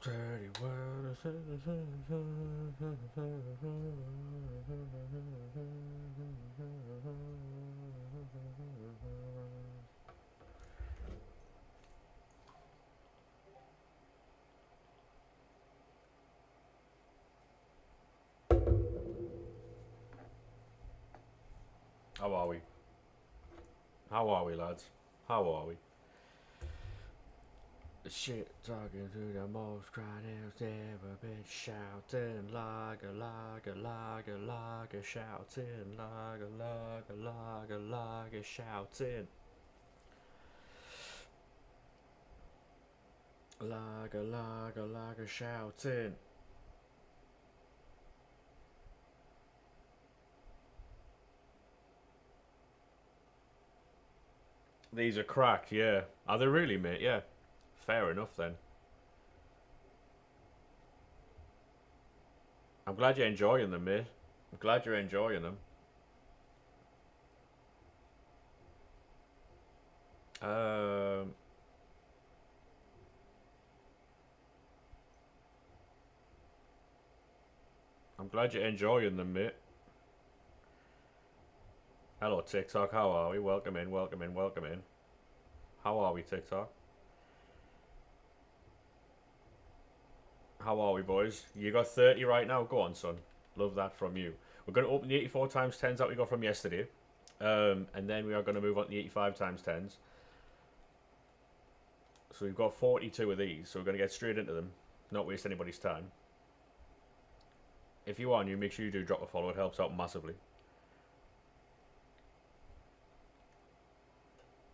Dirty world. How are we? How are we, lads? How are we? Shit talking to the most crying has ever been shouting lager shouting lager shouting lager shouting. These are cracked, yeah. Are they really, mate? Yeah. Fair enough then. I'm glad you're enjoying them, mate. I'm glad you're enjoying them. Um, I'm glad you're enjoying them, mate. Hello, TikTok. How are we? Welcome in, welcome in, welcome in. How are we, TikTok? How are we, boys? You got 30 right now? Go on, son. Love that from you. We're going to open the 84 times 10s that we got from yesterday. And then we are going to move on to the 85 times 10s. So we've got 42 of these, so we're going to get straight into them. Not waste anybody's time. If you are new, make sure you do drop a follow. It helps out massively.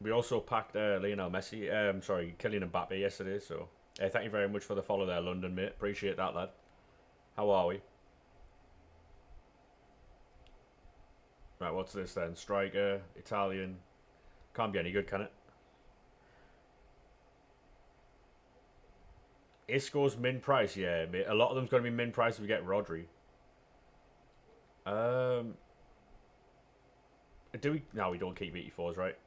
We also packed Lionel Messi, sorry, Kylian Mbappe yesterday, so thank you very much for the follow there, London, mate. Appreciate that, lad. How are we? Right, what's this then? Striker, Italian. Can't be any good, can it? Isco's min price, yeah, mate. A lot of them's going to be min price if we get Rodri. Do we? No, we don't keep 84s, right?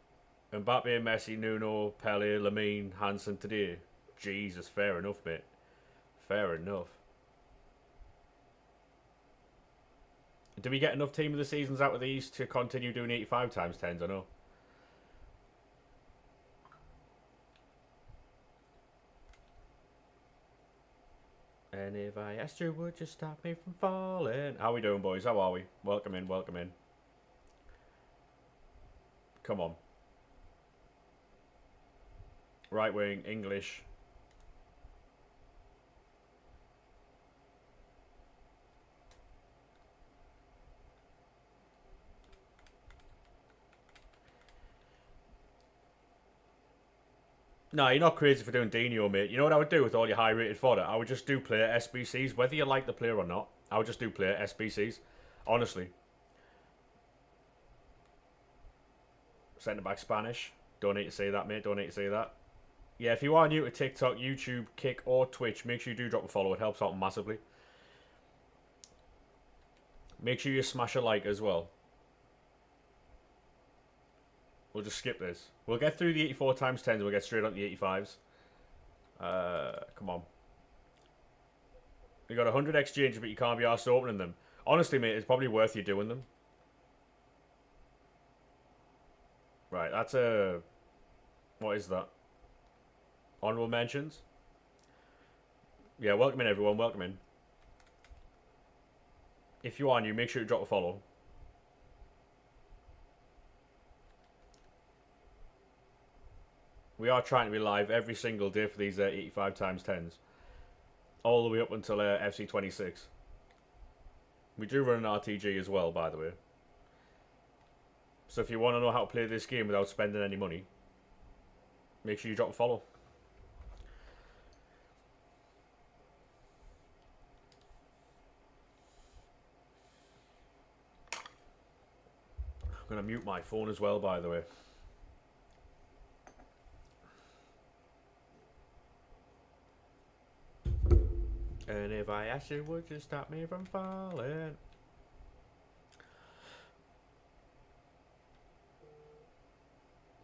Mbappe, Messi, Nuno, Pele, Lamine, Hansen today. Jesus, fair enough, mate. Fair enough. Do we get enough team of the seasons out of these to continue doing 85 times 10s? I know. And if I asked you, would you stop me from falling? How we doing, boys? How are we? Welcome in, welcome in. Come on. Right wing, English. No, you're not crazy for doing Dino, mate. You know what I would do with all your high-rated fodder? I would just do player SBCs. Whether you like the player or not, I would just do player SBCs. Honestly. Centre-back Spanish. Don't need to say that, mate. Don't need to say that. Yeah, if you are new to TikTok, YouTube, Kick, or Twitch, make sure you do drop a follow. It helps out massively. Make sure you smash a like as well. We'll just skip this. We'll get through the 84 times 10s and we'll get straight on the 85s. Come on. You got 100 exchanges, but you can't be arsed opening them. Honestly, mate, it's probably worth you doing them. Right, that's a... What is that? Honourable mentions? Yeah, welcome in, everyone. Welcome in. If you are new, make sure you drop a follow. We are trying to be live every single day for these 85 times 10s. All the way up until FC26. We do run an RTG as well, by the way. So if you want to know how to play this game without spending any money, make sure you drop a follow. I'm going to mute my phone as well, by the way. And if I asked you, would you stop me from falling?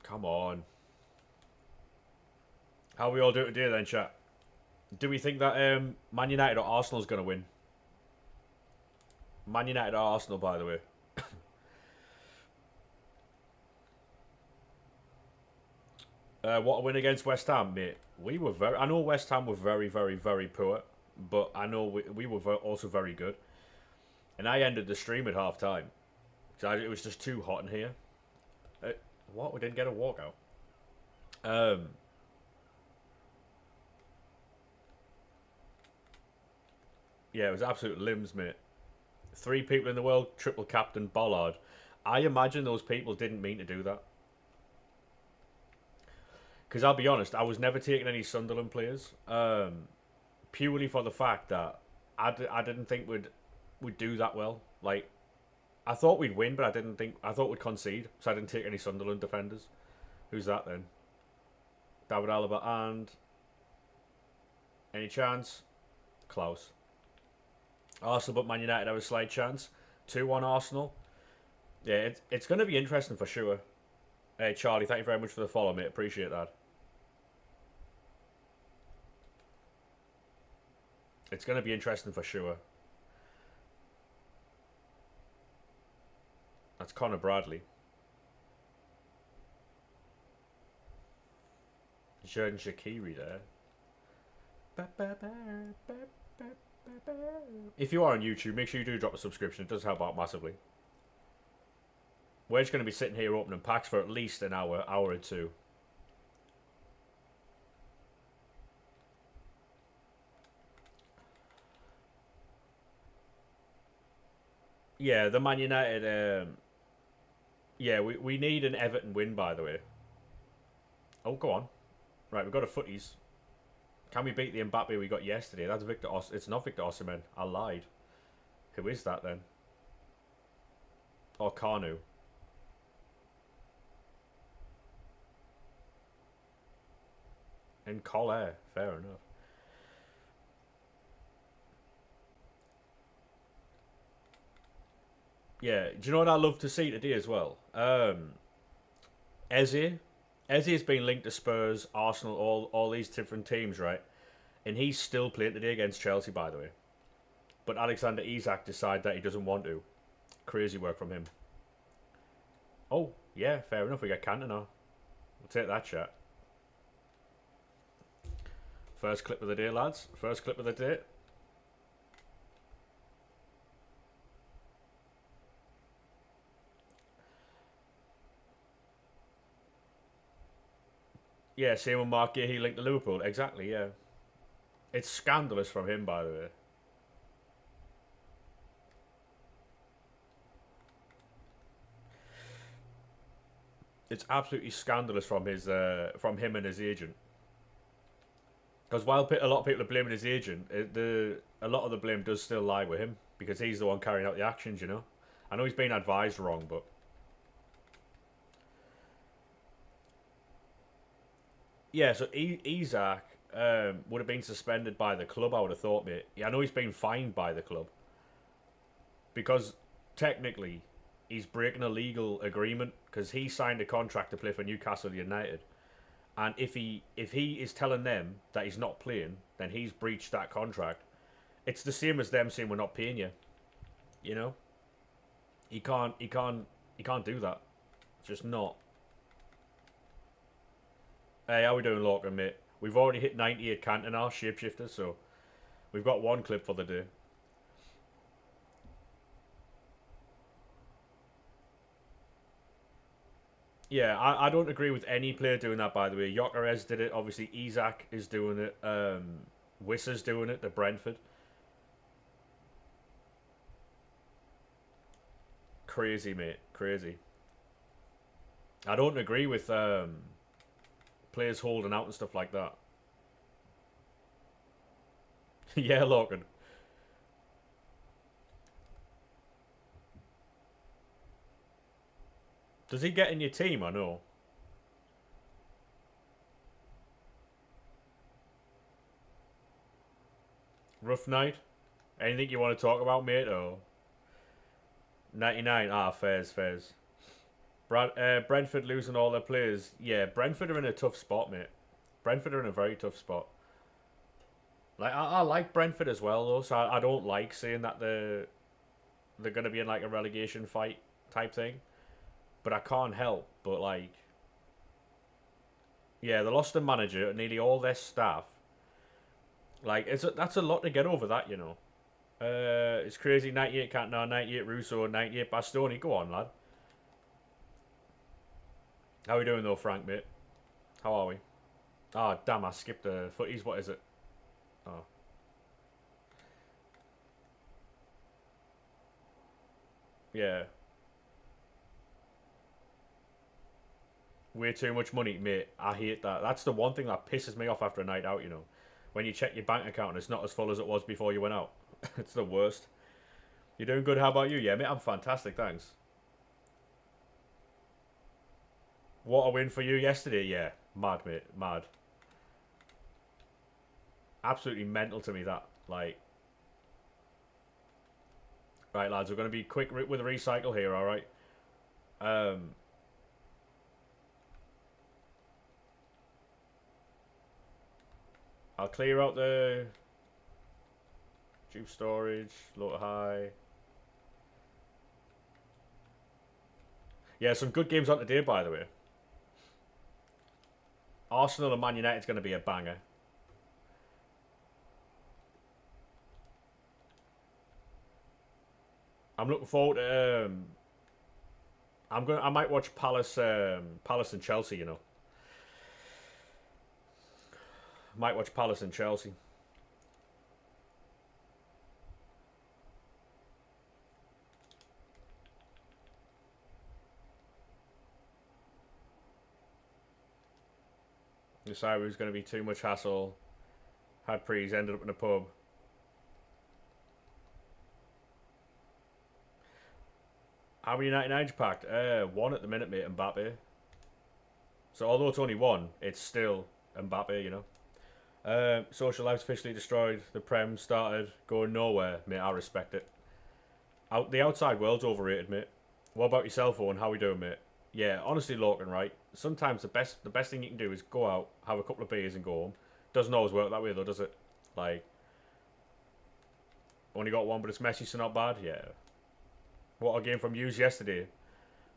Come on. How we all do today then, chat? Do we think that Man United or Arsenal is going to win? Man United or Arsenal, by the way. What a win against West Ham, mate. We were very. I know West Ham were very, very, very poor, but I know we were also very good. And I ended the stream at half time. It was just too hot in here. What? We didn't get a walkout. Yeah, it was absolute limbs, mate. 3 people in the world, triple captain Bollard. I imagine those people didn't mean to do that. Because I'll be honest, I was never taking any Sunderland players. Purely for the fact that I didn't think we'd do that well. Like, I thought we'd win, but I thought we'd concede. So I didn't take any Sunderland defenders. Who's that then? David Alaba and... Any chance? Klaus. Arsenal but Man United have a slight chance. 2-1 Arsenal. Yeah, it's going to be interesting for sure. Hey, Charlie, thank you very much for the follow, mate. Appreciate that. It's going to be interesting for sure. That's Connor Bradley. Jordan Shaqiri there. If you are on YouTube, make sure you do drop a subscription. It does help out massively. We're just going to be sitting here opening packs for at least an hour or two. Yeah, the Man United... yeah, we need an Everton win, by the way. Oh, go on. Right, we've got a footies. Can we beat the Mbappe we got yesterday? That's Victor It's not Victor Osimhen. I lied. Who is that then? Or Kanu. And Collier. Fair enough. Yeah, do you know what I'd love to see today as well? Eze. Eze's been linked to Spurs, Arsenal, all these different teams, right? And he's still playing today against Chelsea, by the way. But Alexander Isak decided that he doesn't want to. Crazy work from him. Oh, yeah, fair enough. We get Cantona. We'll take that shot. First clip of the day, lads. First clip of the day. Yeah, same with Mark Gay, he linked to Liverpool. Exactly, yeah. It's scandalous from him, by the way. It's absolutely scandalous from from him and his agent. Because while a lot of people are blaming his agent, a lot of the blame does still lie with him because he's the one carrying out the actions. You know, I know he's been advised wrong, but yeah. So Isak would have been suspended by the club. I would have thought, mate. Yeah, I know he's been fined by the club because technically he's breaking a legal agreement because he signed a contract to play for Newcastle United. And if he is telling them that he's not playing, then he's breached that contract. It's the same as them saying we're not paying you. You know? He can't do that. It's just not. Hey, how we doing, Lorcan, mate? We've already hit 98 Cantona shapeshifters, so we've got one clip for the day. Yeah, I don't agree with any player doing that, by the way. Gyökeres did it. Obviously, Isak is doing it. Wissa's doing it, the Brentford. Crazy, mate. Crazy. I don't agree with players holding out and stuff like that. Yeah, Logan. Does he get in your team? I know. Rough night? Anything you want to talk about, mate? Or 99? Ah, fairs. Brentford losing all their players. Yeah, Brentford are in a tough spot, mate. Brentford are in a very tough spot. Like I like Brentford as well though, so I don't like saying that they're gonna be in like a relegation fight type thing. But I can't help but like, yeah, they lost their manager, nearly all their staff. Like that's a lot to get over that, you know. It's crazy. 98 Cantona, 98 Russo, 98 Bastoni. Go on, lad. How are we doing though, Frank, mate? How are we? Oh, damn, I skipped the footies. What is it? Oh. Yeah. Way too much money, mate. I hate that. That's the one thing that pisses me off after a night out, you know. When you check your bank account and it's not as full as it was before you went out. It's the worst. You're doing good. How about you? Yeah, mate, I'm fantastic. Thanks. What a win for you yesterday. Yeah. Mad, mate. Mad. Absolutely mental to me, that. Like. Right, lads. We're going to be quick with a recycle here, alright? Um. I'll clear out the juice storage, low to high. Yeah, some good games on today, by the way. Arsenal and Man United's going to be a banger. I'm looking forward to. I might watch Palace. Palace and Chelsea. You know. Might watch Palace and Chelsea. Decided it was going to be too much hassle. Had prees, ended up in a pub. How many 99s packed? One at the minute, mate, Mbappe. So although it's only one, it's still Mbappe, you know. Social life's officially destroyed. The Prem started going nowhere, mate. I respect it. The outside world's overrated, mate. What about yourself, Owen? How we doing, mate? Yeah, honestly, Lorcan, right? Sometimes the best thing you can do is go out, have a couple of beers, and go home. Doesn't always work that way, though, does it? Like, only got one, but it's messy, so not bad. Yeah. What a game from Hughes yesterday.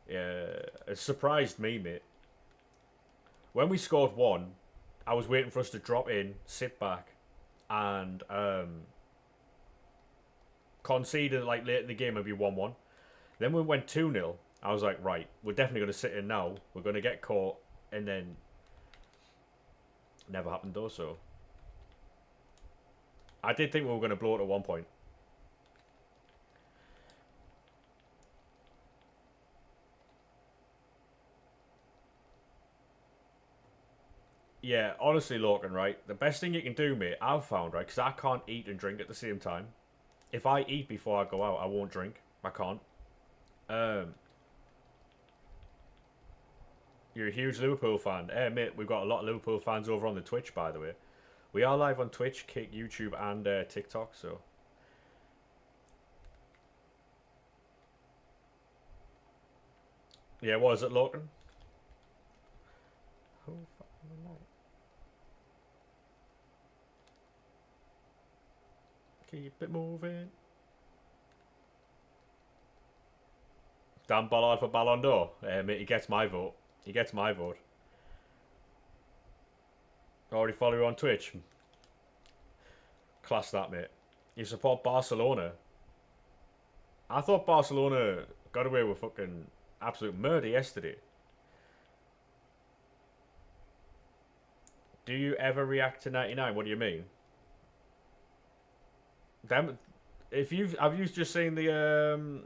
Yeah, it surprised me, mate. When we scored one, I was waiting for us to drop in, sit back, and concede like late in the game, maybe 1-1. Then we went 2-0. I was like, right, we're definitely going to sit in now. We're going to get caught, and then never happened though. So I did think we were going to blow it at one point. Yeah, honestly, Lorcan, right? The best thing you can do, mate, I've found, right? Because I can't eat and drink at the same time. If I eat before I go out, I won't drink. I can't. Um, you're a huge Liverpool fan. Hey, mate, we've got a lot of Liverpool fans over on the Twitch, by the way. We are live on Twitch, Kick, YouTube, and TikTok, so. Yeah, what is it, Lorcan? Oh, fucking light. Keep it moving. Dan Ballard for Ballon d'Or. Mate, he gets my vote. He gets my vote. Already follow you on Twitch. Class that, mate. You support Barcelona. I thought Barcelona got away with fucking absolute murder yesterday. Do you ever react to 99? What do you mean? Damn, have you just seen the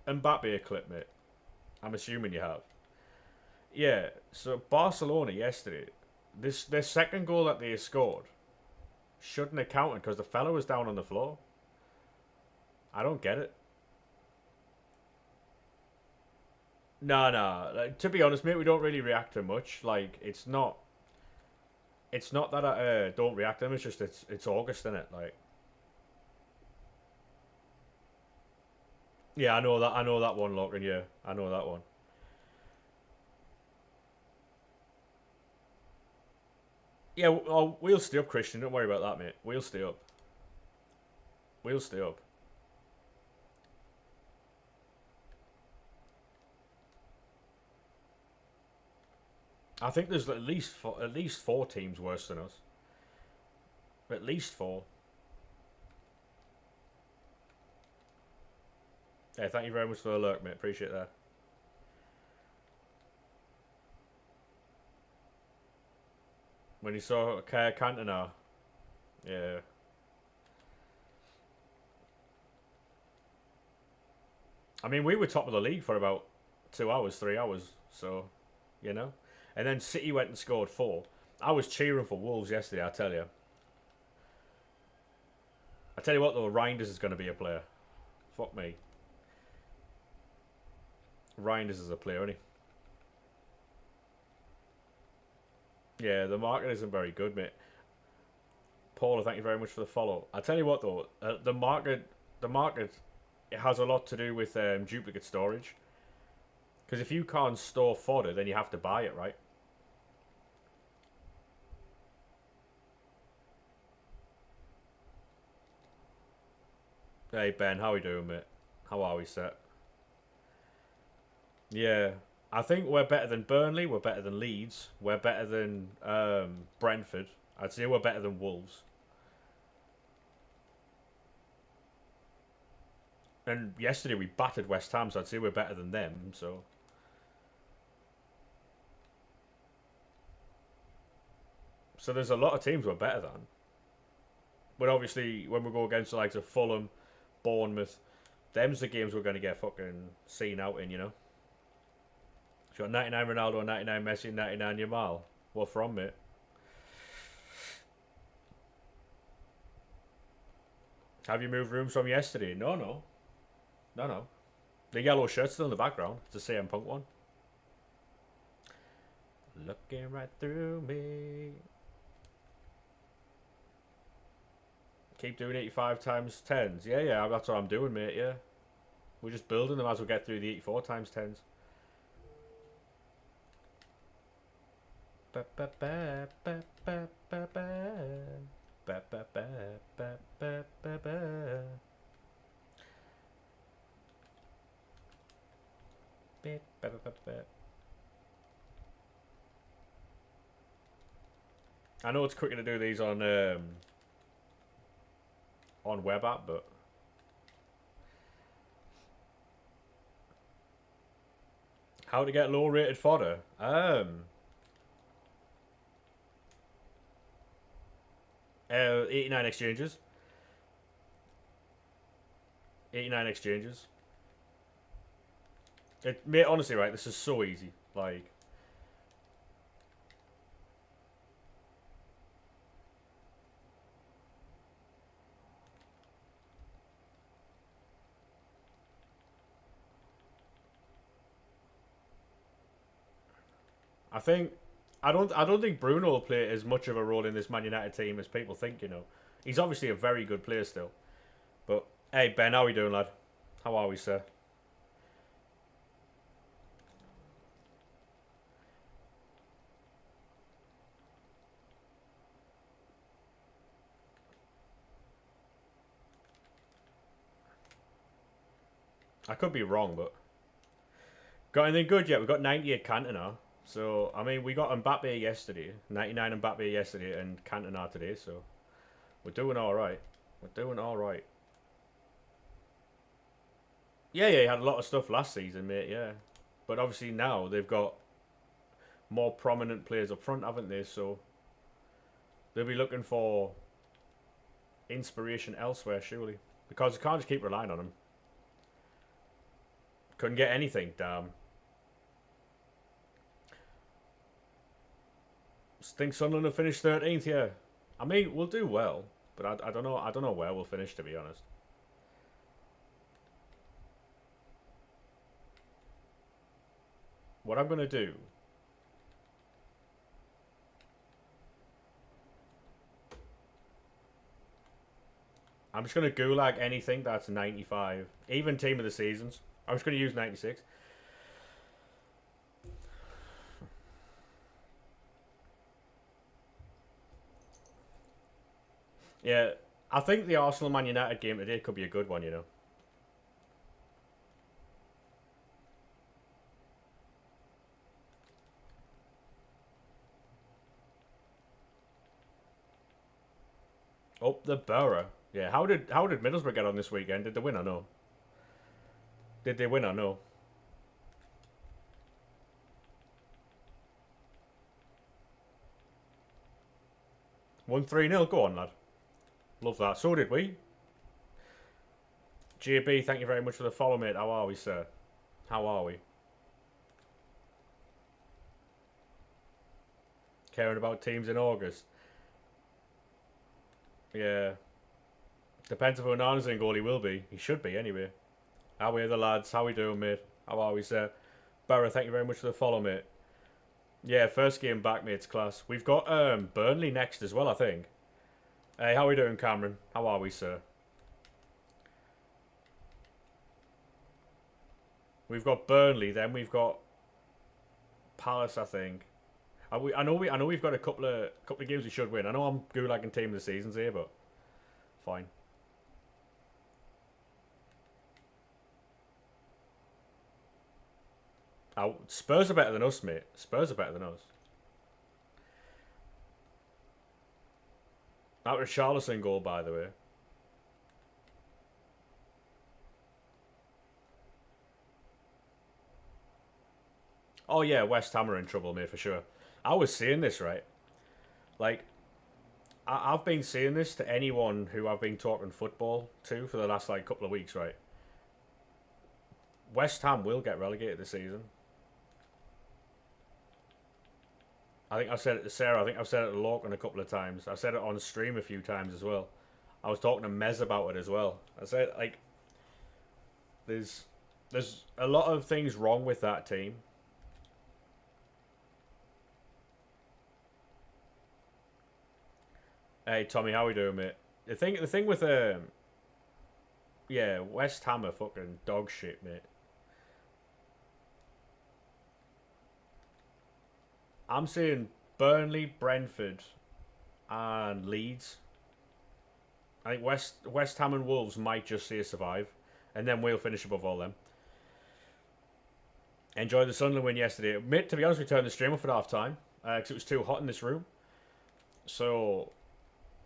Mbappe clip, mate? I'm assuming you have. Yeah, so Barcelona yesterday, their second goal that they scored shouldn't have counted because the fella was down on the floor. I don't get it. No. Like, to be honest, mate, we don't really react to much. Like, it's not. It's not that I don't react to them. It's just it's August, isn't it? Like, yeah, I know that. I know that one, Logan. Yeah, I know that one. Yeah, we'll stay up, Christian. Don't worry about that, mate. We'll stay up. We'll stay up. I think there's at least four teams worse than us. At least four. Yeah, thank you very much for the alert, mate. Appreciate that. When you saw Cantona, yeah. I mean, we were top of the league for about 2 hours, 3 hours, so, you know. And then City went and scored 4. I was cheering for Wolves yesterday, I tell you. I tell you what, though, Reinders is going to be a player. Fuck me. Reinders is a player, isn't he? Yeah, the market isn't very good, mate. Paula, thank you very much for the follow. I tell you what, though, the market, it has a lot to do with duplicate storage. Because if you can't store fodder, then you have to buy it, right? Hey Ben, how are we doing, mate? How are we, set? Yeah, I think we're better than Burnley. We're better than Leeds. We're better than Brentford. I'd say we're better than Wolves. And yesterday we battered West Ham, so I'd say we're better than them. So there's a lot of teams we're better than. But obviously, when we go against the likes of Fulham, Bournemouth, them's the games we're going to get fucking seen out in, you know. You got 99 Ronaldo, 99 Messi, 99 Yamal. What from, mate? Have you moved rooms from yesterday? No. The yellow shirt's still in the background. It's the CM Punk one. Looking right through me. Keep doing 85 times 10s. Yeah, that's what I'm doing, mate, yeah. We're just building them as we get through the 84 times 10s. I know it's quicker to do these on web app, but how to get low rated fodder? 89 exchanges. 89 exchanges. Mate, honestly, right, this is so easy. Like, I don't think Bruno will play as much of a role in this Man United team as people think, you know. He's obviously a very good player still. But hey Ben, how are we doing, lad? How are we, sir? I could be wrong, but got anything good yet? We got 98 Cantona. So I mean, we got Mbappe yesterday, 99 Mbappe yesterday, and Cantona today. So we're doing all right. We're doing all right. Yeah, he had a lot of stuff last season, mate. Yeah, but obviously now they've got more prominent players up front, haven't they? So they'll be looking for inspiration elsewhere, surely, because you can't just keep relying on him. Couldn't get anything, damn. Think Sunderland will finish 13th, yeah. I mean, we'll do well, but I don't know. I don't know where we'll finish, to be honest. What I'm gonna do. I'm just gonna gulag anything that's 95, even team of the seasons. I'm just gonna use 96. Yeah, I think the Arsenal Man United game today could be a good one, you know. Oh, the Borough. Yeah, how did Middlesbrough get on this weekend? Did they win or no? Did they win or no? 1-3-0. Go on, lad. Love that. So did we. JB, thank you very much for the follow, mate. How are we, sir? How are we? Caring about teams in August. Yeah. Depends if Onana's in goal, he will be. He should be, anyway. How are the lads? How we doing, mate? How are we, sir? Barra, thank you very much for the follow, mate. Yeah, first game back, mate. It's class. We've got Burnley next as well, I think. Hey, how we doing, Cameron? How are we, sir? We've got Burnley, then we've got Palace, I think. I know we've got a couple of games we should win. I know I'm gulagging team of the seasons here, but fine. Spurs are better than us, mate. Spurs are better than us. That was a Charleston goal, by the way. Oh yeah, West Ham are in trouble, mate, for sure. I was saying this, right? Like, I've been saying this to anyone who I've been talking football to for the last like couple of weeks, right? West Ham will get relegated this season. I think I've said it to Sarah. I think I've said it to Lorcan a couple of times. I've said it on stream a few times as well. I was talking to Mez about it as well. I said like, there's a lot of things wrong with that team. Hey Tommy, how we doing, mate? The thing with yeah, West Ham are fucking dog shit, mate. I'm saying Burnley, Brentford, and Leeds. I think West Ham and Wolves might just see us survive, and then we'll finish above all them. Enjoyed the Sunderland win yesterday. Mate, to be honest, we turned the stream off at half time because it was too hot in this room. So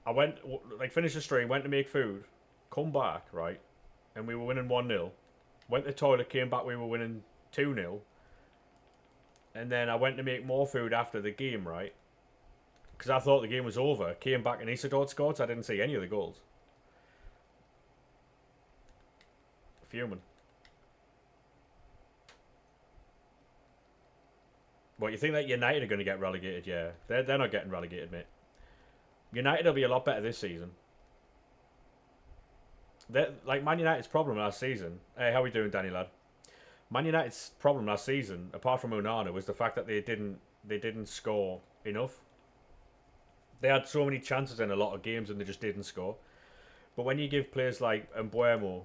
I went, like, finished the stream, went to make food, come back, right, and we were winning 1-0. Went to the toilet, came back, we were winning 2-0. And then I went to make more food after the game, right? Because I thought the game was over. Came back and Isidore scored, so I didn't see any of the goals. Fuming. What, you think that United are going to get relegated? Yeah. They're not getting relegated, mate. United will be a lot better this season. Like, Man United's problem last season. Hey, how we doing, Danny, lad? Man United's problem last season, apart from Onana, was the fact that they didn't score enough. They had so many chances in a lot of games and they just didn't score. But when you give players like Mbuemo,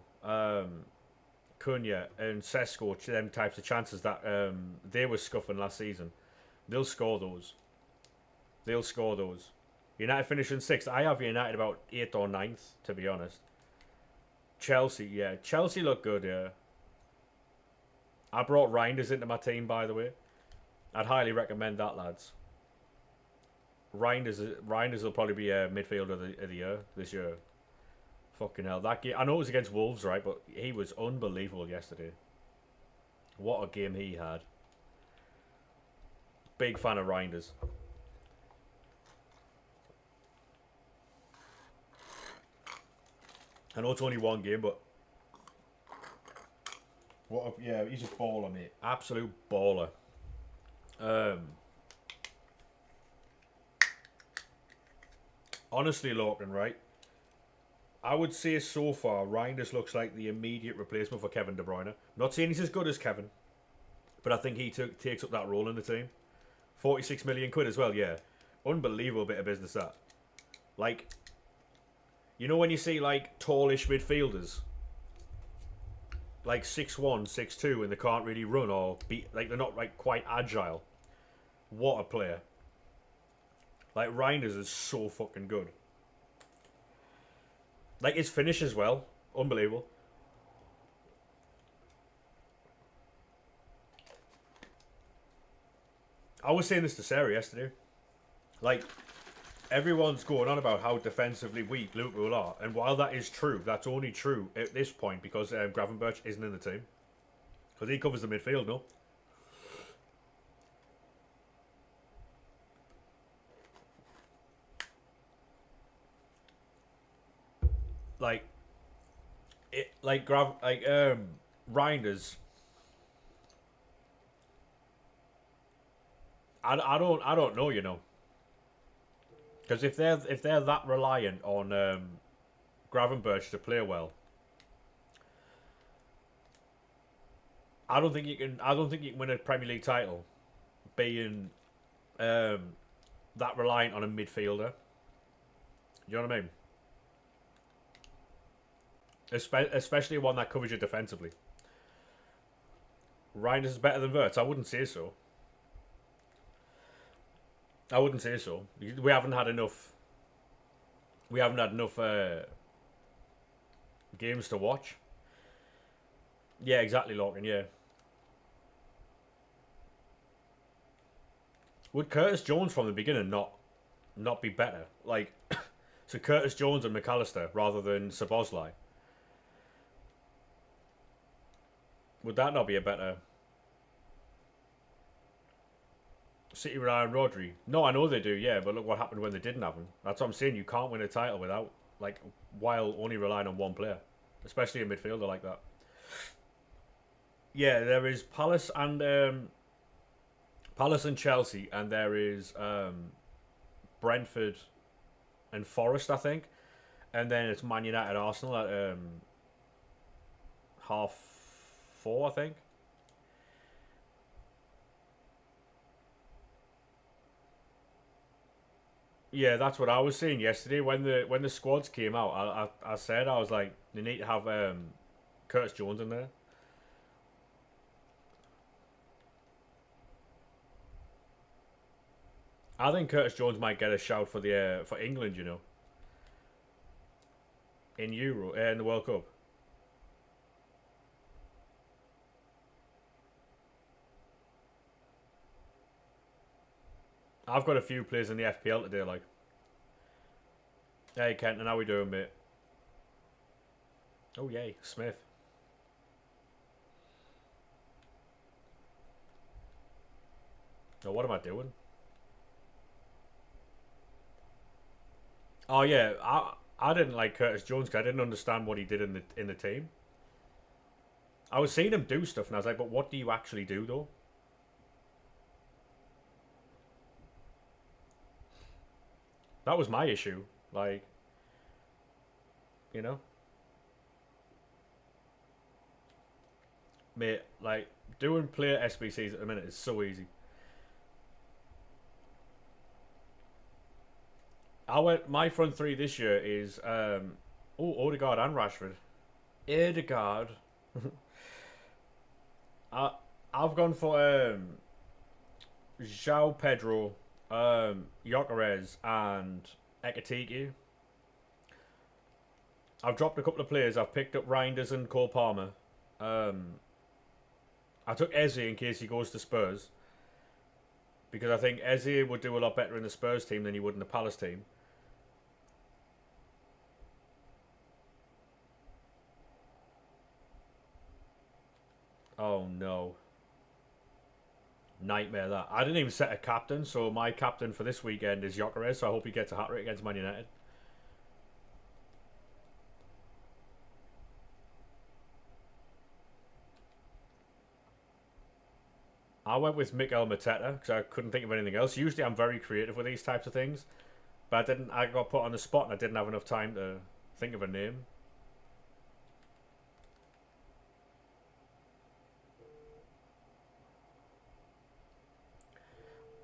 Cunha, and Sesko them types of chances that they were scuffing last season, they'll score those. They'll score those. United finishing 6th. I have United about 8th or 9th, to be honest. Chelsea, yeah. Chelsea look good, yeah. I brought Reinders into my team, by the way. I'd highly recommend that, lads. Reinders will probably be a midfielder of the year this year. Fucking hell, that game. I know it was against Wolves, right? But he was unbelievable yesterday. What a game he had. Big fan of Reinders. I know it's only one game, but yeah, he's a baller, mate. Absolute baller. Honestly, Lorcan, right? I would say so far, Reinders looks like the immediate replacement for Kevin De Bruyne. Not saying he's as good as Kevin, but I think he takes up that role in the team. 46 million quid as well, yeah. Unbelievable bit of business, that. Like, you know when you see, like, tallish midfielders? Like 6'1", 6'2", and they can't really run or be, like, they're not, like, quite agile. What a player. Like, Reinders is so fucking good. Like his finish as well, unbelievable. I was saying this to Sarah yesterday. Like, everyone's going on about how defensively weak Liverpool are, and while that is true, that's only true at this point because Gravenberch isn't in the team. Because he covers the midfield, no? Like, Reinders. I don't know, you know. Because if they're that reliant on Gravenberch to play well, I don't think you can win a Premier League title being that reliant on a midfielder. You know what I mean? Especially one that covers you defensively. Reinders is better than Wirtz. I wouldn't say so. I wouldn't say so. We haven't had enough. We haven't had enough games to watch. Yeah, exactly, Lorcan. Yeah. Would Curtis Jones from the beginning not be better? Like, so Curtis Jones and McAllister rather than Szoboszlai. Would that not be a better? City rely on Rodri. No, I know they do, yeah, but look what happened when they didn't have him. That's what I'm saying. You can't win a title without, like, while only relying on one player, especially a midfielder like that. Yeah, there is Palace and Chelsea, and there is Brentford and Forest, I think, and then it's Man United, Arsenal at 4:30, I think. Yeah, that's what I was saying yesterday when the squads came out. I said I was like, they need to have Curtis Jones in there. I think Curtis Jones might get a shout for the for England, you know, in in the World Cup. I've got a few players in the FPL today, like. Hey, Kenton, how we doing, mate? Oh, yay, Smith. Oh, what am I doing? Oh, yeah, I didn't like Curtis Jones because I didn't understand what he did in the team. I was seeing him do stuff, and I was like, but what do you actually do, though? That was my issue. Like, you know? Mate, like, doing player SBCs at the minute is so easy. My front three this year is, Odegaard and Rashford. Odegaard. I've gone for, João Pedro, Gyökeres, and Ekitike. I've dropped a couple of players. I've picked up Reinders and Cole Palmer. I took Eze in case he goes to Spurs. Because I think Eze would do a lot better in the Spurs team than he would in the Palace team. Oh no. Nightmare that. I didn't even set a captain, so my captain for this weekend is Gyökeres, so I hope he gets a hat-trick against Man United. I went with Mikel Mateta because I couldn't think of anything else. Usually I'm very creative with these types of things, but I didn't. I got put on the spot and I didn't have enough time to think of a name.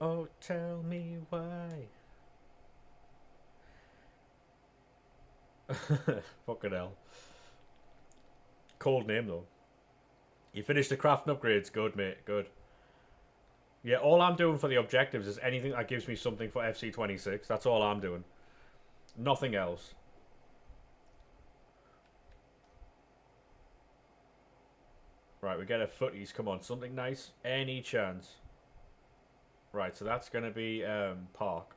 Oh, tell me why. Fucking hell. Cold name though. You finished the crafting upgrades. Good, mate. Good. Yeah, all I'm doing for the objectives is anything that gives me something for FC26. That's all I'm doing. Nothing else. Right, we get a footies. Come on, something nice. Any chance? Right, so that's going to be Park.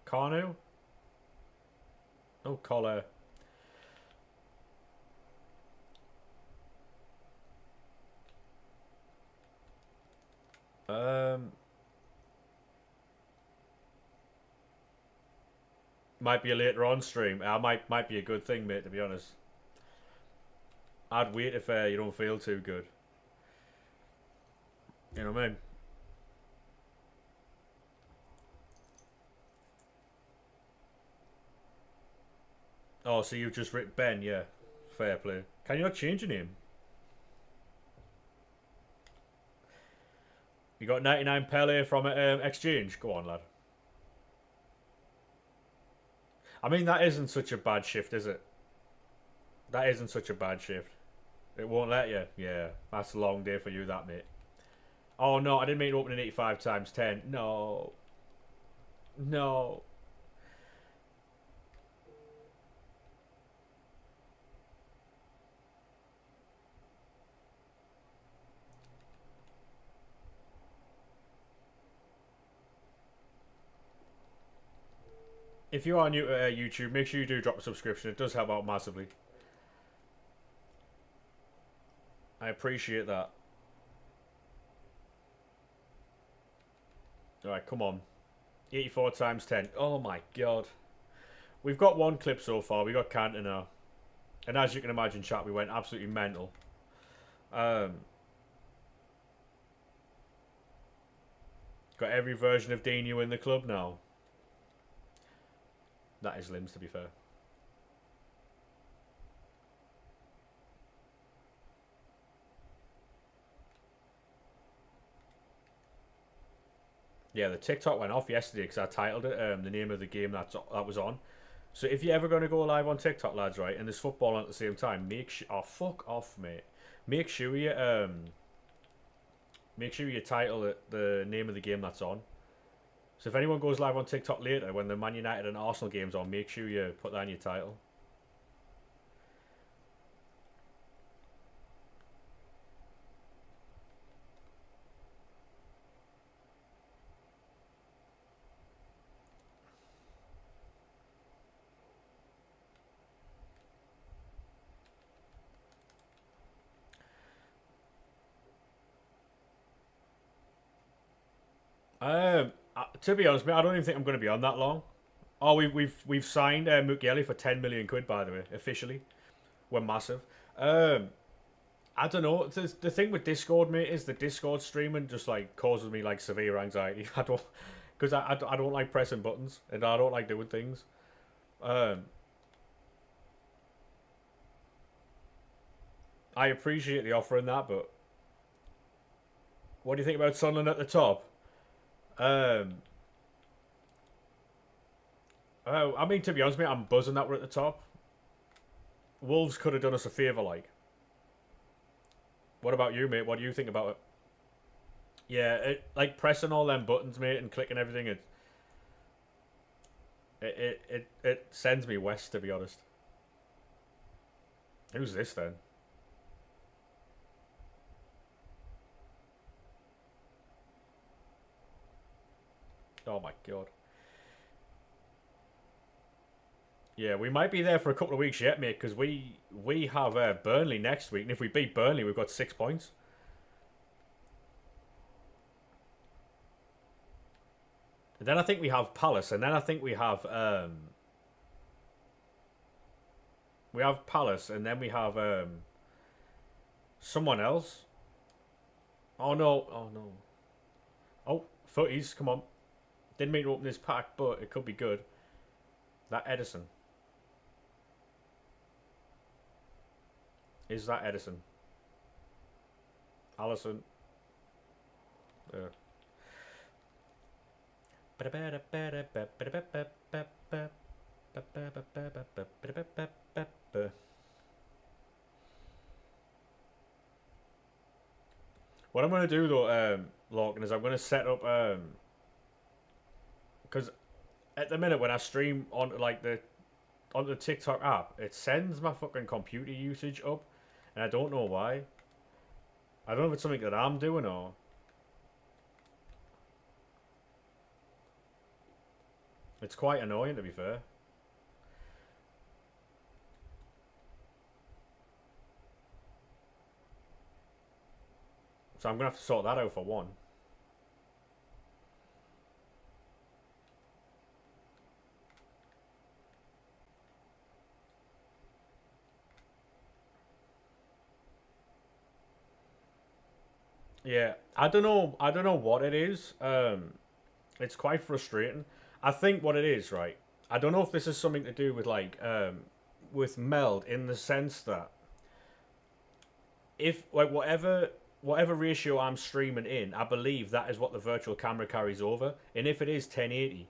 Carnu? Oh, Collar. Might be a later on stream. Might be a good thing, mate, to be honest. I'd wait if you don't feel too good. You know what I mean? Oh, so you've just written Ben, yeah. Fair play. Can you not change your name? You got 99 Pele from Exchange? Go on, lad. I mean, that isn't such a bad shift, is it? That isn't such a bad shift. It won't let you? Yeah, that's a long day for you, that, mate. Oh, no, I didn't mean to open an 85 times 10. No. No. If you are new to YouTube, make sure you do drop a subscription. It does help out massively. I appreciate that. Alright, come on. 84 times 10. Oh my god. We've got one clip so far. We got Cantona. And as you can imagine, chat, we went absolutely mental. Got every version of Dino in the club now. That is limbs, to be fair. Yeah, the TikTok went off yesterday because I titled it the name of the game that was on. So if you're ever going to go live on TikTok, lads, right, and there's football on at the same time, make sure... Oh, fuck off, mate. Make sure you title it the name of the game that's on. So if anyone goes live on TikTok later when the Man United and Arsenal game's on, make sure you put that in your title. To be honest, mate, I don't even think I'm going to be on that long. Oh, we've signed Mukiele for 10 million quid, by the way, officially. We're massive. I don't know. The thing with Discord, mate, is the Discord streaming just like causes me like severe anxiety. I don't, because I don't like pressing buttons and I don't like doing things. I appreciate the offer and that, but what do you think about Sunderland at the top? I mean, to be honest, mate, I'm buzzing that we're at the top. Wolves could have done us a favour, like. What about you, mate? What do you think about it? Yeah, like pressing all them buttons, mate, and clicking everything. It sends me west, to be honest. Who's this then? Oh my god. Yeah, we might be there for a couple of weeks yet, mate, because we have Burnley next week, and if we beat Burnley, we've got 6 points. And then I think we have Palace, and then I think we have Palace, and then we have someone else. Oh no! Oh no! Oh, footies! Come on! Didn't mean to open this pack, but it could be good. That Edison. Is that Edison? Allison. What I'm going to do though, Lorcan, is I'm going to set up because at the minute when I stream on like the on the TikTok app, it sends my fucking computer usage up, and I don't know why. I don't know if it's something that I'm doing or. It's quite annoying, to be fair. So I'm gonna have to sort that out for one. Yeah, I don't know. I don't know what it is. It's quite frustrating. I think what it is, right? I don't know if this is something to do with with Meld in the sense that if like whatever ratio I'm streaming in, I believe that is what the virtual camera carries over. And if it is 1080,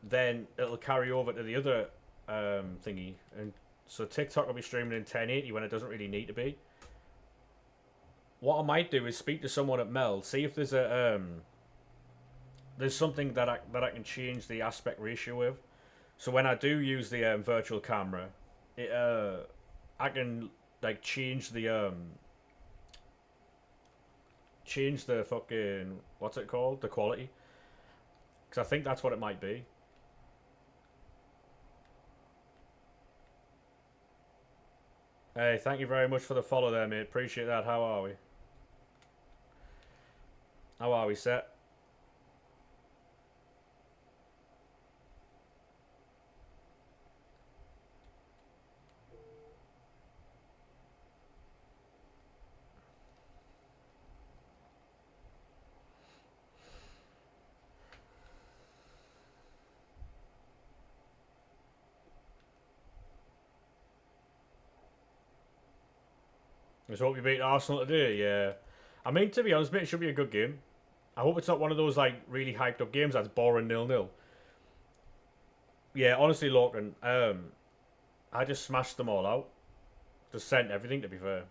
then it'll carry over to the other thingy, and so TikTok will be streaming in 1080 when it doesn't really need to be. What I might do is speak to someone at Meld, see if there's something that I can change the aspect ratio with. So when I do use the virtual camera, it I can like change the fucking, what's it called, the quality, because I think that's what it might be. Hey, thank you very much for the follow there, mate. Appreciate that. How are we? How are we, set? Let's hope you beat Arsenal today. Yeah, I mean, to be honest, mate, it should be a good game. I hope it's not one of those like really hyped up games that's boring 0-0. Yeah, honestly, Lorcan, I just smashed them all out. Just sent everything, to be fair.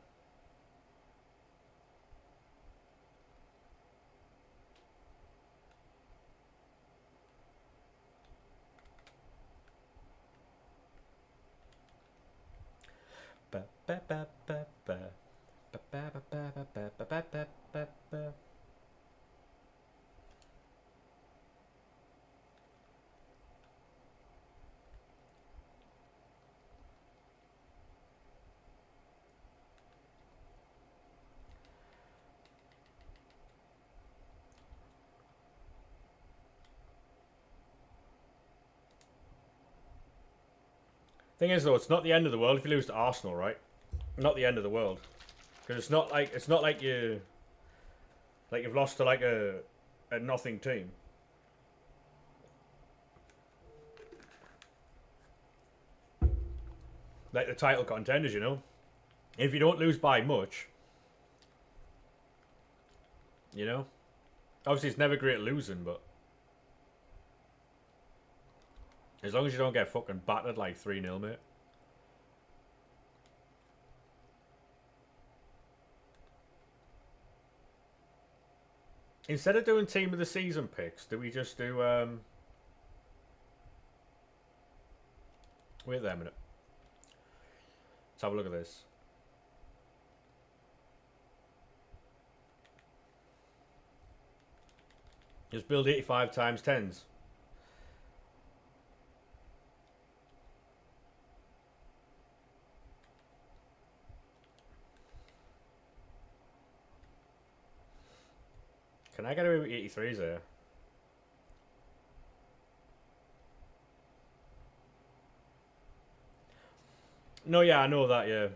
Thing is, though, it's not the end of the world if you lose to Arsenal, right? Not the end of the world, because it's not like you've lost to like a nothing team. Like the title contenders, you know. If you don't lose by much, you know. Obviously, it's never great losing, but as long as you don't get fucking battered like 3-0, mate. Instead of doing team of the season picks, do we just do wait there a minute. Let's have a look at this. Just build 85 times 10s. Can I get away with 83s there? No, yeah, I know that, yeah.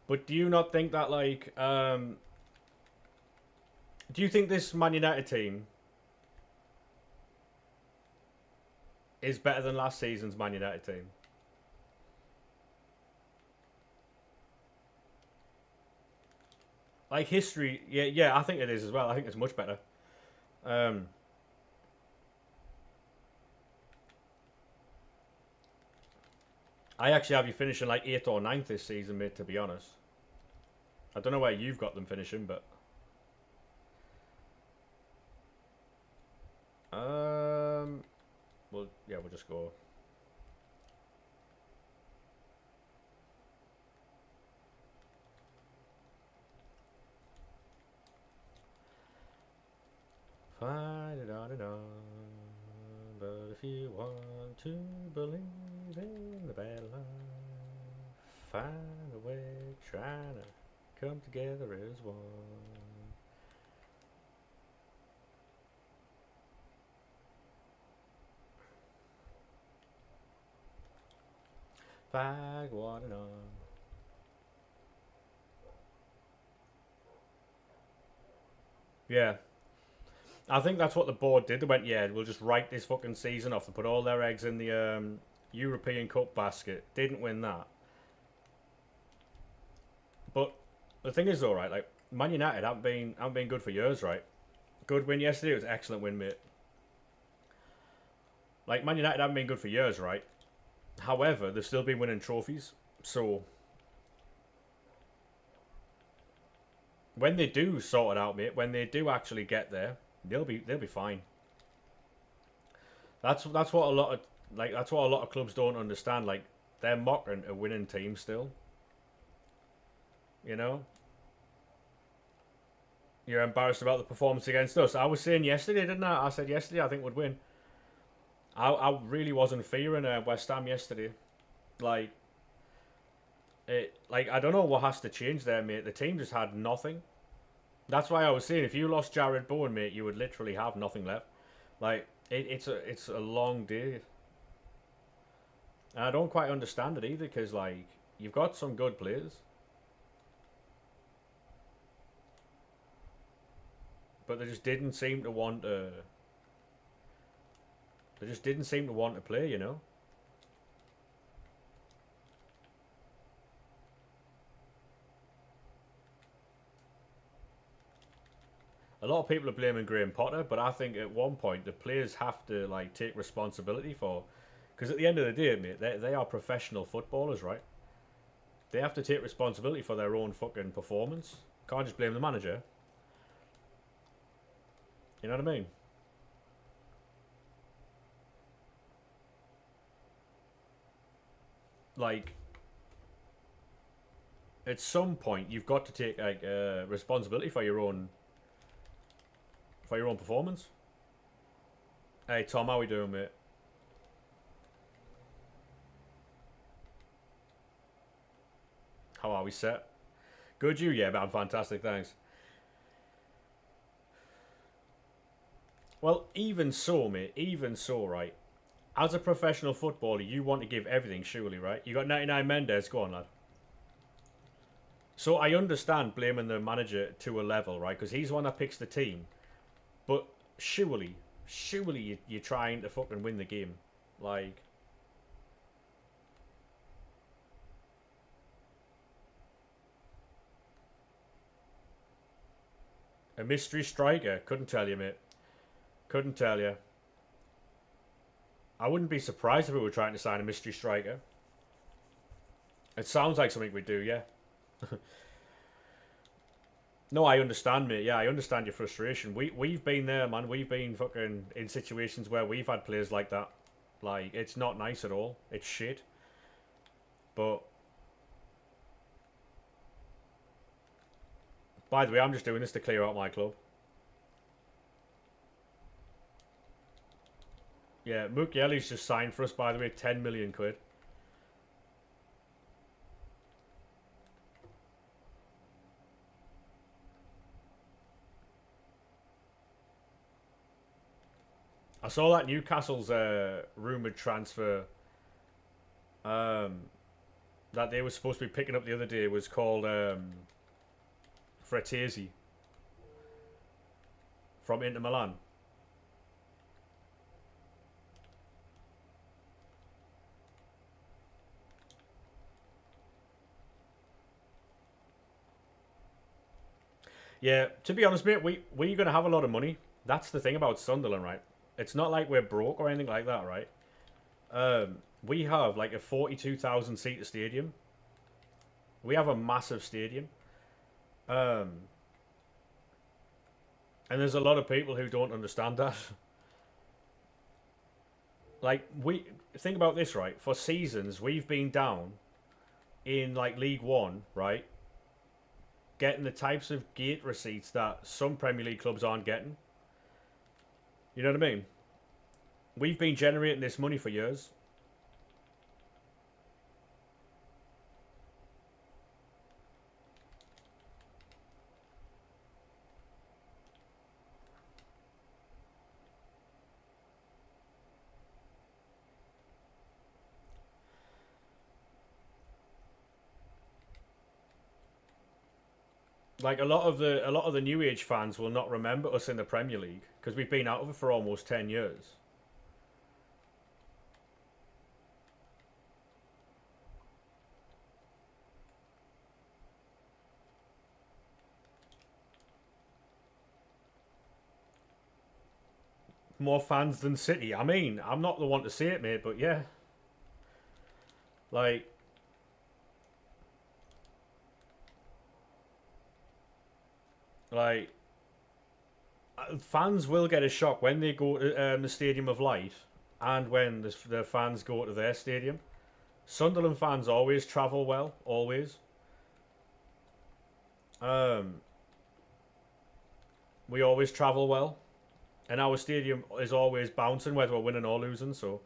But do you not think that, like, do you think this Man United team is better than last season's Man United team? Like history, yeah, I think it is as well. I think it's much better. Um, I actually have you finishing like 8th or 9th this season, mate, to be honest. I don't know where you've got them finishing, but well, yeah, just go. Find it on and on. But if you want to believe in the bad life, find a way, trying to come together as one. Fag one and on. Yeah. I think that's what the board did. They went, yeah, we'll just write this fucking season off. They put all their eggs in the European Cup basket. Didn't win that. But the thing is, though, right, like, Man United haven't been good for years, right? Good win yesterday. It was an excellent win, mate. Like, Man United haven't been good for years, right? However, they've still been winning trophies. So, when they do sort it out, mate, when they do actually get there, they'll be fine. That's what a lot of clubs don't understand. Like, they're mocking a winning team still. You know? You're embarrassed about the performance against us. I was saying yesterday, didn't I? I said yesterday I think we'd win. I really wasn't fearing West Ham yesterday. Like, I don't know what has to change there, mate. The team just had nothing. That's why I was saying if you lost Jared Bowen, mate, you would literally have nothing left. Like, it's a long day. And I don't quite understand it either, because, like, you've got some good players. But they just didn't seem to want to... They just didn't seem to want to play, you know? A lot of people are blaming Graham Potter, but I think at one point the players have to, like, take responsibility for... Because at the end of the day, mate, they are professional footballers, right? They have to take responsibility for their own fucking performance. Can't just blame the manager. You know what I mean? Like, at some point, you've got to take, like, responsibility for your own performance. Hey, Tom, how we doing, mate? How are we set? Good, you? Yeah, man, fantastic, thanks. Well, even so, mate, even so, right? As a professional footballer, you want to give everything, surely, right? You got 99 Mendes, go on, lad. So I understand blaming the manager to a level, right? Because he's the one that picks the team. But surely you're trying to fucking win the game. Like... A mystery striker? Couldn't tell you, mate. Couldn't tell you. I wouldn't be surprised if we were trying to sign a mystery striker. It sounds like something we do, yeah. No, I understand, mate. Yeah, I understand your frustration. We've been there, man. We've been fucking in situations where we've had players like that. Like, it's not nice at all. It's shit. But... By the way, I'm just doing this to clear out my club. Yeah, Mukiele's just signed for us, by the way, 10 million quid. I saw that Newcastle's rumoured transfer that they were supposed to be picking up the other day was called Fratesi from Inter Milan. Yeah, to be honest, mate, we're going to have a lot of money. That's the thing about Sunderland, right? It's not like we're broke or anything like that, right? We have like a 42,000 seater stadium. We have a massive stadium. And there's a lot of people who don't understand that. Like, we think about this, right? For seasons, we've been down in like League One, right? Getting the types of gate receipts that some Premier League clubs aren't getting. You know what I mean? We've been generating this money for years. Like a lot of the new age fans will not remember us in the Premier League because we've been out of it for almost 10 years. More fans than City. I mean, I'm not the one to say it, mate, but yeah. Like, like fans will get a shock when they go to the Stadium of Light and when the fans go to their stadium. Sunderland fans always travel well, always. Um, we always travel well, and our stadium is always bouncing whether we're winning or losing. So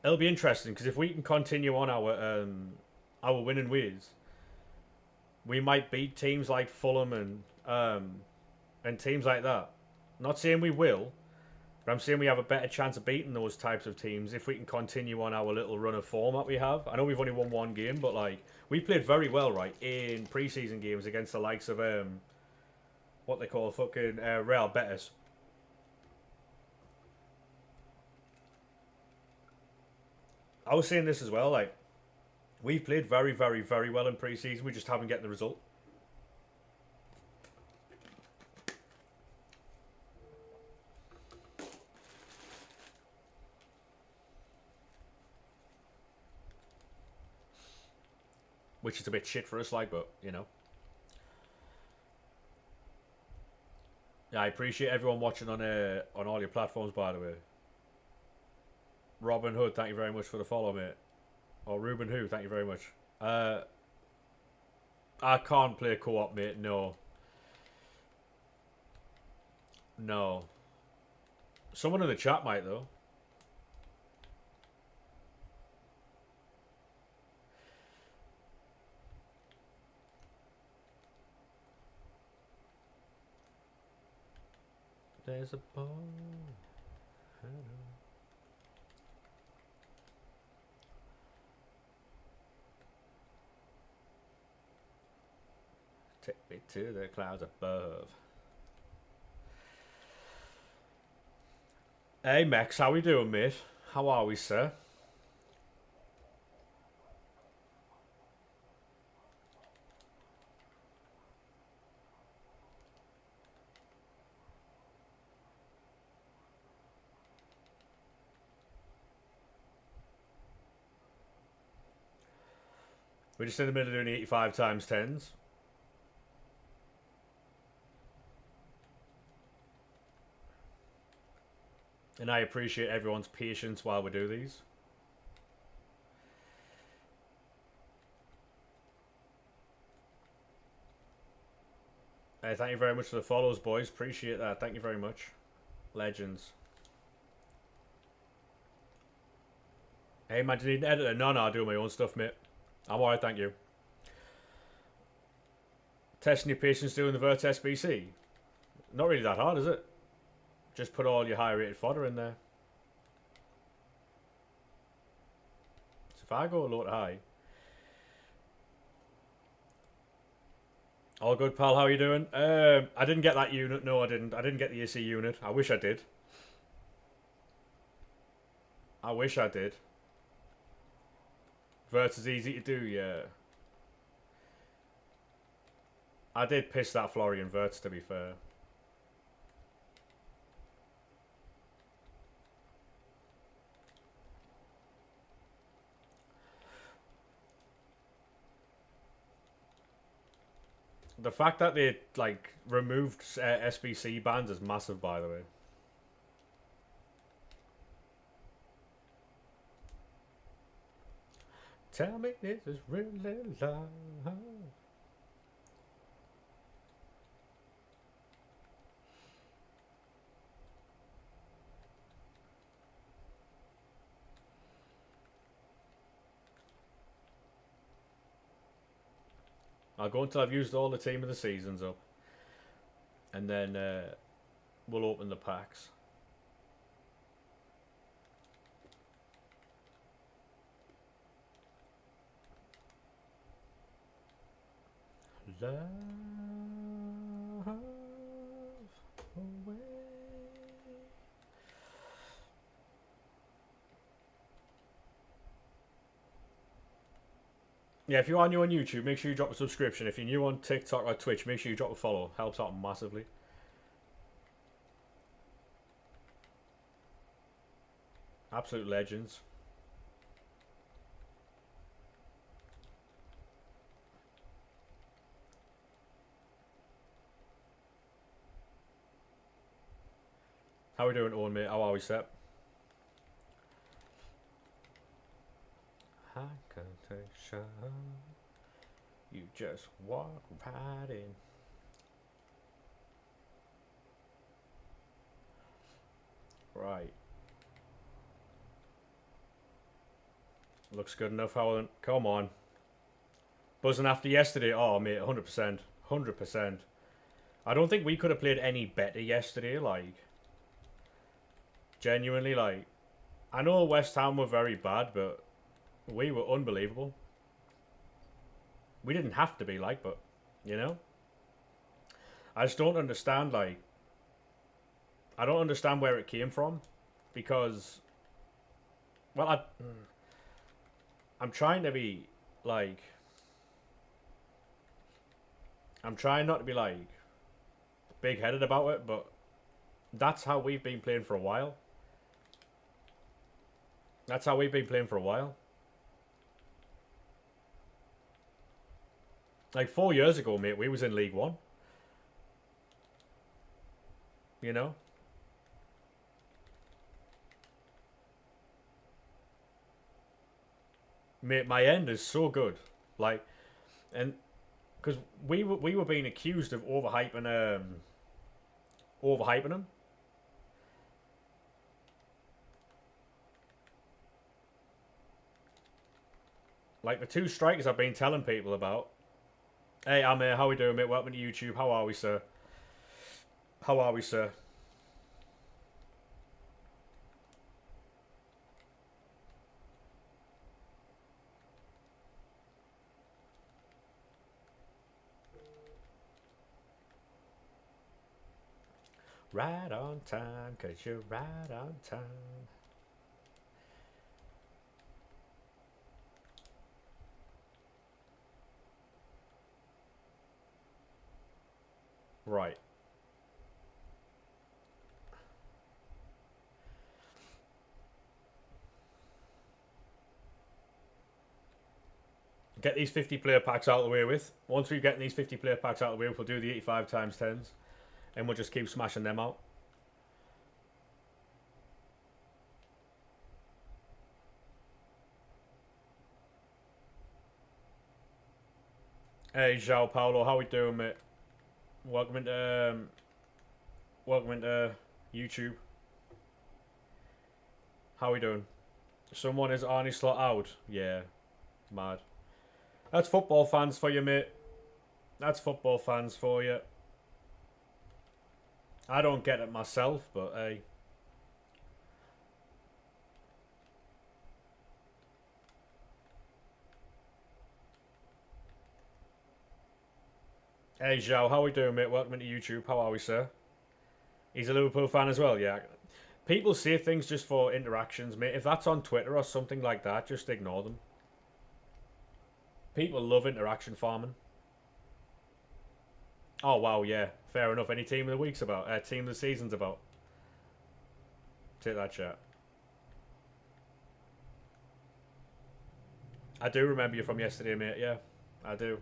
it'll be interesting because if we can continue on our winning ways, we might beat teams like Fulham and teams like that. Not saying we will, but I'm saying we have a better chance of beating those types of teams if we can continue on our little run of form that we have. I know we've only won one game, but like we played very well, right, in preseason games against the likes of what they call fucking Real Betis. I was saying this as well, like we've played very, very, very well in preseason. We just haven't get the result. Which is a bit shit for us, like, but you know. Yeah, I appreciate everyone watching on all your platforms, by the way. Robin Hood, thank you very much for the follow, mate. Or Ruben Who, thank you very much. I can't play co-op, mate. No, no. Someone in the chat might though. There's a ball. Take me to the clouds above. Hey Max, how we doing, mate? How are we, sir? We're just in the middle of doing 85 times 10s. And I appreciate everyone's patience while we do these. Hey, thank you very much for the follows, boys. Appreciate that. Thank you very much. Legends. Hey, man, do you need an editor? No, I do my own stuff, mate. I'm alright, thank you. Testing your patience doing the Vert SBC. Not really that hard, is it? Just put all your high rated fodder in there. So if I go low to high. All good, pal. How are you doing? I didn't get that unit. No, I didn't. I didn't get the AC unit. I wish I did. I wish I did. Vert is easy to do, yeah. I did piss that Florian Wirtz, to be fair. The fact that they like removed SBC bans is massive, by the way. Tell me this is really love. I'll go until I've used all the team of the seasons up. And then we'll open the packs. Love away. Yeah, if you are new on YouTube, make sure you drop a subscription. If you're new on TikTok or Twitch, make sure you drop a follow. Helps out massively. Absolute legends. How are we doing, Owen, mate? How are we, Sep? I can take shine. You just walk right in. Right. Looks good enough, Howland. Come on. Buzzing after yesterday. Oh, mate, 100%. 100%. I don't think we could have played any better yesterday, like. Genuinely, like. I know West Ham were very bad, but we were unbelievable. We didn't have to be, like, but, you know? I just don't understand, like. I don't understand where it came from. Because. Well, I'm trying to be, like. I'm trying not to be, like, big-headed about it, but that's how we've been playing for a while. That's how we've been playing for a while. Like 4 years ago, mate, we was in League One. You know? Mate, my end is so good. Like, and because we were being accused of overhyping them. Like the two strikers I've been telling people about. Hey, I'm here. How we doing, mate? Welcome to YouTube. How are we, sir? How are we, sir? Right on time, 'cause you're right on time. Right. Get these 50 player packs out of the way with. Once we get these 50 player packs out of the way, we'll do the 85 times 10s. And we'll just keep smashing them out. Hey, João Paulo, how we doing, mate? Welcome into YouTube. How we doing? Someone is Arnie Slot out. Yeah, mad. That's football fans for you, mate. That's football fans for you. I don't get it myself, but hey. Hey, Zhao, how we doing, mate? Welcome to YouTube. How are we, sir? He's a Liverpool fan as well, yeah. People say things just for interactions, mate. If that's on Twitter or something like that, just ignore them. People love interaction farming. Oh, wow, yeah. Fair enough. Any team of the week's about. Team of the season's about. Take that, chat. I do remember you from yesterday, mate. Yeah, I do.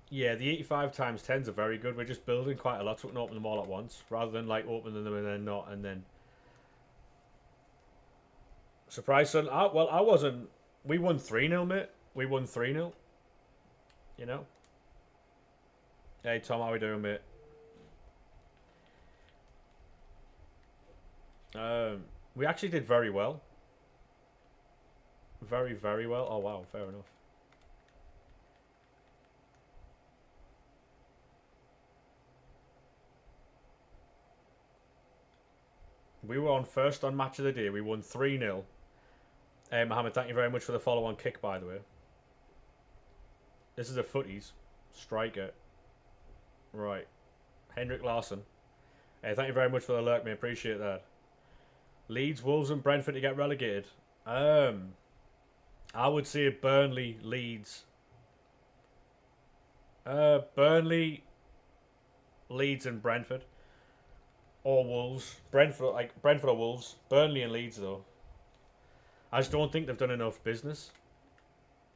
Yeah, the 85 times 10s are very good. We're just building quite a lot, so we can open them all at once, rather than like opening them and then not, and then surprise. Son, well, I wasn't. We won 3-0, mate. We won 3-0. You know. Hey Tom, how we doing, mate? We actually did very well. Very, very well. Oh wow, fair enough. We were on first on match of the day. We won 3-0. Mohammed, thank you very much for the follow on kick, by the way. This is a footies. Striker. Right. Henrik Larsson. Hey, thank you very much for the lurk, mate. Appreciate that. Leeds, Wolves, and Brentford to get relegated. I would say Burnley, Leeds. Burnley, Leeds, and Brentford. Or Wolves. Brentford or Wolves. Burnley and Leeds, though. I just don't think they've done enough business.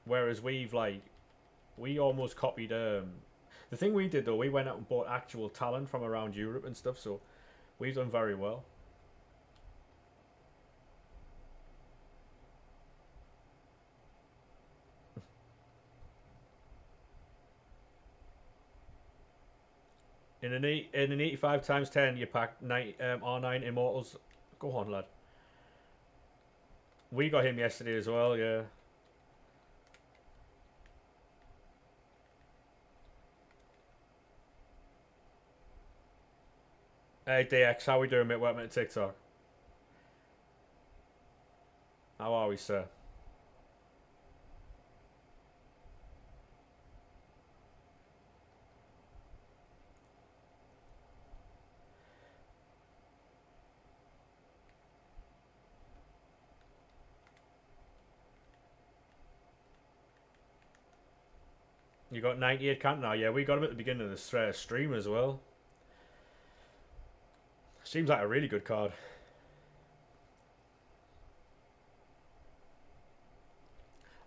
Whereas we almost copied. The thing we did though, we went out and bought actual talent from around Europe and stuff, so we've done very well. In an 85 times 10, you pack R9 Immortals. Go on, lad. We got him yesterday as well, yeah. Hey DX, how we doing, mate? Welcome to TikTok. How are we, sir? You got 98 can't now? Yeah, we got him at the beginning of the stream as well. Seems like a really good card.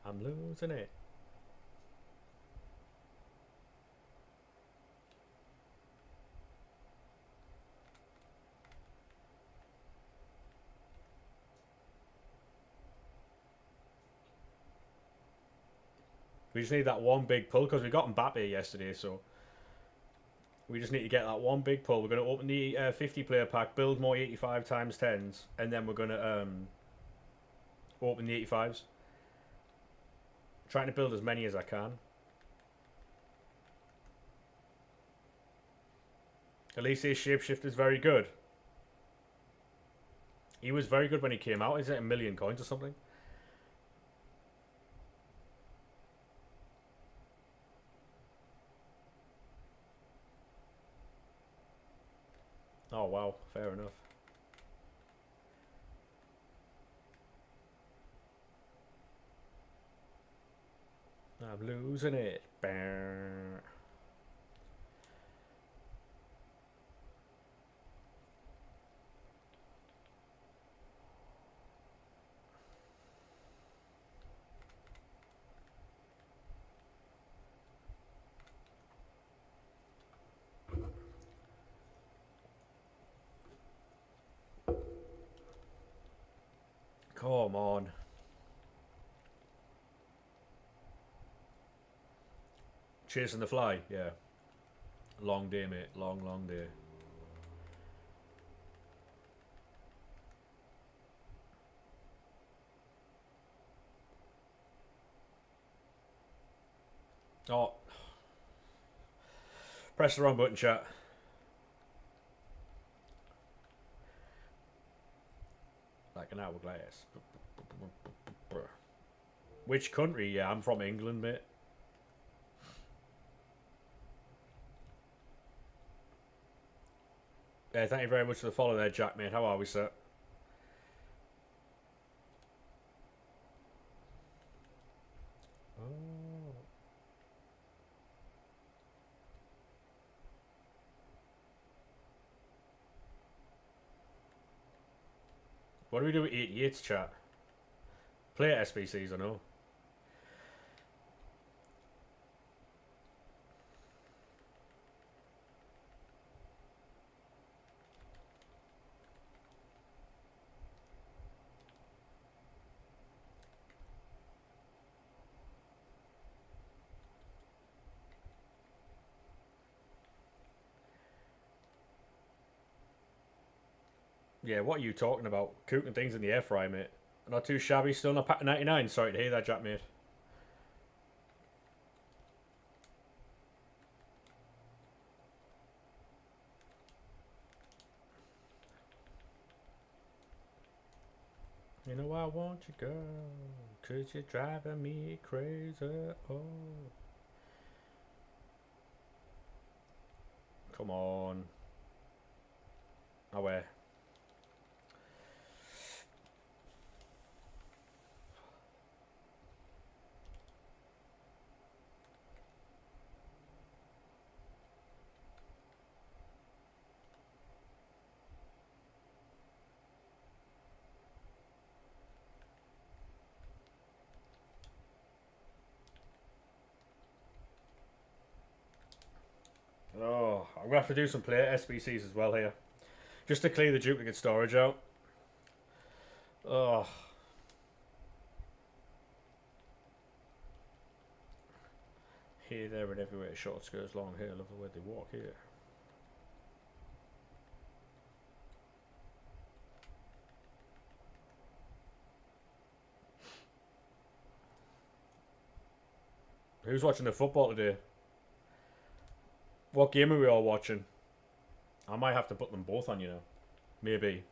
I'm losing it. We just need that one big pull because we got Mbappe yesterday, so we just need to get that one big pull. We're going to open the 50 player pack, build more 85 times 10s, and then we're going to open the 85s. Trying to build as many as I can. At least his shapeshift is very good. He was very good when he came out. Is it 1,000,000 coins or something? Oh wow, fair enough. I'm losing it. Come on. Chasing the fly, yeah. Long day, mate. Long, long day. Oh. Press the wrong button, chat. Like an hourglass. Which country? Yeah, I'm from England, mate. Yeah, thank you very much for the follow there, Jack, mate. How are we, sir? Oh. What do we do with 88's, chat? Play SBCs, I know. Yeah, what are you talking about? Cooking things in the air fryer, mate. Not too shabby, still in a pack of 99. Sorry to hear that, Jack, mate. You know I want you, girl, 'cause you're driving me crazy. Oh. Come on. Away. Oh, I'm gonna have to do some player SBCs as well here, just to clear the duplicate storage out. Oh, here, there, and everywhere. Short skirts, long hair. Love the way they walk here. Who's watching the football today? What game are we all watching? I might have to put them both on, you know. Maybe.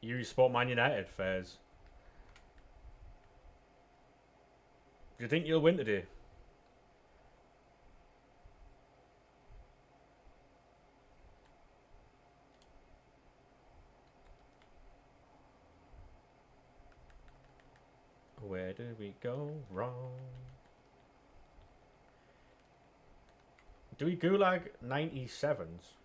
You support Man United, Fairs. Do you think you'll win today? Where did we go wrong? Do we gulag 97s?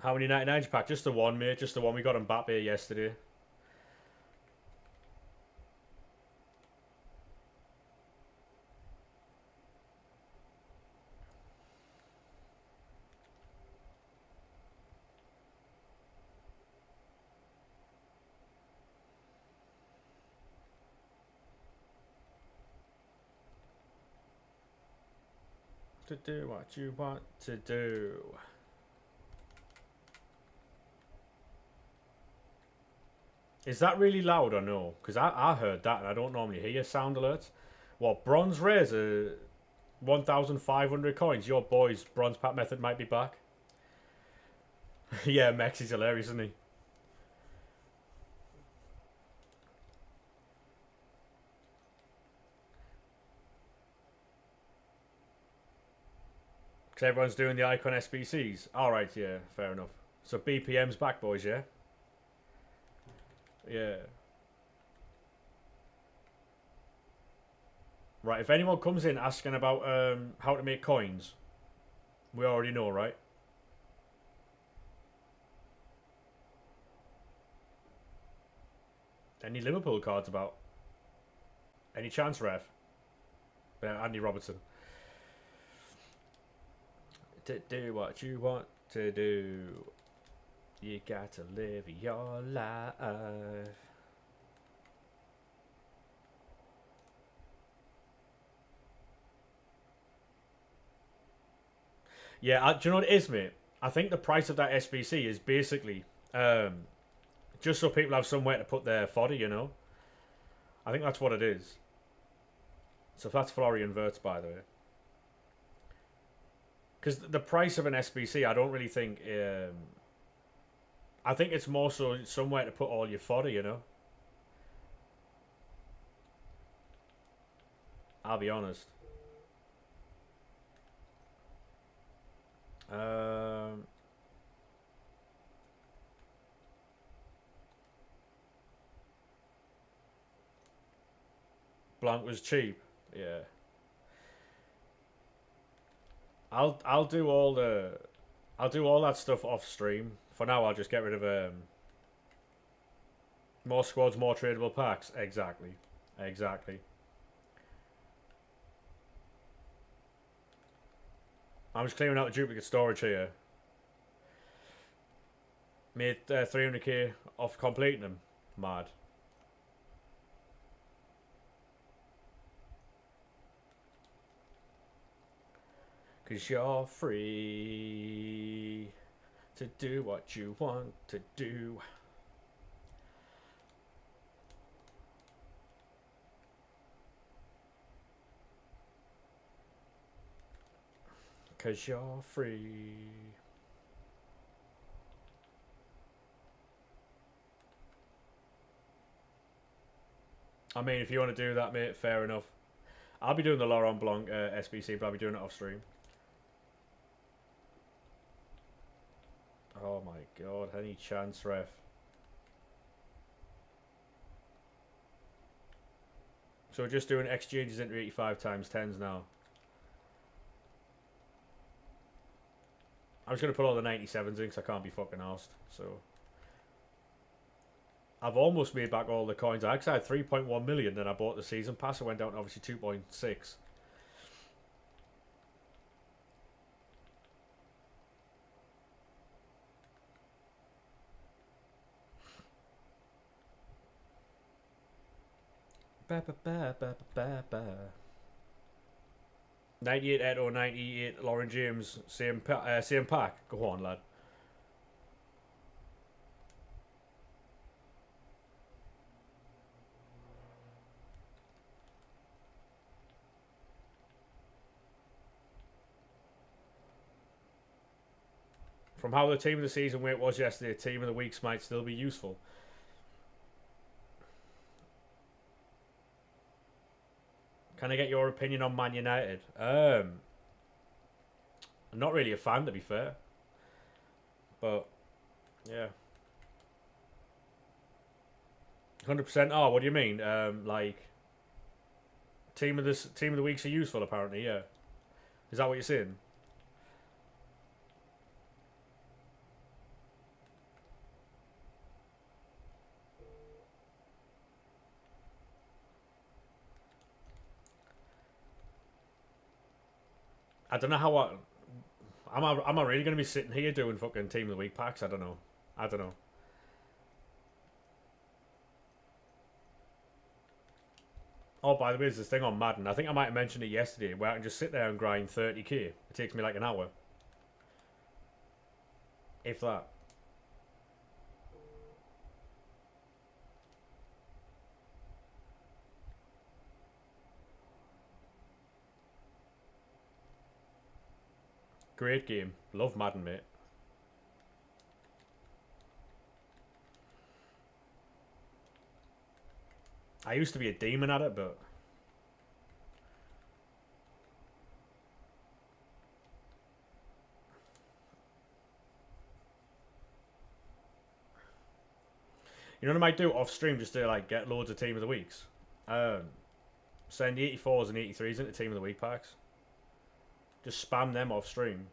How many 99s pack? Just the one, mate. Just the one. We got Mbappe yesterday. To do what you want to do. Is that really loud or no? Because I heard that and I don't normally hear sound alerts. What, bronze rares are 1,500 coins? Your boy's bronze pack method might be back. Yeah, Mexi's hilarious, isn't he? Because everyone's doing the Icon SBCs. Alright, yeah, fair enough. So BPM's back, boys, yeah? Yeah. Right, if anyone comes in asking about how to make coins, we already know, right? Any Liverpool cards about? Any chance, Rev? Andy Robertson. To do what you want to do, you got to live your life. Yeah, do you know what it is, mate? I think the price of that SBC is basically just so people have somewhere to put their fodder, you know? I think that's what it is. So that's Florian Wirtz, by the way. Because the price of an SBC, I don't really think... I think it's more so somewhere to put all your fodder, you know? I'll be honest. Blanc was cheap. Yeah. I'll do all that stuff off stream. For now, I'll just get rid of more squads, more tradable packs. Exactly. Exactly. I'm just clearing out the duplicate storage here. Made 300k off completing them. Mad. 'Cause you're free to do what you want to do. Cause you're free. I mean, if you want to do that, mate, fair enough. I'll be doing the Laurent Blanc SBC, but I'll be doing it off stream. Oh my god, any chance, ref? So we're just doing exchanges into 85 times 10s now. I was going to put all the 97s in because I can't be fucking arsed. So I've almost made back all the coins. I actually had 3.1 million, then I bought the season pass. I went down to obviously 2.6. Ba, ba, ba, ba, ba, ba. 98 Eto, 98 Lauren James, same pack. Go on, lad. From how the team of the season weight was yesterday, team of the weeks might still be useful. Can I get your opinion on Man United? I'm not really a fan, to be fair. But, yeah. 100%. Oh, what do you mean? Like, team of the weeks are useful, apparently, yeah. Is that what you're saying? I don't know how am I really going to be sitting here doing fucking team of the week packs? I don't know. Oh, by the way, there's this thing on Madden. I think I might have mentioned it yesterday, where I can just sit there and grind 30k. It takes me like an hour, if that. Great game. Love Madden, mate. I used to be a demon at it, but you know what I might do off stream just to like get loads of team of the weeks? Send 84s and 83s into team of the week packs. Just spam them off stream.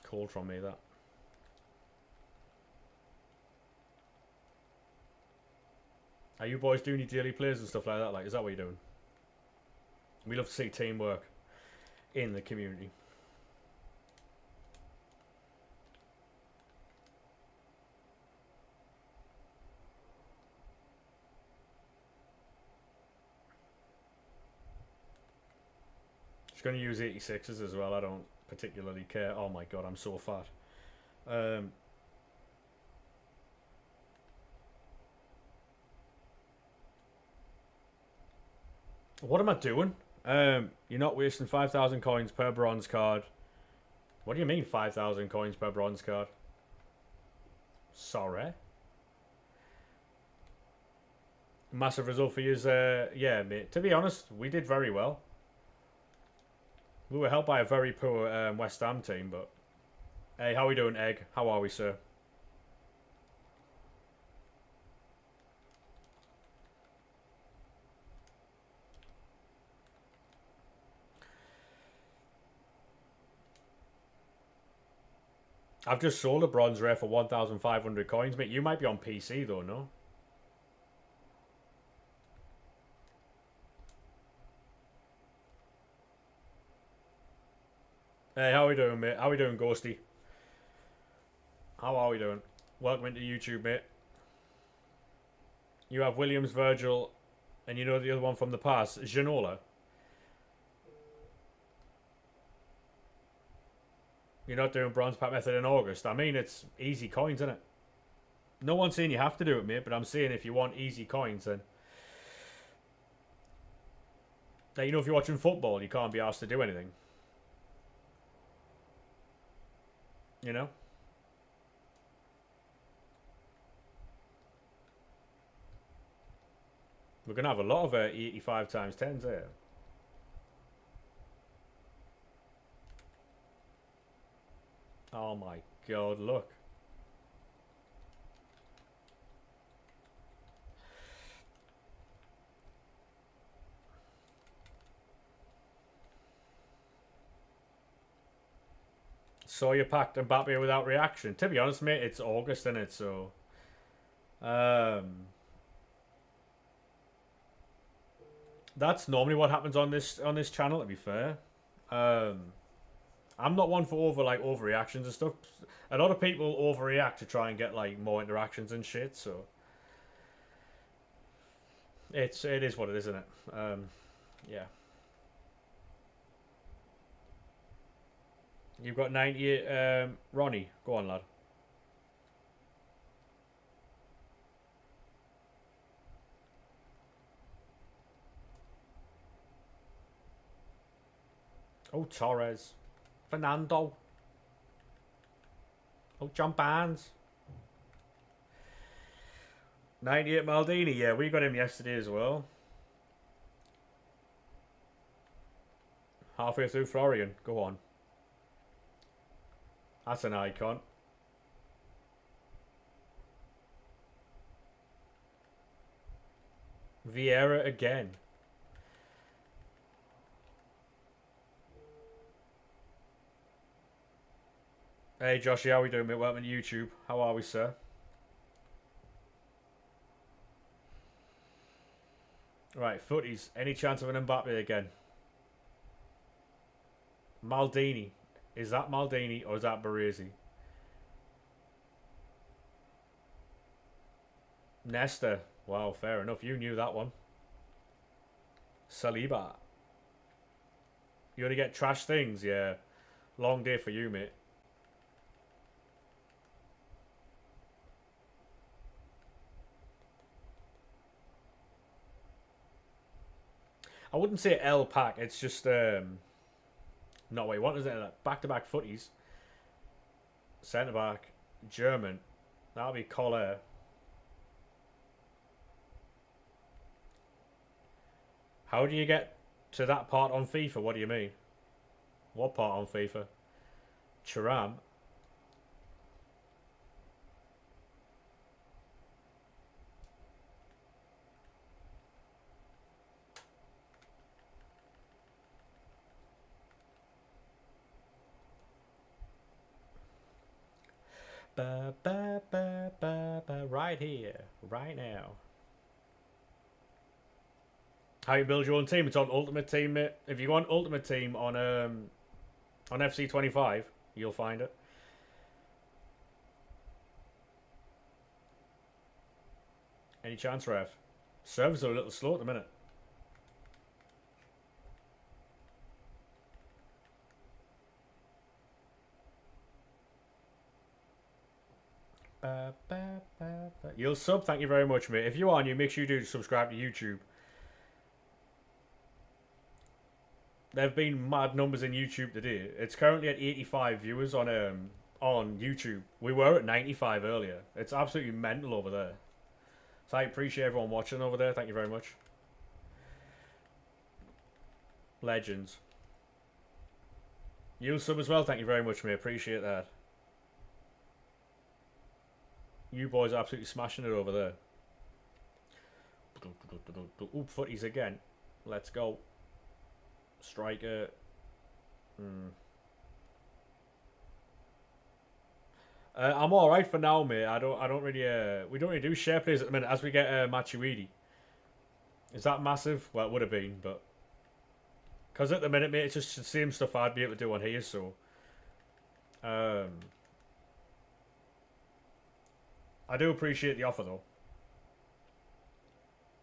Cold from me, that. Are you boys doing your daily plays and stuff like that? Like, is that what you're doing? We love to see teamwork in the community. Just going to use 86s as well. I don't particularly care. Oh my god, I'm so fat. What am I doing? You're not wasting 5,000 coins per bronze card. What do you mean 5,000 coins per bronze card? Sorry. Massive result for you. Yeah, mate. To be honest, we did very well. We were helped by a very poor West Ham team, but... Hey, how are we doing, Egg? How are we, sir? I've just sold a bronze rare for 1,500 coins, mate. You might be on PC, though, no? Hey, how we doing, mate? How we doing, Ghosty? How are we doing? Welcome into YouTube, mate. You have Williams, Virgil, and you know the other one from the past, Ginola. You're not doing bronze pack method in August. I mean, it's easy coins, isn't it? No one's saying you have to do it, mate, but I'm saying if you want easy coins, then... Like, you know, if you're watching football, you can't be asked to do anything. You know? We're going to have a lot of 85 times 10s here. Oh my god, look. So you packed Mbappe without reaction. To be honest, mate, it's August, isn't it? So... That's normally what happens on this channel, to be fair. I'm not one for overreactions and stuff. A lot of people overreact to try and get like more interactions and shit, so it is what it is, isn't it? Yeah. You've got 98, Ronnie. Go on, lad. Oh, Torres. Fernando. Oh, John Barnes. 98 Maldini. Yeah, we got him yesterday as well. Halfway through Florian. Go on. That's an icon. Vieira again. Hey Joshy, how we doing, mate? Welcome to YouTube. How are we, sir? Right, footies. Any chance of an Mbappe again? Maldini. Is that Maldini or is that Baresi? Nesta. Wow, fair enough. You knew that one. Saliba. You only get trash things? Yeah. Long day for you, mate. I wouldn't say L pack. It's just not what you want, is it? Back-to-back footies. Centre back, German. That'll be Collier. How do you get to that part on FIFA? What do you mean? What part on FIFA? Thuram. Ba, ba, ba, ba, ba, right here, right now. How you build your own team? It's on Ultimate Team, mate. If you want Ultimate Team on FC25, you'll find it. Any chance, Rev? Servers are a little slow at the minute. You'll sub, thank you very much, mate. If you are new, make sure you do subscribe to YouTube. There have been mad numbers in YouTube today. It's currently at 85 viewers on YouTube. We were at 95 earlier. It's absolutely mental over there. So I appreciate everyone watching over there. Thank you very much. Legends. You'll sub as well. Thank you very much, mate. Appreciate that. You boys are absolutely smashing it over there. Oop, footies again. Let's go. Striker. I'm all right for now, mate. I don't really. We don't really do share plays at the minute. As we get Matuidi. Is that massive? Well, it would have been, but because at the minute, mate, it's just the same stuff I'd be able to do on here. So I do appreciate the offer though.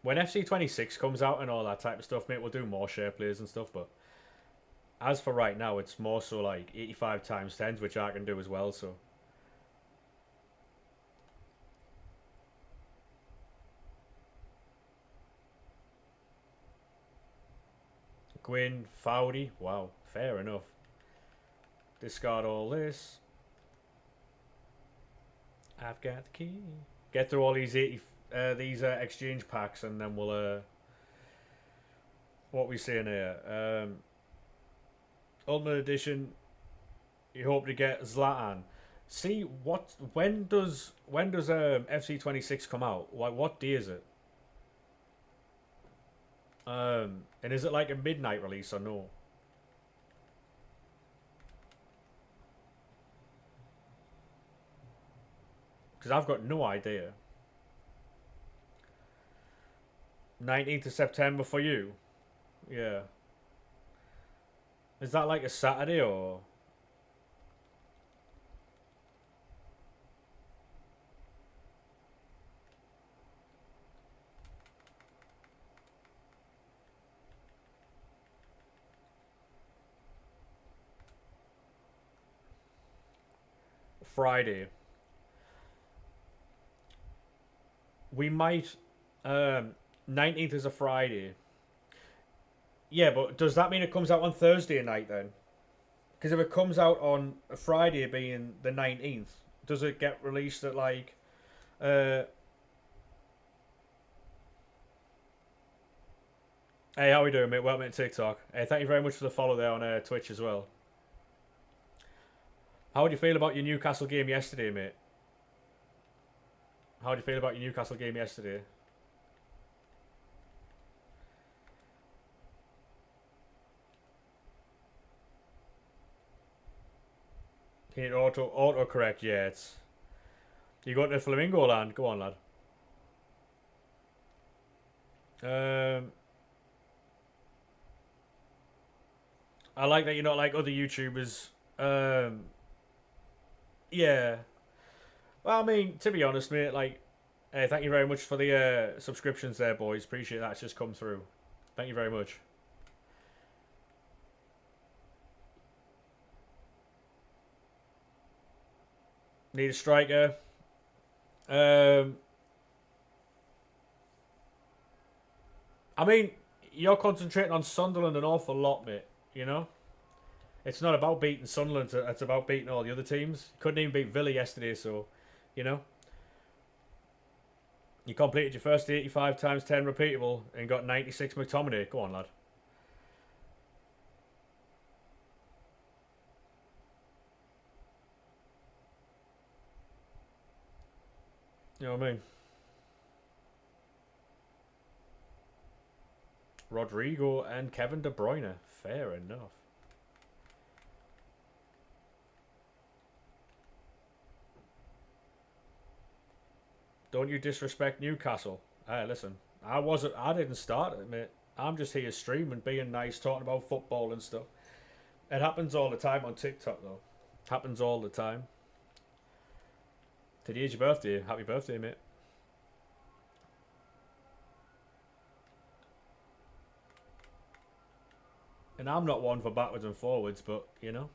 When FC26 comes out and all that type of stuff, mate, we'll do more share plays and stuff. But as for right now, it's more so like 85 times 10s, which I can do as well. So Gwyn, Fowdy, wow, fair enough. Discard all this. I've got the key. Get through all these exchange packs, and then we'll what we saying here? Ultimate Edition. You hope to get Zlatan. See what? When does FC26 come out? Like what day is it? And is it like a midnight release or no? Because I've got no idea. 19th of September for you? Yeah. Is that like a Saturday or? Friday. We might 19th is a Friday. Yeah, but does that mean it comes out on Thursday night then? Because if it comes out on a Friday being the 19th, does it get released at like Hey, how we doing, mate? Welcome to TikTok. Hey, thank you very much for the follow there on Twitch as well. How do you feel about your Newcastle game yesterday, mate? How do you feel about your Newcastle game yesterday? Hit auto correct, yeah, it's you got the Flamingo land. Go on, lad. I like that you're not like other YouTubers. Yeah. Well, I mean, to be honest, mate, like, hey, thank you very much for the subscriptions there, boys. Appreciate that. It's just come through. Thank you very much. Need a striker. I mean, you're concentrating on Sunderland an awful lot, mate. You know? It's not about beating Sunderland, it's about beating all the other teams. Couldn't even beat Villa yesterday, so, you know? You completed your first 85 times 10 repeatable and got 96 McTominay. Go on, lad. You know what I mean? Rodrigo and Kevin De Bruyne. Fair enough. Don't you disrespect Newcastle. Hey, listen. I didn't start it, mate. I'm just here streaming, being nice, talking about football and stuff. It happens all the time on TikTok, though. Happens all the time. Today's your birthday. Happy birthday, mate. And I'm not one for backwards and forwards, but, you know.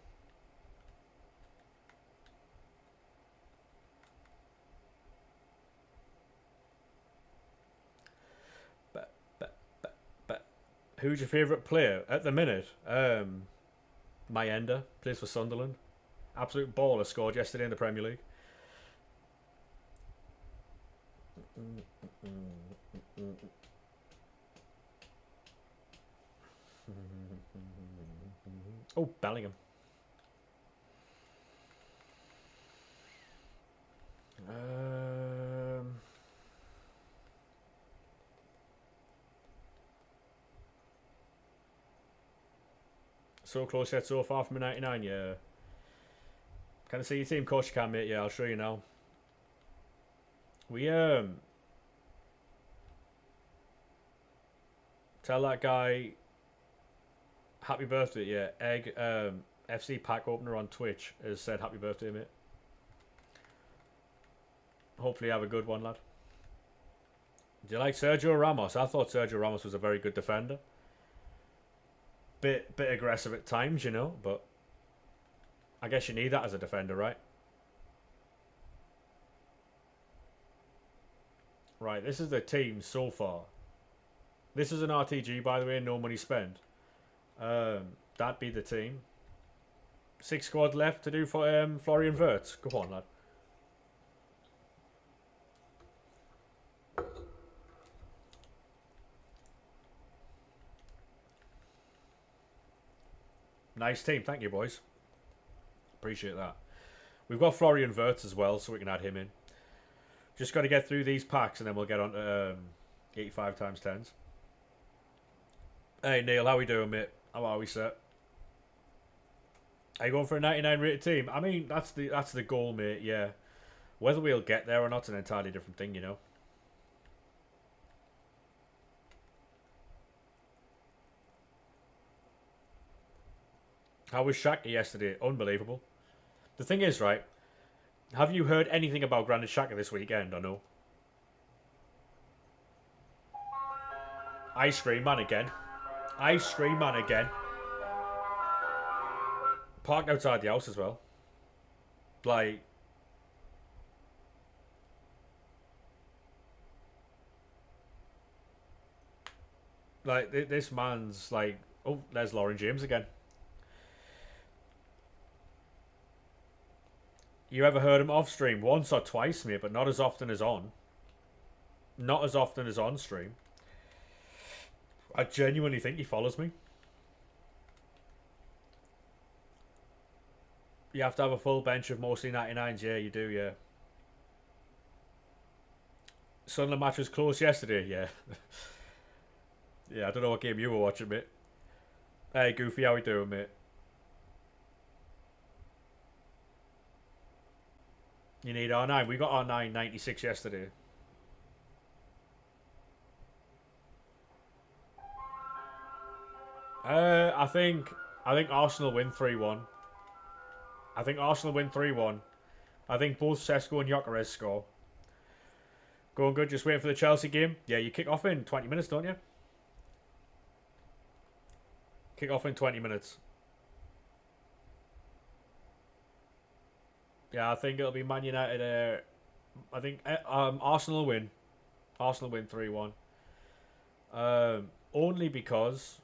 Who's your favourite player at the minute? Mayenda plays for Sunderland. Absolute baller, scored yesterday in the Premier League. Oh, Bellingham. So close yet so far from a 99, yeah. Can I see your team? Of course you can, mate. Yeah, I'll show you now. We, tell that guy happy birthday, yeah. Egg, FC pack opener on Twitch has said happy birthday, mate. Hopefully you have a good one, lad. Do you like Sergio Ramos? I thought Sergio Ramos was a very good defender. Bit aggressive at times, you know, but I guess you need that as a defender, right? Right, this is the team so far. This is an RTG, by the way, no money spent. That'd be the team. 6 squad left to do for Florian Wirtz. Go on, lad. Nice team, thank you, boys. Appreciate that. We've got Florian Wirtz as well, so we can add him in. Just got to get through these packs, and then we'll get on to 85 times 10s. Hey, Neil, how we doing, mate? How are we, sir? Are you going for a 99 rated team? I mean, that's the goal, mate, yeah. Whether we'll get there or not's an entirely different thing, you know. How was Shaka yesterday? Unbelievable. The thing is, right, have you heard anything about Granit Xhaka this weekend, or no? Ice cream man again. Ice cream man again. Parked outside the house as well. Like... this man's like... Oh, there's Lauren James again. You ever heard him off stream? Once or twice, mate, but not as often as on. Not as often as on stream. I genuinely think he follows me. You have to have a full bench of mostly 99s. Yeah, you do, yeah. Sunderland match was close yesterday, yeah. Yeah, I don't know what game you were watching, mate. Hey, Goofy, how we doing, mate? You need R9. We got R9 96 yesterday. I think Arsenal win 3-1. I think Arsenal win 3-1. I think both Sesko and Gyökeres score. Going good, just waiting for the Chelsea game. Yeah, you kick off in 20 minutes, don't you? Kick off in 20 minutes. Yeah, I think it'll be Man United. I think Arsenal win. Arsenal win 3-1. Only because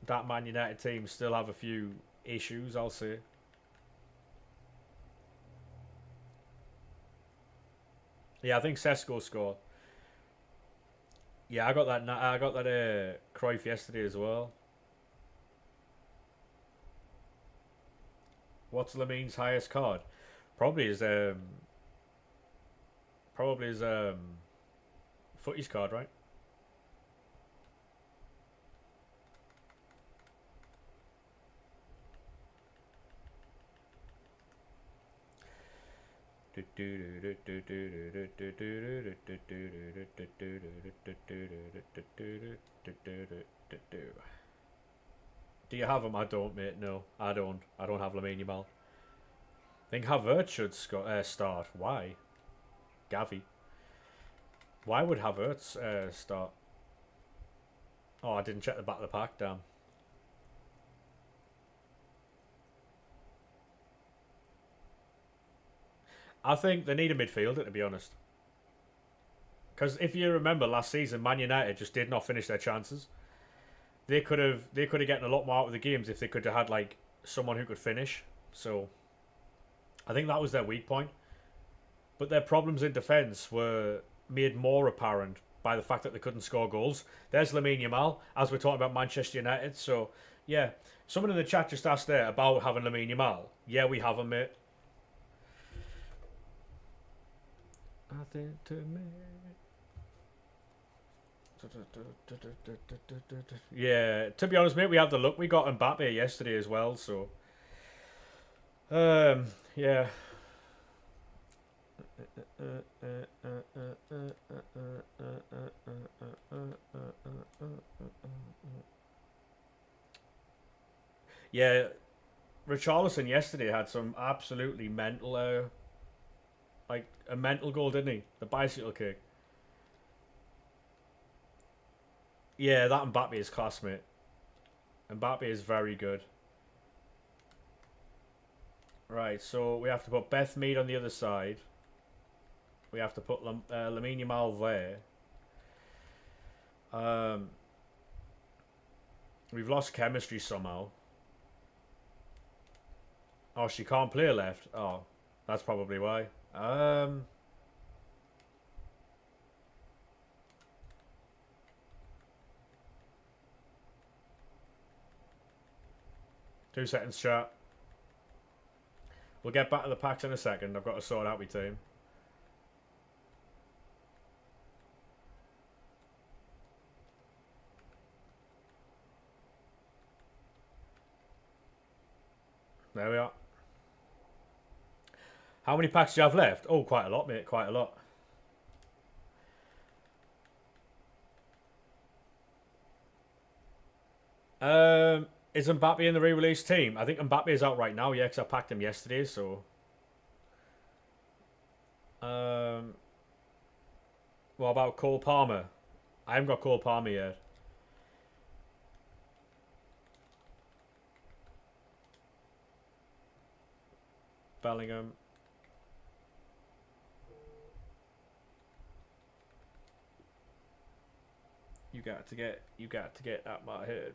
that Man United team still have a few issues, I'll say. Yeah, I think Sesko scored. Yeah, I got that. I got that Cruyff yesterday as well. What's Lamine's highest card? Probably his Footies card, right? Do you have him? I don't, mate. No, I don't. I don't have Lamine Yamal. I think Havertz should start. Why? Gavi. Why would Havertz start? Oh, I didn't check the back of the pack, damn. I think they need a midfielder, to be honest. Because if you remember last season, Man United just did not finish their chances. They could have gotten a lot more out of the games if they could have had like someone who could finish. So I think that was their weak point. But their problems in defence were made more apparent by the fact that they couldn't score goals. There's Lamine Yamal, as we're talking about Manchester United. So yeah, someone in the chat just asked there about having Lamine Yamal. Yeah, we have him, mate. I think to me. Yeah, to be honest, mate, we have the look. We got Mbappe yesterday as well, so yeah. Yeah, Richarlison yesterday had some absolutely mental, like a mental goal, didn't he? The bicycle kick. Yeah, that Mbappe is class, mate. Mbappe is very good. Right, so we have to put Beth Mead on the other side. We have to put Lamine Yamal there. We've lost chemistry somehow. Oh, she can't play left. Oh, that's probably why. 2 seconds, chat. We'll get back to the packs in a second. I've got to sort out my team. There we are. How many packs do you have left? Oh, quite a lot, mate. Quite a lot. Is Mbappe in the re-release team? I think Mbappe is out right now, yeah, because I packed him yesterday, so... What about Cole Palmer? I haven't got Cole Palmer yet. Bellingham. You got to get out my head.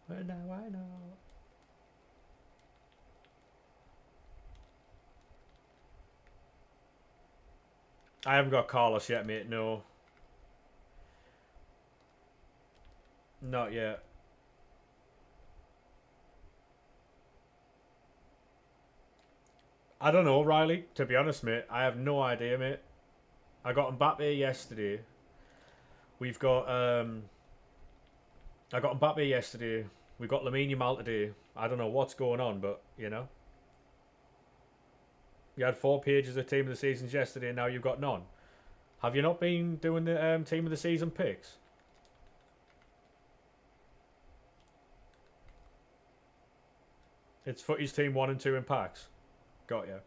But now I know. I haven't got Carlos yet, mate. No. Not yet. I don't know, Riley. To be honest, mate, I have no idea, mate. I got Mbappe yesterday. We've got I got Mbappe yesterday. We've got Lamine Yamal today. I don't know what's going on, but you know. You had 4 pages of team of the seasons yesterday, and now you've got none. Have you not been doing the team of the season picks? It's Footies team 1 and 2 in packs. Got you.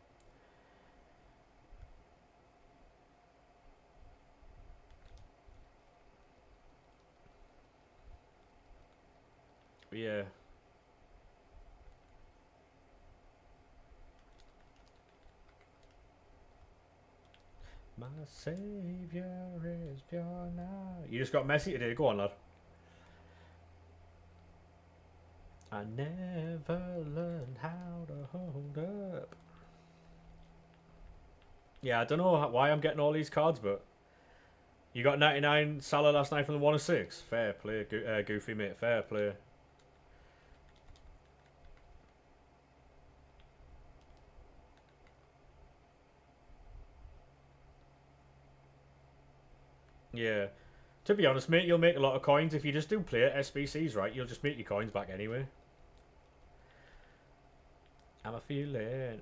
Yeah. My saviour is pure now. You just got Messi today. Go on, lad. I never learned how to hold up. Yeah, I don't know why I'm getting all these cards, but you got 99 Salah last night from the 1 of 6. Fair play, Goofy, mate. Fair play. Yeah. To be honest, mate, you'll make a lot of coins. If you just do play at SBCs, right, you'll just make your coins back anyway. I'm a feeling.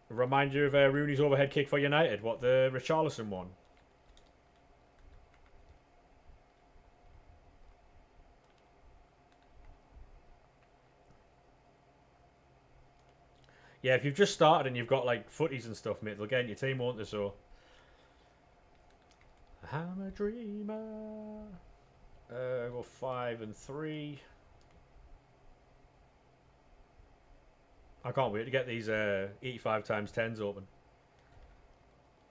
Remind you of Rooney's overhead kick for United. What, the Richarlison one? Yeah, if you've just started and you've got like footies and stuff, mate, they'll get in your team, won't they? So I'm a dreamer. Go 5 and 3. I can't wait to get these 85 times 10s open.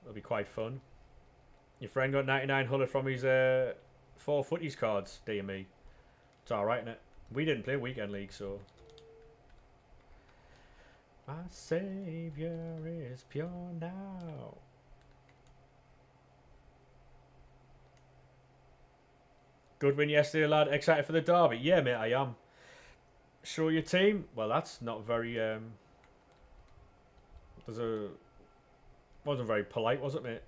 It'll be quite fun. Your friend got 99 Huller from his 4 footies cards, dear me. It's alright, innit? We didn't play weekend league, so. My saviour is pure now. Good win yesterday, lad. Excited for the derby? Yeah, mate, I am. Show your team? Well, that's not very, wasn't very polite, was it, mate?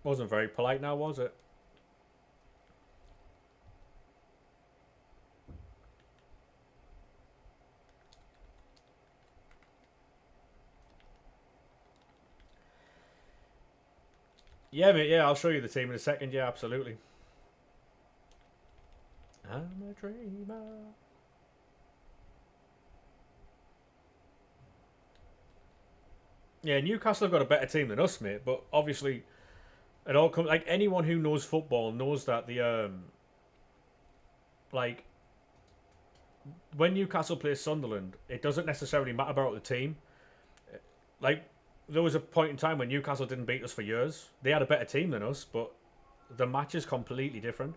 Wasn't very polite now, was it? Yeah, mate, yeah, I'll show you the team in a second. Yeah, absolutely. I'm a dreamer. Yeah, Newcastle have got a better team than us, mate. But obviously, it all comes like anyone who knows football knows that like when Newcastle plays Sunderland, it doesn't necessarily matter about the team. Like there was a point in time when Newcastle didn't beat us for years. They had a better team than us, but the match is completely different.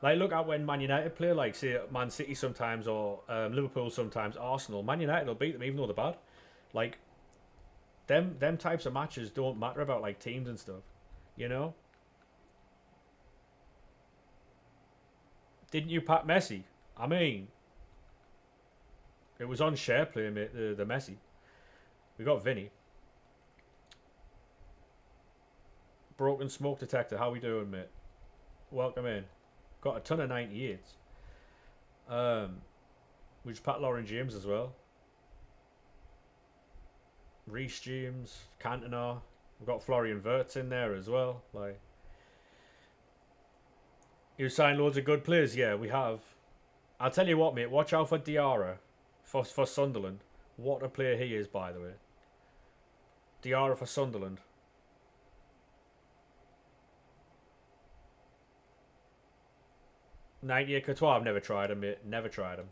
Like look at when Man United play, like say Man City sometimes or Liverpool sometimes, Arsenal. Man United will beat them even though they're bad. Like them types of matches don't matter about like teams and stuff. You know? Didn't you pack Messi? I mean, it was on share play, mate. The Messi. We got Vinny. Broken smoke detector. How we doing, mate? Welcome in. Got a ton of 98s. We just packed Lauren James as well. Reece James, Cantona. We've got Florian Wirtz in there as well. Like, you signed loads of good players. Yeah, we have. I'll tell you what, mate. Watch out for Diarra for Sunderland. What a player he is, by the way. Diarra for Sunderland. 98 Courtois. I've never tried him, mate. Never tried him.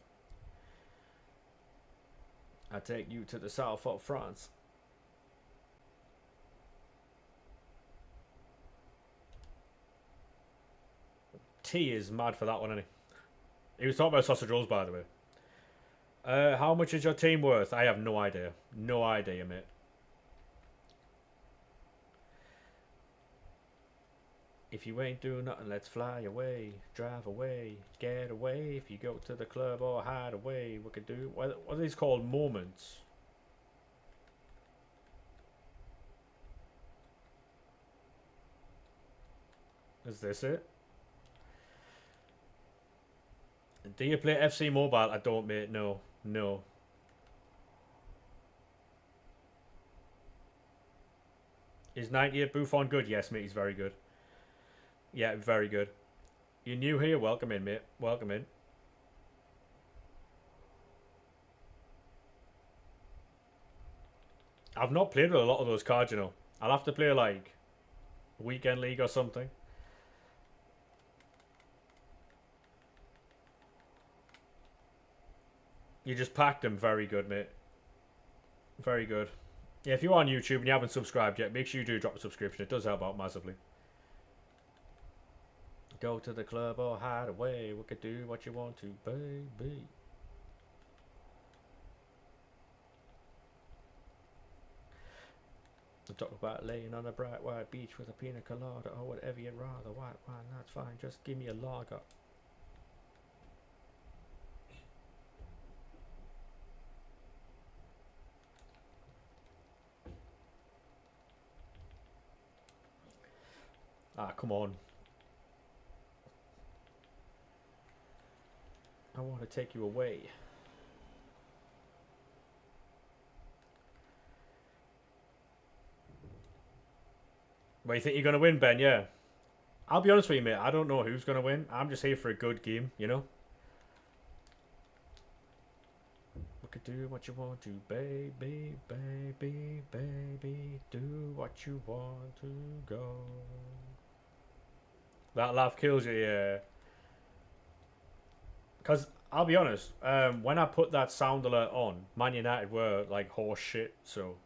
I take you to the south of France. T is mad for that one, isn't he? He was talking about sausage rolls, by the way. How much is your team worth? I have no idea. No idea, mate. If you ain't doing nothing, let's fly away, drive away, get away. If you go to the club or hide away, we could do. What are these called? Moments. Is this it? Do you play FC Mobile? I don't, mate. No. No. Is 98 Buffon good? Yes, mate. He's very good. Yeah, very good. You're new here? Welcome in, mate. Welcome in. I've not played with a lot of those cards, you know. I'll have to play like Weekend League or something. You just packed them. Very good, mate. Very good. Yeah, if you're on YouTube and you haven't subscribed yet, make sure you do drop a subscription. It does help out massively. Go to the club or hide away. We could do what you want to, baby. Talk about laying on a bright white beach with a pina colada or whatever you'd rather. White wine, that's fine. Just give me a lager. Ah, come on. I want to take you away. Well, you think you're going to win, Ben? Yeah. I'll be honest with you, mate. I don't know who's going to win. I'm just here for a good game, you know? We could do what you want to, baby, baby, baby. Do what you want to go. That laugh kills you, yeah. Because, I'll be honest, when I put that sound alert on, Man United were like horse shit, so...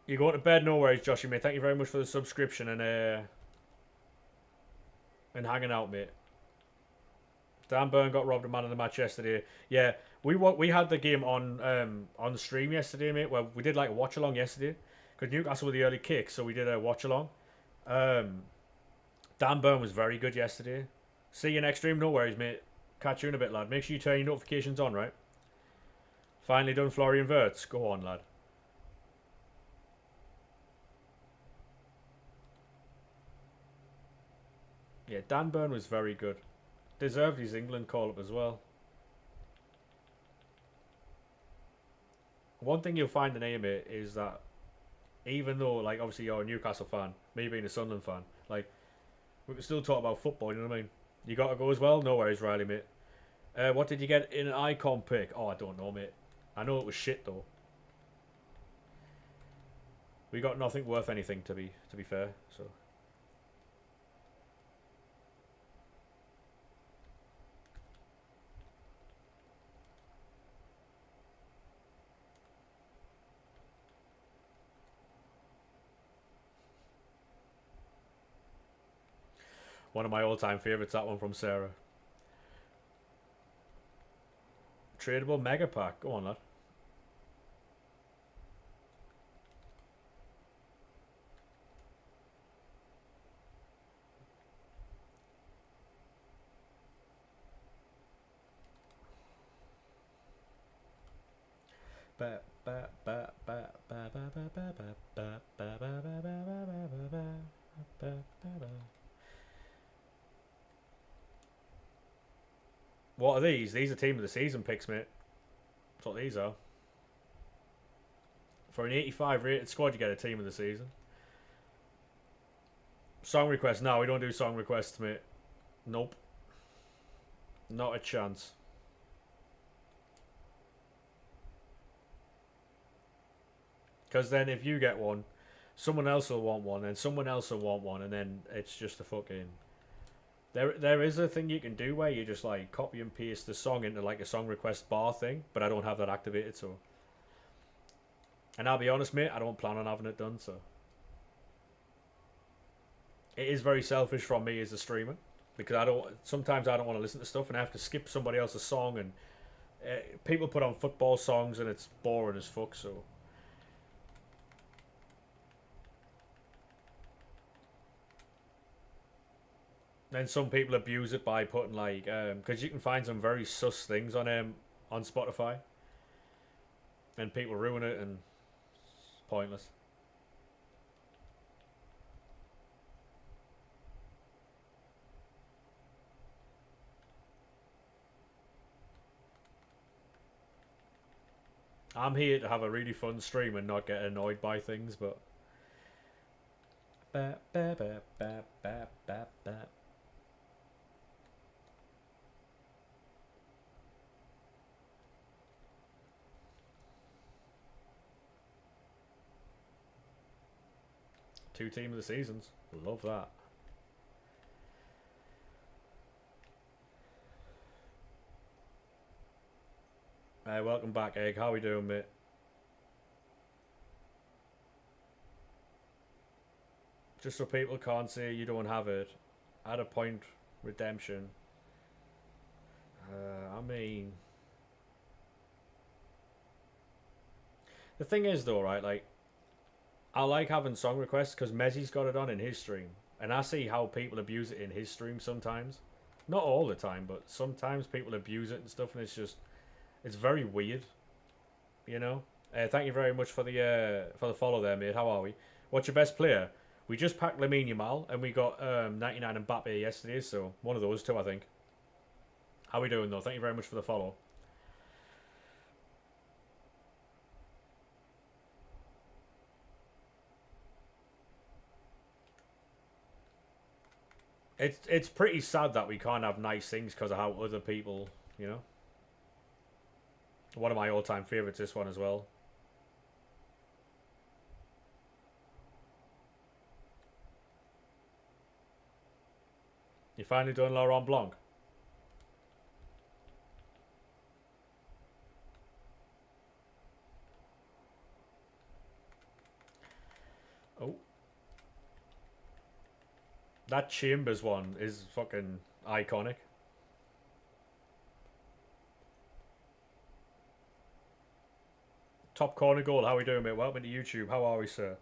You go to bed, no worries, Joshy, mate. Thank you very much for the subscription and hanging out, mate. Dan Burn got robbed a man of the match yesterday. Yeah, we had the game on the stream yesterday, mate. Where we did like a watch along yesterday because Newcastle were the early kick, so we did a watch along. Dan Burn was very good yesterday. See you next stream, no worries, mate. Catch you in a bit, lad. Make sure you turn your notifications on, right? Finally done Florian Wirtz. Go on, lad. Yeah, Dan Burn was very good. Deserved his England call-up as well. One thing you'll find in AMA is that Even though, like, obviously you're a Newcastle fan, me being a Sunderland fan, like, we can still talk about football, you know what I mean? You got to go as well? No worries, Riley, mate. What did you get in an icon pick? Oh, I don't know, mate. I know it was shit, though. We got nothing worth anything, to be fair, so... One of my all-time favourites, that one from Sarah. Tradable mega pack. Go on, lad. What are these? These are team of the season picks, mate. That's what these are. For an 85 rated squad, you get a team of the season. Song requests. No, we don't do song requests, mate. Nope. Not a chance. Because then if you get one, someone else will want one, and someone else will want one, and then it's just a fucking... There is a thing you can do where you just like copy and paste the song into like a song request bar thing, but I don't have that activated, so... And I'll be honest, mate, I don't plan on having it done, so... It is very selfish from me as a streamer, because sometimes I don't want to listen to stuff and I have to skip somebody else's song, and people put on football songs and it's boring as fuck, so... Then some people abuse it by putting like, because you can find some very sus things on Spotify, and people ruin it, and it's pointless. I'm here to have a really fun stream and not get annoyed by things, but... Two team of the seasons. Love that. Welcome back, Egg. How we doing, mate? Just so people can't say you don't have it. Add a point redemption. I mean... The thing is, though, right, like... I like having song requests because Mezzi's got it on in his stream. And I see how people abuse it in his stream sometimes. Not all the time, but sometimes people abuse it and stuff, and it's just... It's very weird. You know? Thank you very much for the follow there, mate. How are we? What's your best player? We just packed Lamine Yamal, and we got 99 Mbappe yesterday, so one of those two, I think. How we doing, though? Thank you very much for the follow. It's pretty sad that we can't have nice things because of how other people, you know. One of my all-time favourites, this one as well. You finally done Laurent Blanc? Oh. That Chambers one is fucking iconic. Top corner goal. How are we doing, mate? Welcome to YouTube. How are we, sir?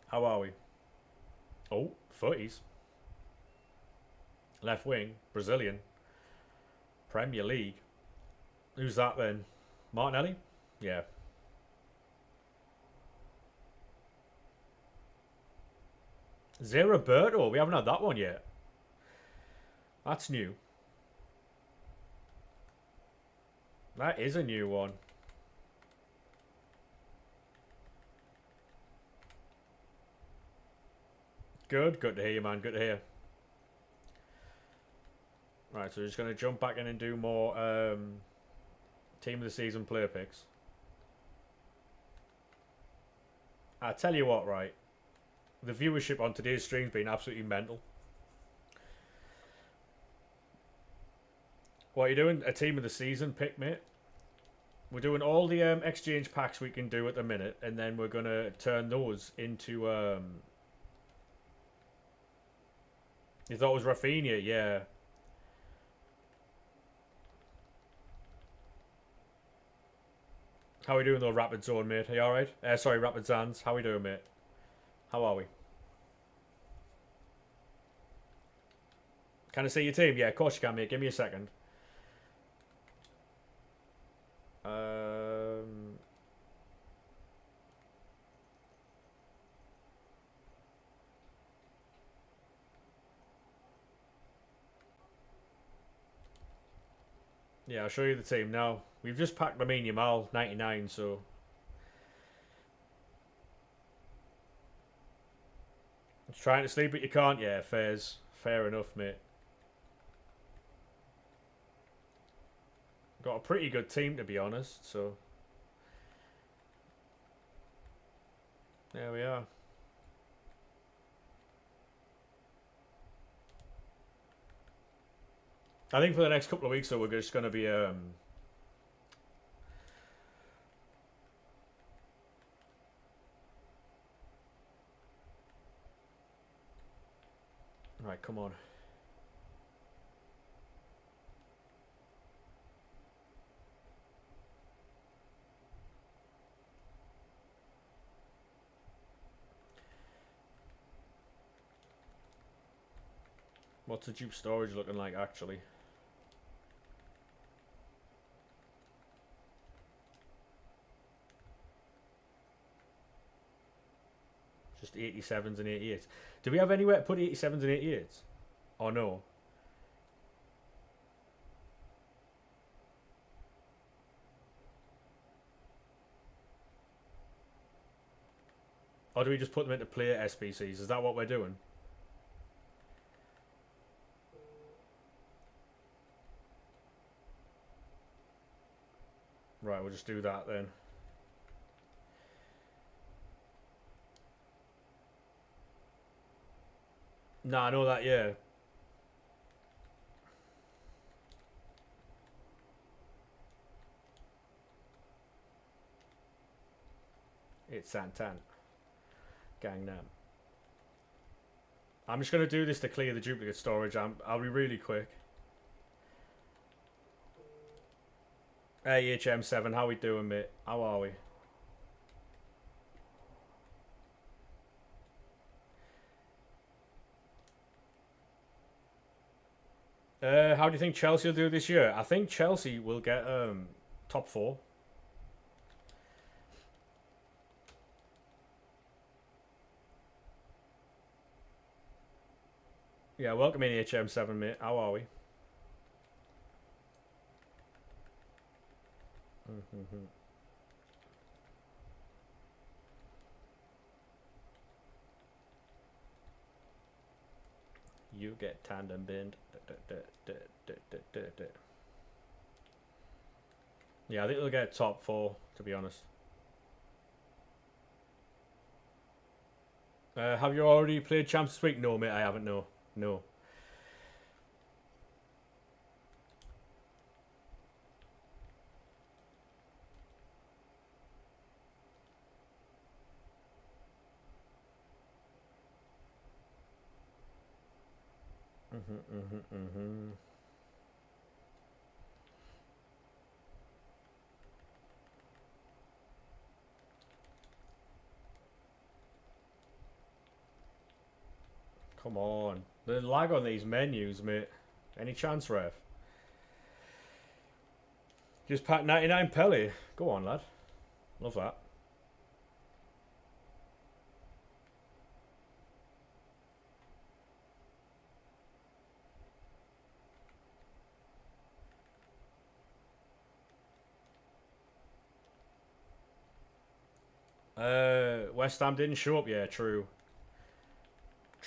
How are we? Oh, FUTTIES. Left wing. Brazilian. Premier League. Who's that then? Martinelli? Yeah. Roberto. We haven't had that one yet. That's new. That is a new one. Good. Good to hear you, man. Good to hear. Right, so we're just going to jump back in and do more Team of the Season player picks. I tell you what, right? The viewership on today's stream's been absolutely mental. What are you doing? A Team of the Season pick, mate? We're doing all the exchange packs we can do at the minute, and then we're going to turn those into... You thought it was Rafinha? Yeah. How are we doing though, Rapid Zone, mate? Are you alright? Sorry, Rapid Zans. How are we doing, mate? How are we? Can I see your team? Yeah, of course you can, mate. Give me a second. Yeah, I'll show you the team now. We've just packed Lamine Yamal, 99, so... It's trying to sleep, but you can't. Yeah, fair enough, mate. Got a pretty good team, to be honest, so... There we are. I think for the next couple of weeks, though, we're just going to be... Right, come on. What's the dupe storage looking like, actually? Just 87s and 88s. Do we have anywhere to put 87s and 88s? Or no? Or do we just put them into player SBCs? Is that what we're doing? Right, we'll just do that then. Nah, I know that, yeah. It's Santan. Gangnam. I'm just going to do this to clear the duplicate storage. I'll be really quick. Hey, HM7, how we doing, mate? How are we? How do you think Chelsea will do this year? I think Chelsea will get top 4. Yeah, welcome in HM7, mate. How are we? You get tandem binned. Yeah, I think they'll get top 4, to be honest. Have you already played Champs this week? No, mate, I haven't, no. No. Come on. The lag on these menus, mate. Any chance, ref? Just pack 99 Pelly. Go on, lad. Love that. West Ham didn't show up. Yeah, true.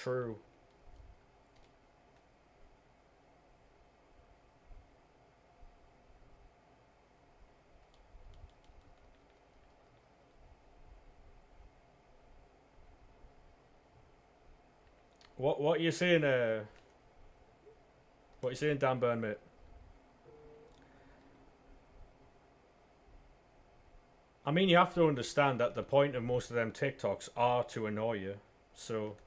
True. What are you saying? What are you saying, Dan Burn, mate? I mean, you have to understand that the point of most of them TikToks are to annoy you. So,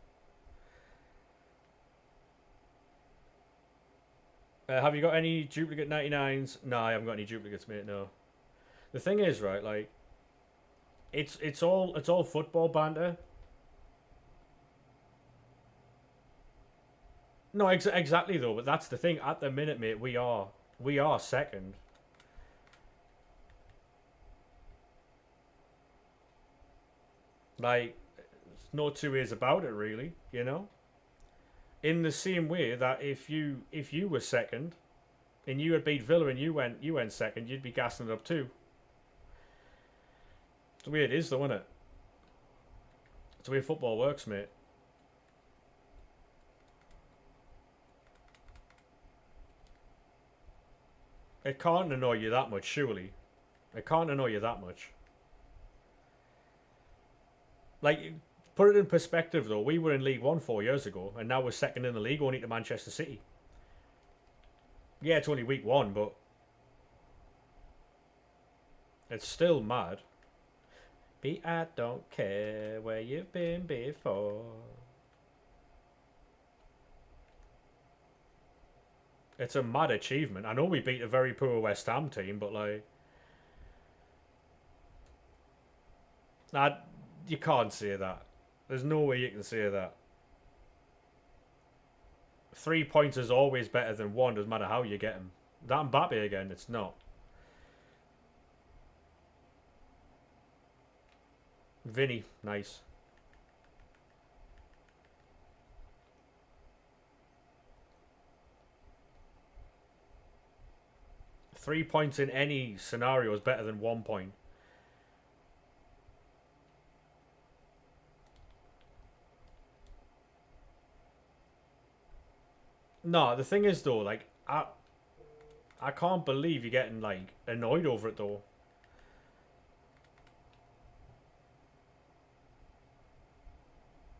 have you got any duplicate 99s? No, I haven't got any duplicates, mate. No. The thing is, right? Like, it's all football banter. No, exactly though. But that's the thing. At the minute, mate, we are second. Like, there's no two ways about it, really. You know. In the same way that if you were second and you had beat Villa and you went second, you'd be gassing it up too. It's the way it is, though, isn't it? It's the way football works, mate. It can't annoy you that much, surely. It can't annoy you that much. Like, put it in perspective, though. We were in League One 4 years ago, and now we're second in the league, only to Manchester City. Yeah, it's only week one, but it's still mad. I don't care where you've been before. It's a mad achievement. I know we beat a very poor West Ham team, but like, nah, you can't say that. There's no way you can say that. 3 points is always better than one, doesn't matter how you get them. That Mbappe again, it's not. Vinny, nice. .3 points in any scenario is better than 1 point. No, the thing is though, like I can't believe you're getting like annoyed over it though.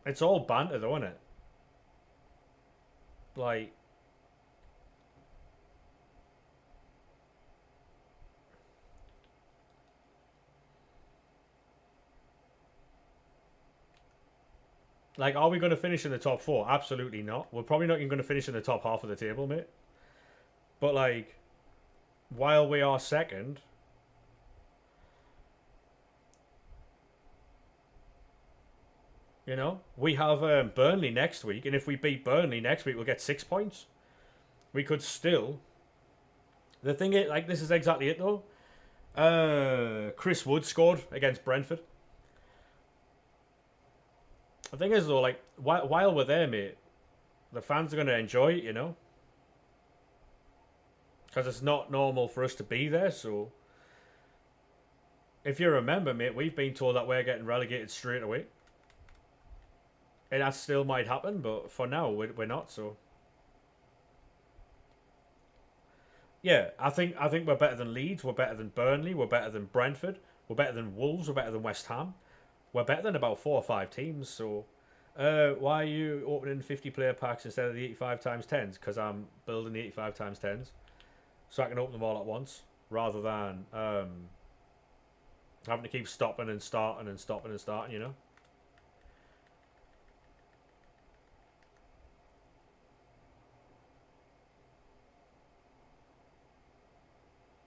It's all banter though, isn't it? Like, are we going to finish in the top four? Absolutely not. We're probably not even going to finish in the top half of the table, mate. But like, while we are second, you know, we have Burnley next week, and if we beat Burnley next week, we'll get 6 points. We could still. The thing is, like, this is exactly it though. Chris Wood scored against Brentford. The thing is though, like, while we're there, mate, the fans are going to enjoy it, you know, because it's not normal for us to be there. So, if you remember, mate, we've been told that we're getting relegated straight away, and that still might happen. But for now, we're not. So, yeah, I think we're better than Leeds. We're better than Burnley. We're better than Brentford. We're better than Wolves. We're better than West Ham. We're better than about 4 or 5 teams. So, why are you opening 50 player packs instead of the 85 times 10s? Because I'm building the 85 times 10s, so I can open them all at once rather than having to keep stopping and starting and stopping and starting. You know.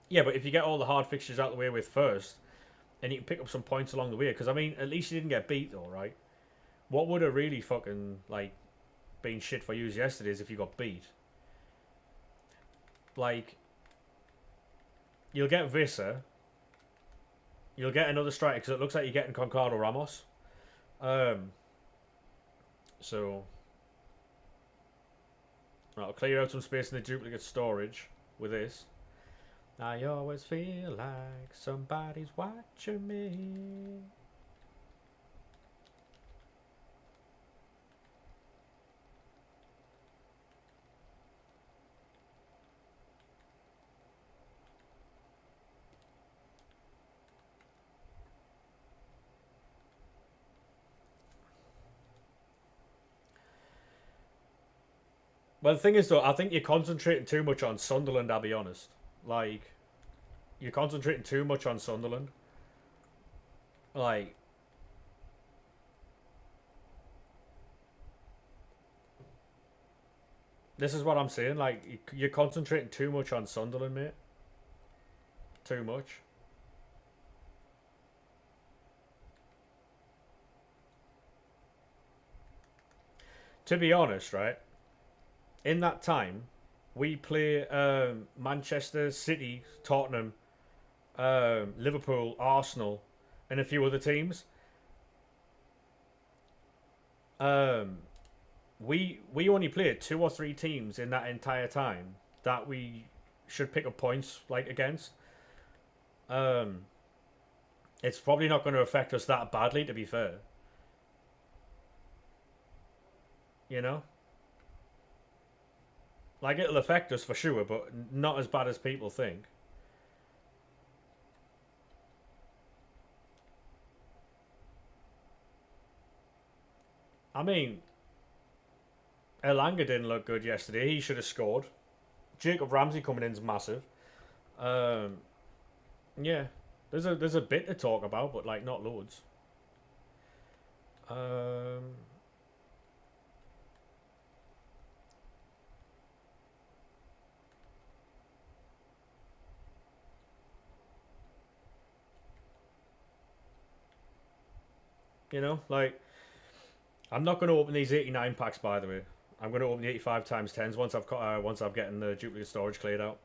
Yeah, but if you get all the hard fixtures out of the way with first, and you can pick up some points along the way, because I mean, at least you didn't get beat though, right? What would have really fucking like been shit for you yesterday is if you got beat. Like, you'll get Vissa, you'll get another striker because it looks like you're getting Concado Ramos. So I'll clear out some space in the duplicate storage with this. I always feel like somebody's watching me. Well, the thing is, though, I think you're concentrating too much on Sunderland, I'll be honest. Like, you're concentrating too much on Sunderland. Like, this is what I'm saying. Like, you're concentrating too much on Sunderland, mate. Too much. To be honest, right? In that time, we play Manchester City, Tottenham, Liverpool, Arsenal, and a few other teams. Um, we only played two or three teams in that entire time that we should pick up points like against. Um, it's probably not going to affect us that badly, to be fair. You know, like it'll affect us for sure, but not as bad as people think. I mean, Elanga didn't look good yesterday. He should have scored. Jacob Ramsey coming in is massive. Um, yeah, there's a bit to talk about, but like not loads. Um, like I'm not going to open these 89 packs, by the way. I'm going to open the 85 times 10s once I've gotten the duplicate storage cleared out.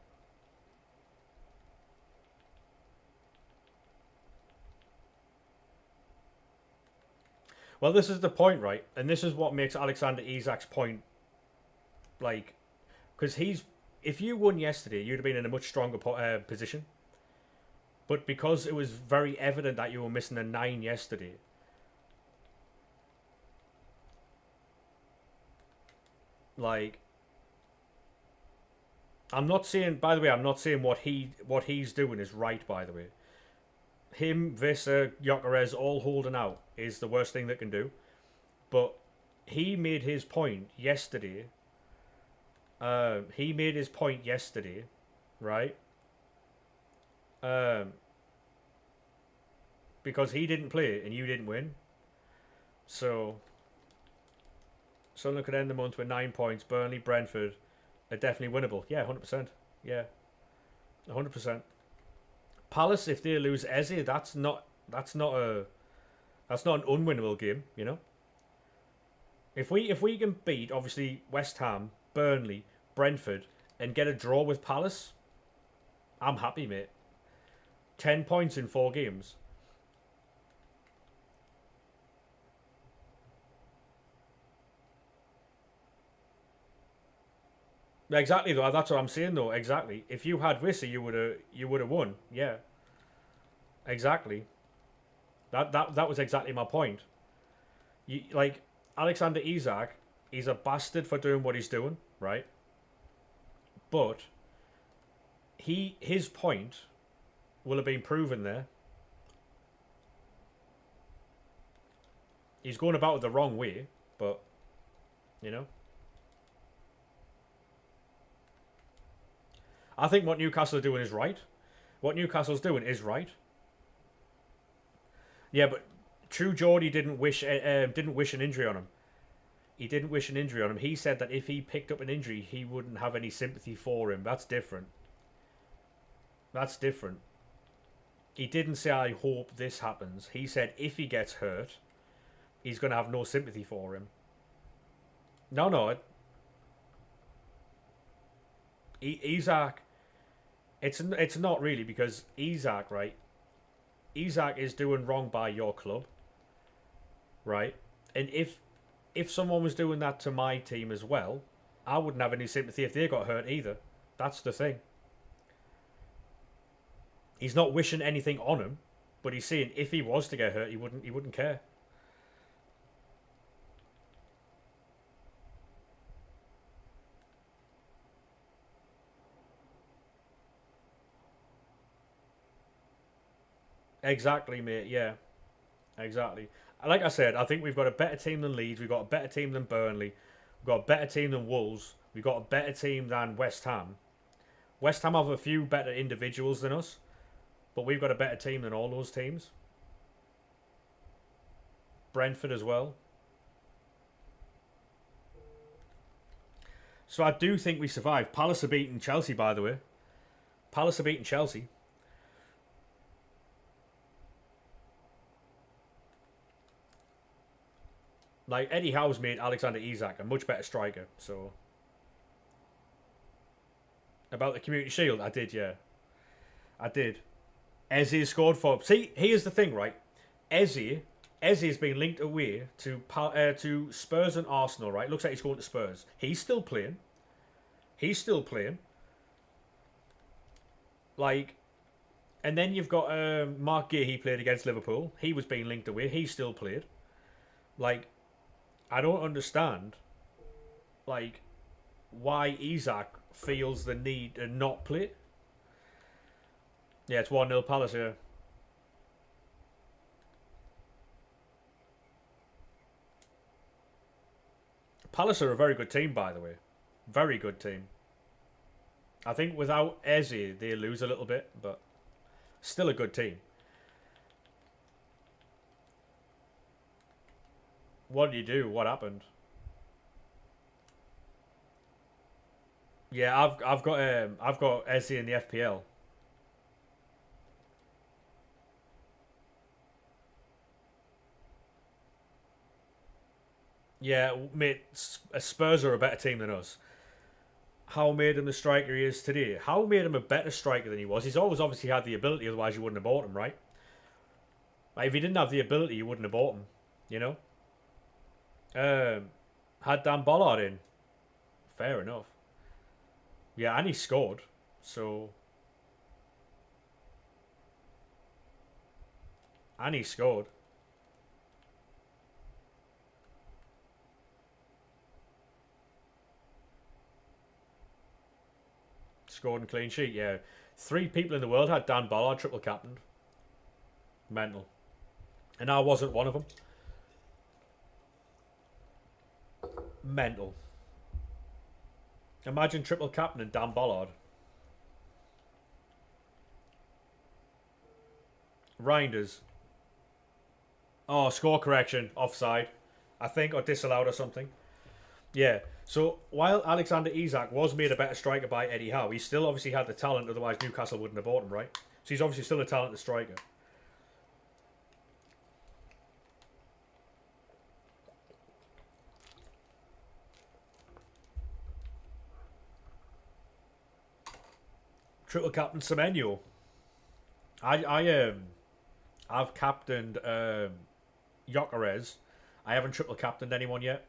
Well, this is the point, right? And this is what makes Alexander Isak's point, like, because if you won yesterday, you'd have been in a much stronger position. But because it was very evident that you were missing a 9 yesterday, like, I'm not saying, by the way, I'm not saying what he's doing is right, by the way. Him, Visser, Gyökeres all holding out is the worst thing that can do. But he made his point yesterday. Right? Um, because he didn't play and you didn't win. So Sunderland could end the month with 9 points. Burnley, Brentford are definitely winnable. Yeah, 100%. Yeah, 100%. Palace, if they lose Eze, that's not an unwinnable game. You know, if we can beat obviously West Ham, Burnley, Brentford, and get a draw with Palace, I'm happy, mate. 10 points in 4 games. Exactly though. That's what I'm saying though. Exactly. If you had Wissa, you would have won. Yeah. Exactly. That was exactly my point. Like Alexander Isak, he's a bastard for doing what he's doing, right? But his point will have been proven there. He's going about it the wrong way, but you know. I think what Newcastle are doing is right. What Newcastle's doing is right. Yeah, but True Geordie didn't wish an injury on him. He didn't wish an injury on him. He said that if he picked up an injury, he wouldn't have any sympathy for him. That's different. That's different. He didn't say, I hope this happens. He said if he gets hurt, he's going to have no sympathy for him. No, no. Isak, it's not really because Isak, right? Isak is doing wrong by your club, right? And if someone was doing that to my team as well, I wouldn't have any sympathy if they got hurt either. That's the thing. He's not wishing anything on him, but he's saying if he was to get hurt, he wouldn't care. Exactly, mate. Yeah, exactly. Like I said, I think we've got a better team than Leeds. We've got a better team than Burnley. We've got a better team than Wolves. We've got a better team than West Ham. West Ham have a few better individuals than us, but we've got a better team than all those teams. Brentford as well. So I do think we survive. Palace are beating Chelsea, by the way. Palace are beating Chelsea. Like, Eddie Howe's made Alexander Isak a much better striker, so... About the Community Shield? I did, yeah. I did. Eze scored for... See, here's the thing, right? Eze has been linked away to Spurs and Arsenal, right? Looks like he's going to Spurs. He's still playing. He's still playing. Like... And then you've got Mark Gay, he played against Liverpool. He was being linked away. He still played. Like, I don't understand, like, why Isak feels the need to not play. Yeah, it's 1-0 Palace here. Palace are a very good team, by the way. Very good team. I think without Eze, they lose a little bit, but still a good team. What did you do? What happened? Yeah, I've got Eze in the FPL. Yeah, mate, Spurs are a better team than us. How made him the striker he is today? How made him a better striker than he was? He's always obviously had the ability, otherwise you wouldn't have bought him, right? Like, if he didn't have the ability, you wouldn't have bought him, you know? Had Dan Bollard in. Fair enough. Yeah, and he scored. So... And he scored. Scored and clean sheet, yeah. 3 people in the world had Dan Bollard triple captained. Mental. And I wasn't one of them. Mental. Imagine triple captain and Dan Bollard. Reinders. Oh, score correction. Offside. I think, or disallowed or something. Yeah. So, while Alexander Isak was made a better striker by Eddie Howe, he still obviously had the talent, otherwise Newcastle wouldn't have bought him, right? So he's obviously still a talented striker. Triple captain Semenyo. I've captained Gyökeres. I haven't triple captained anyone yet.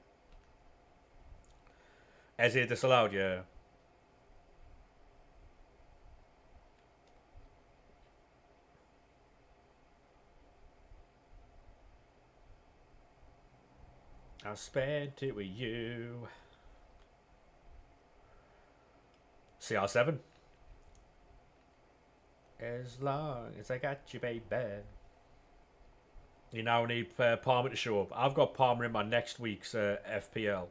Eze disallowed, yeah. I spent it with you. CR7. As long as I got you, baby. You now need Palmer to show up. I've got Palmer in my next week's FPL.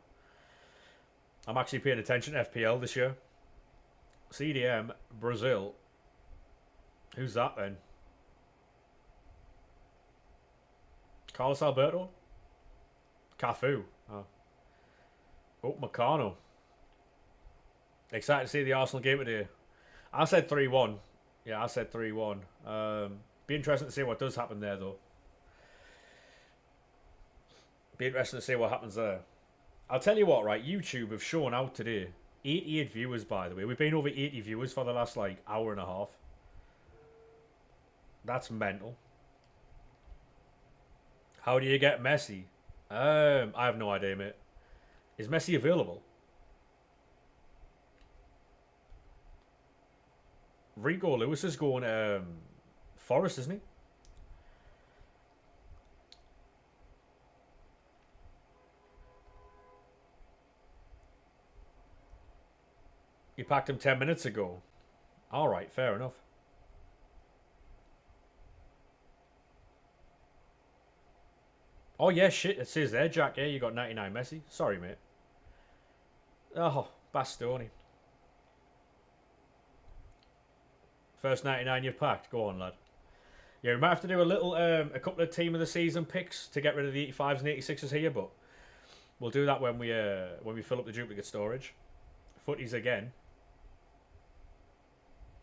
I'm actually paying attention to FPL this year. CDM, Brazil. Who's that then? Carlos Alberto? Cafu. Oh, Meccano. Excited to see the Arsenal game today. I said 3-1. Yeah, I said 3-1. Be interesting to see what does happen there, though. Be interesting to see what happens there. I'll tell you what, right? YouTube have shown out today. 88 viewers, by the way. We've been over 80 viewers for the last, like, hour and a half. That's mental. How do you get Messi? I have no idea, mate. Is Messi available? Rico Lewis is going Forest, isn't he? You packed him 10 minutes ago. Alright, fair enough. Oh, yeah, shit. It says there, Jack. Yeah, you got 99 Messi. Sorry, mate. Oh, Bastoni. First 99 you've packed. Go on, lad. Yeah, we might have to do a couple of team of the season picks to get rid of the 85s and 86s here, but we'll do that when we fill up the duplicate storage. Footies again.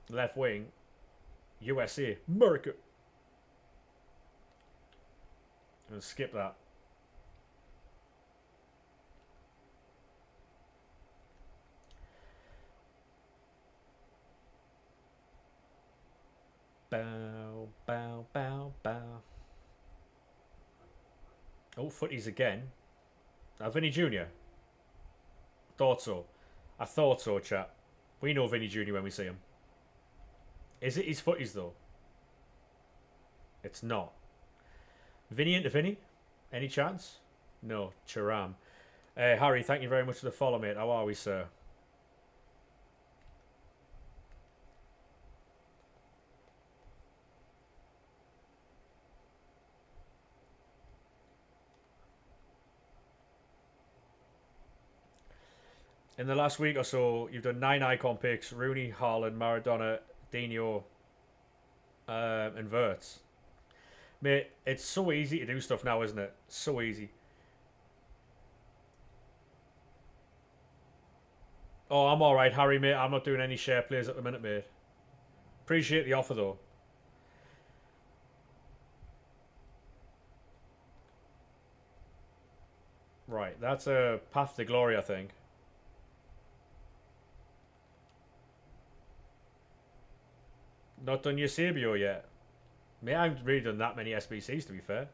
Left wing. USA. America. And skip that. Bow, bow, bow, bow. Oh, footies again. Vinny Jr. Thought so. I thought so, chat. We know Vinny Jr. when we see him. Is it his footies, though? It's not. Vinny into Vinny? Any chance? No. Charam. Harry, thank you very much for the follow, mate. How are we, sir? In the last week or so, you've done 9 icon picks: Rooney, Haaland, Maradona, Dino, and Wirtz. Mate, it's so easy to do stuff now, isn't it? So easy. Oh, I'm alright, Harry, mate. I'm not doing any share plays at the minute, mate. Appreciate the offer, though. Right, that's a path to glory, I think. Not done Eusebio yet. Mate, I haven't really done that many SBCs, to be fair.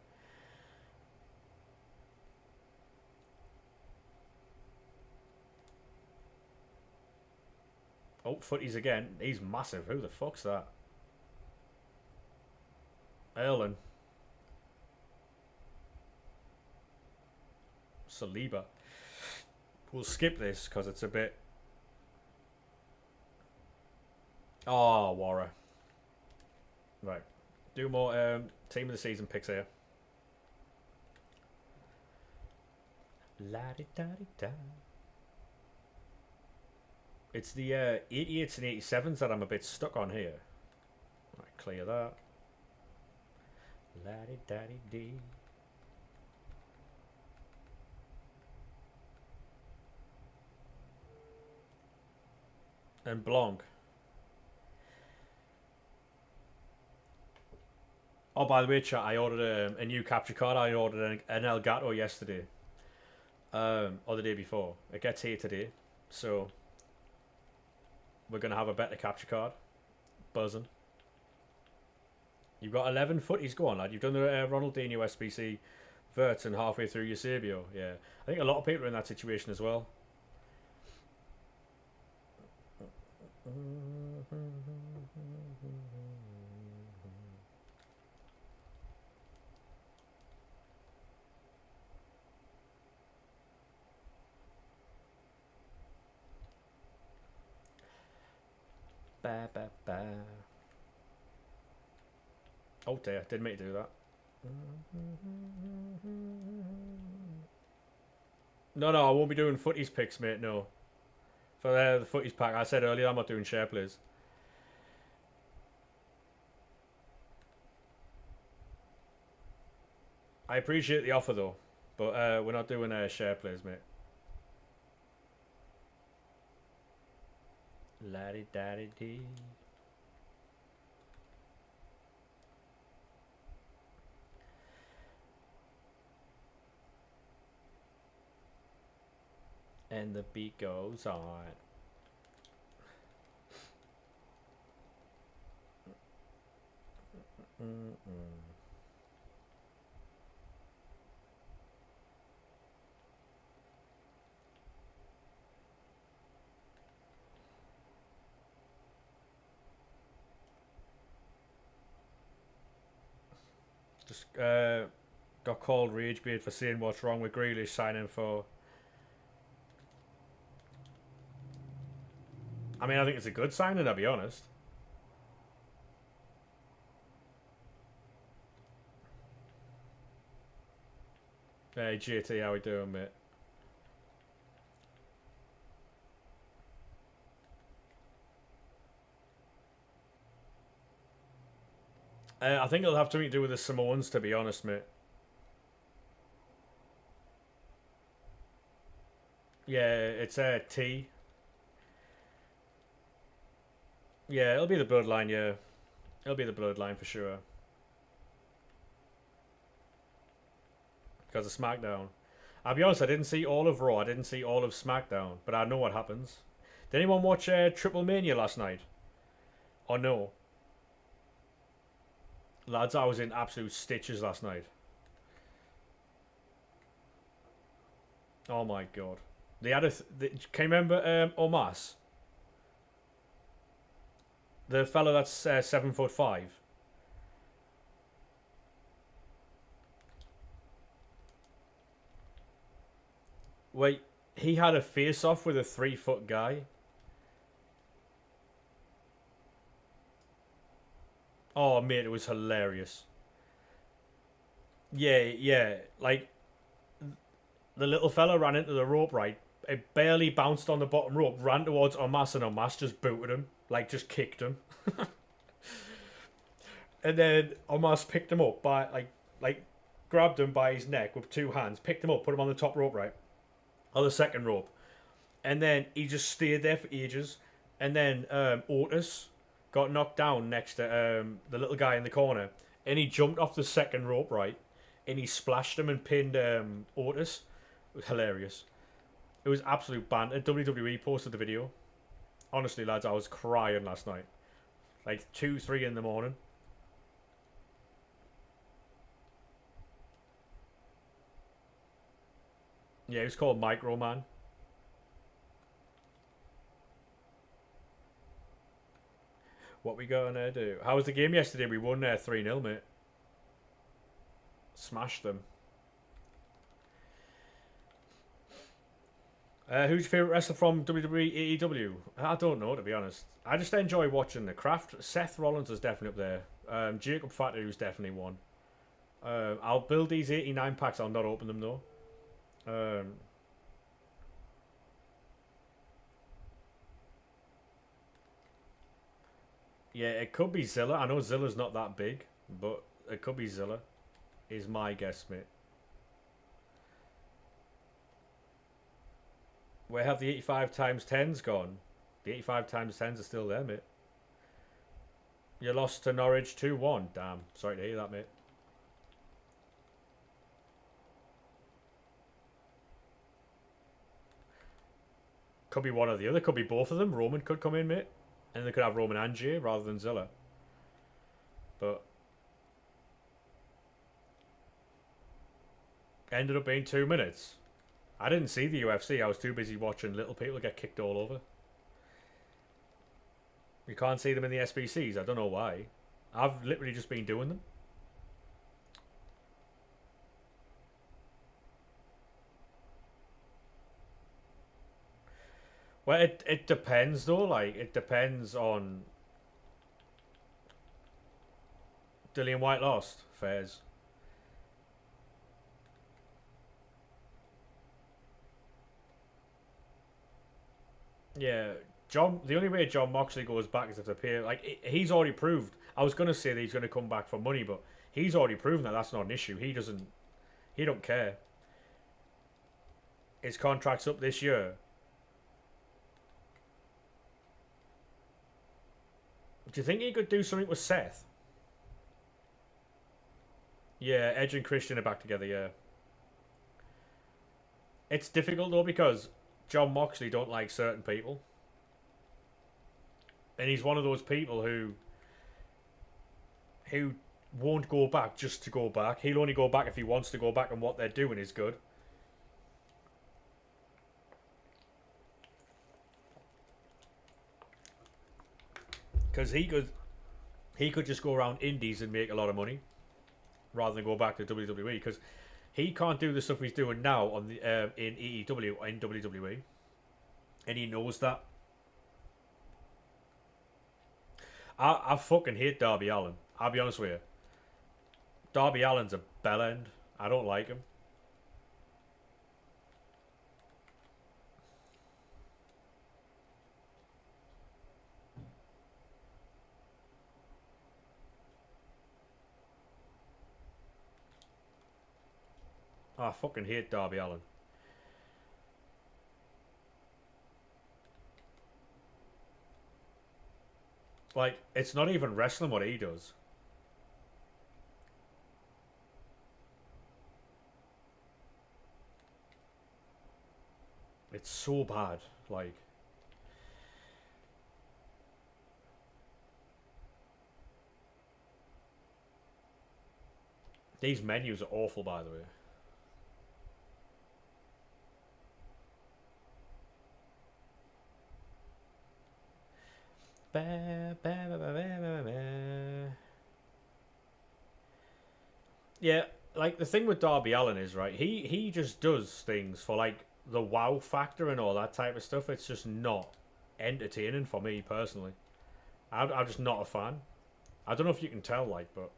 Oh, footies again. He's massive. Who the fuck's that? Erlen. Saliba. We'll skip this because it's a bit... Oh, Warra. Right. Do more team of the season picks here. La-di-da-di-da. It's the 88s and 87s that I'm a bit stuck on here. Right, clear that. La-di-da-di-dee. And Blanc. Oh, by the way, chat, I ordered a new capture card. I ordered an Elgato yesterday. Or the day before. It gets here today. So, we're going to have a better capture card. Buzzing. You've got 11 footies. Go on, lad. You've done the Ronaldinho SBC, Wirtz, and halfway through Eusebio. Yeah. I think a lot of people are in that situation as well. Ba, ba, ba. Oh dear, didn't mean to do that. No, I won't be doing footies picks, mate, no. For the footies pack, I said earlier I'm not doing share plays. I appreciate the offer though, but we're not doing share plays, mate. La-di-da-di-dee. And the beat goes on. Just got called rage bait for saying what's wrong with Grealish signing for... I mean, I think it's a good signing, I'll be honest. Hey, JT, how we doing, mate? I think it'll have something to do with the Samoans, to be honest, mate. Yeah, it's T. Yeah, it'll be the bloodline, yeah. It'll be the bloodline for sure. Because of SmackDown. I'll be honest, I didn't see all of Raw, I didn't see all of SmackDown, but I know what happens. Did anyone watch Triple Mania last night? Or no? Lads, I was in absolute stitches last night. Oh my god. They had can you remember Omas? The fella that's 7'5". Wait, he had a face-off with a 3-foot guy. Oh, mate, it was hilarious. Yeah, yeah. Like, the little fella ran into the rope, right? It barely bounced on the bottom rope, ran towards Omas, and Omas just booted him. Like, just kicked him. And then Omas picked him up by, like, grabbed him by his neck with two hands, picked him up, put him on the top rope, right? On the second rope. And then he just stayed there for ages. And then Otis got knocked down next to the little guy in the corner. And he jumped off the second rope, right? And he splashed him and pinned Otis. It was hilarious. It was absolute banter. WWE posted the video. Honestly, lads, I was crying last night. Like 2, 3 in the morning. Yeah, it was called Micro Man. What we gonna do? How was the game yesterday? We won 3-0, mate. Smashed them. Who's your favourite wrestler from WWE, AEW? I don't know, to be honest. I just enjoy watching the craft. Seth Rollins is definitely up there. Jacob Fatu is definitely one. I'll build these 89 packs. I'll not open them, though. Yeah, it could be Zilla. I know Zilla's not that big, but it could be Zilla. Is my guess, mate. Where have the 85 times 10s gone? The 85 times 10s are still there, mate. You lost to Norwich 2-1. Damn. Sorry to hear that, mate. Could be one or the other. Could be both of them. Roman could come in, mate. And they could have Roman and Jay rather than Zilla. But ended up being 2 minutes. I didn't see the UFC. I was too busy watching little people get kicked all over. You can't see them in the SBCs. I don't know why. I've literally just been doing them. Well, it depends though. Like, it depends on... Dillian White lost. Fairs. Yeah, John. The only way John Moxley goes back is if the pay. Like, he's already proved. I was gonna say that he's gonna come back for money, but he's already proven that that's not an issue. He doesn't. He don't care. His contract's up this year. Do you think he could do something with Seth? Yeah, Edge and Christian are back together. Yeah. It's difficult though because John Moxley don't like certain people. And he's one of those people who won't go back just to go back. He'll only go back if he wants to go back and what they're doing is good. Because he could just go around indies and make a lot of money rather than go back to WWE because he can't do the stuff he's doing now on the in AEW or in WWE, and he knows that. I fucking hate Darby Allin. I'll be honest with you. Darby Allin's a bellend. I don't like him. Oh, I fucking hate Darby Allin. Like, it's not even wrestling what he does. It's so bad. Like, these menus are awful, by the way. Yeah, like the thing with Darby Allin is right. He just does things for like the wow factor and all that type of stuff. It's just not entertaining for me personally. I'm just not a fan. I don't know if you can tell, like, but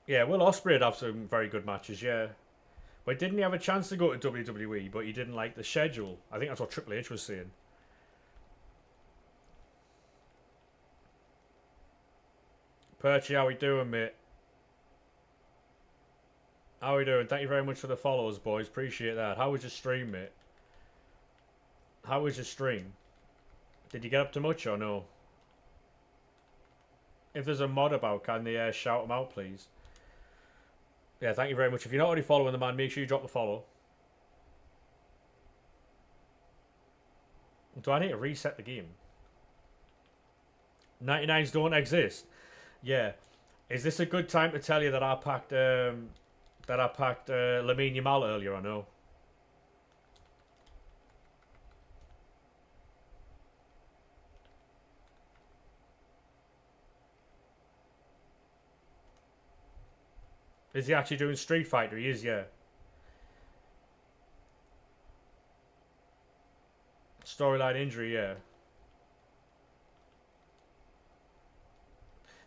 yeah, Will Ospreay would have some very good matches. Yeah, but didn't he have a chance to go to WWE? But he didn't like the schedule. I think that's what Triple H was saying. Perchy, how we doing, mate? How we doing? Thank you very much for the follows, boys. Appreciate that. How was your stream, mate? How was your stream? Did you get up to much or no? If there's a mod about, can they shout them out, please? Yeah, thank you very much. If you're not already following the man, make sure you drop the follow. Do I need to reset the game? 99s don't exist. Yeah. Is this a good time to tell you that I packed Lamine Yamal earlier or no? Is he actually doing Street Fighter? He is, yeah. Storyline injury, yeah.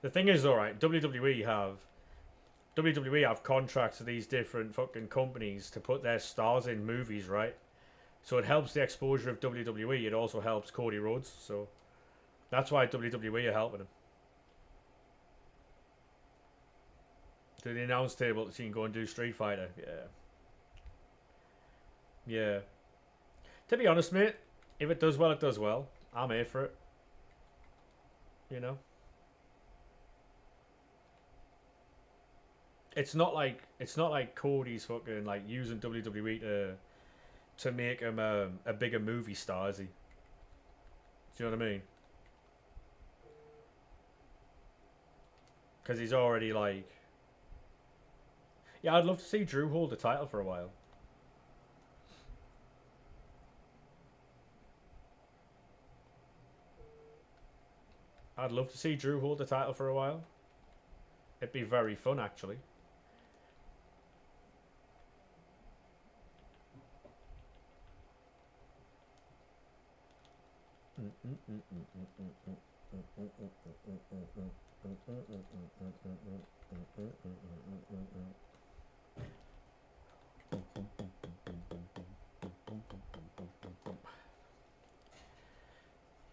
The thing is, alright, WWE have contracts with these different fucking companies to put their stars in movies, right? So it helps the exposure of WWE. It also helps Cody Rhodes. So that's why WWE are helping him. To the announce table so you can go and do Street Fighter. Yeah. Yeah. To be honest, mate, if it does well, it does well. I'm here for it. You know? It's not like Cody's fucking like using WWE to make him a bigger movie star, is he? Do you know what I mean? Because he's already like... Yeah, I'd love to see Drew hold the title for a while. I'd love to see Drew hold the title for a while. It'd be very fun, actually.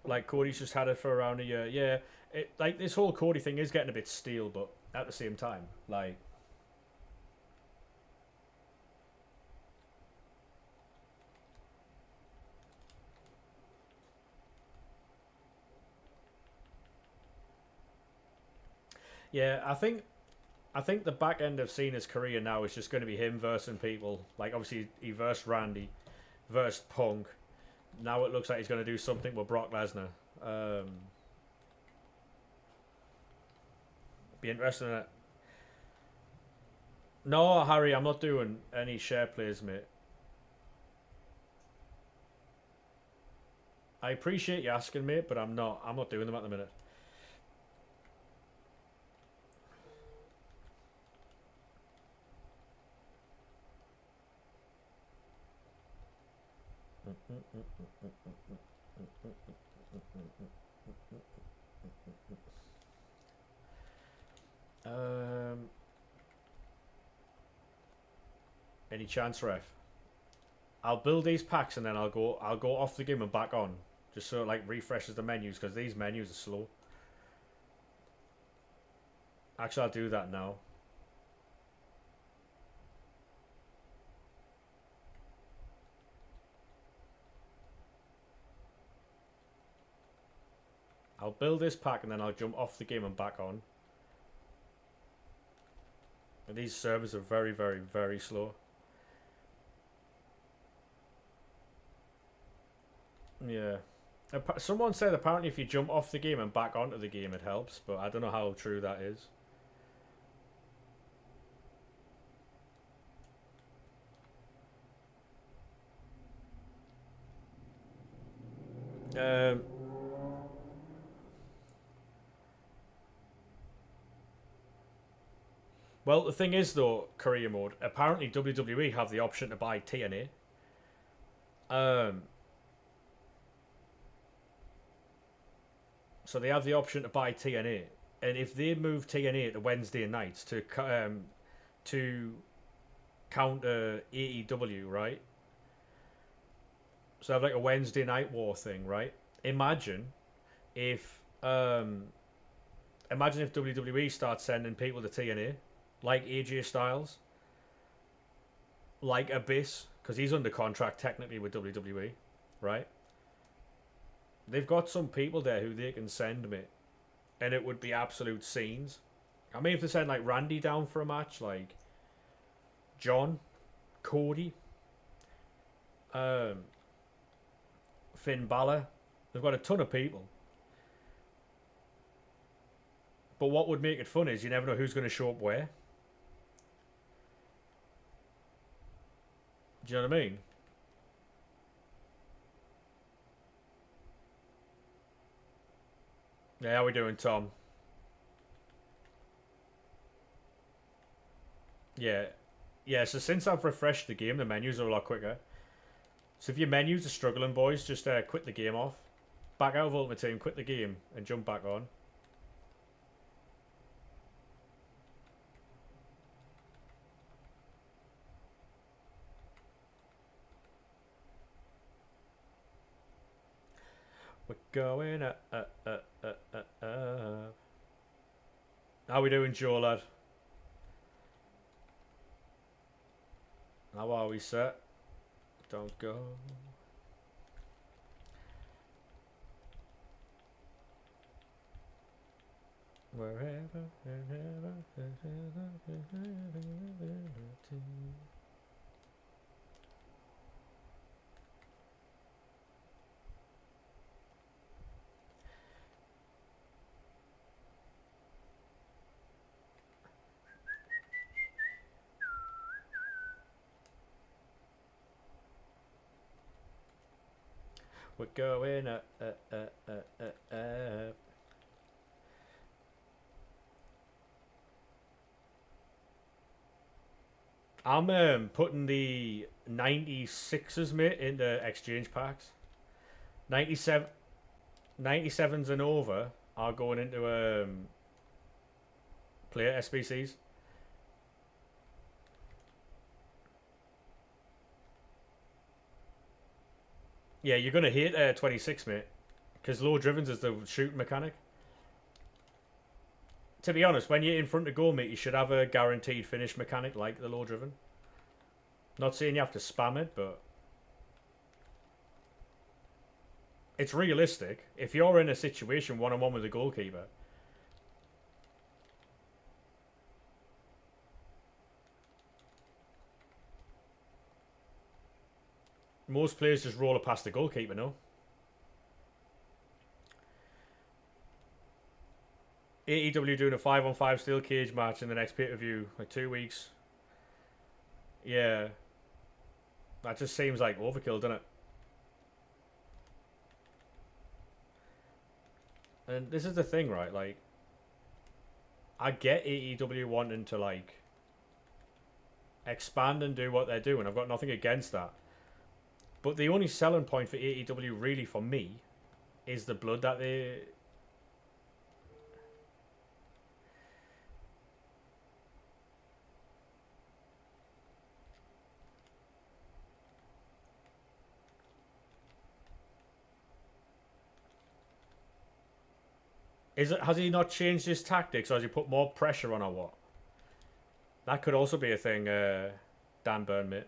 Like Cody's just had it for around a year. Yeah, like this whole Cody thing is getting a bit stale, but at the same time, like... Yeah, I think the back end of Cena's career now is just going to be him versing people. Like, obviously, he versed Randy, versed Punk. Now it looks like he's going to do something with Brock Lesnar. Be interesting in it. No, Harry, I'm not doing any share plays, mate. I appreciate you asking, mate, but I'm not doing them at the minute. Any chance, ref? I'll build these packs and then I'll go off the game and back on. Just so it like refreshes the menus, because these menus are slow. Actually, I'll do that now. I'll build this pack and then I'll jump off the game and back on. And these servers are very, very, very slow. Yeah. Someone said apparently if you jump off the game and back onto the game it helps, but I don't know how true that is. Well, the thing is though, career mode, apparently WWE have the option to buy TNA. So they have the option to buy TNA, and if they move TNA to Wednesday nights to counter AEW, right? So have like a Wednesday night war thing, right? Imagine if WWE starts sending people to TNA, like AJ Styles, like Abyss, because he's under contract technically with WWE, right? They've got some people there who they can send me, and it would be absolute scenes. I mean, if they send like Randy down for a match, like John, Cody, Finn Balor, they've got a ton of people. But what would make it fun is you never know who's going to show up where. Do you know what I mean? Yeah, how we doing, Tom? Yeah. Yeah, so since I've refreshed the game, the menus are a lot quicker. So if your menus are struggling, boys, just quit the game off. Back out of Ultimate Team, quit the game, and jump back on. We're going up. How we doing, Joe, lad? How are we, sir? Don't go. Wherever. We're going up. I'm putting the 96s, mate, into exchange packs. 97s and over are going into player SBCs. Yeah, you're going to hate 26, mate. Because low drivens is the shooting mechanic. To be honest, when you're in front of goal, mate, you should have a guaranteed finish mechanic like the low driven. Not saying you have to spam it, but it's realistic. If you're in a situation one-on-one with a goalkeeper, most players just roll it past the goalkeeper, no? AEW doing a 5-on-5 steel cage match in the next pay-per-view, like 2 weeks. Yeah. That just seems like overkill, doesn't it? And this is the thing, right? Like, I get AEW wanting to, like, expand and do what they're doing. I've got nothing against that. But the only selling point for AEW, really, for me, is the blood that they... Has he not changed his tactics, or has he put more pressure on, or what? That could also be a thing, Dan Burn, mate.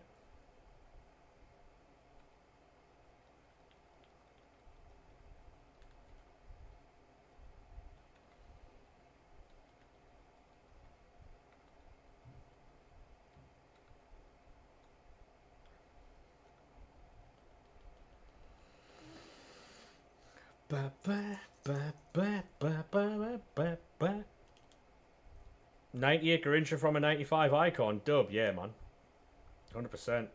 Ba, ba, ba, ba, ba, ba, ba, ba. 98 Garincha from a 95 icon. Dub, yeah, man. 100%.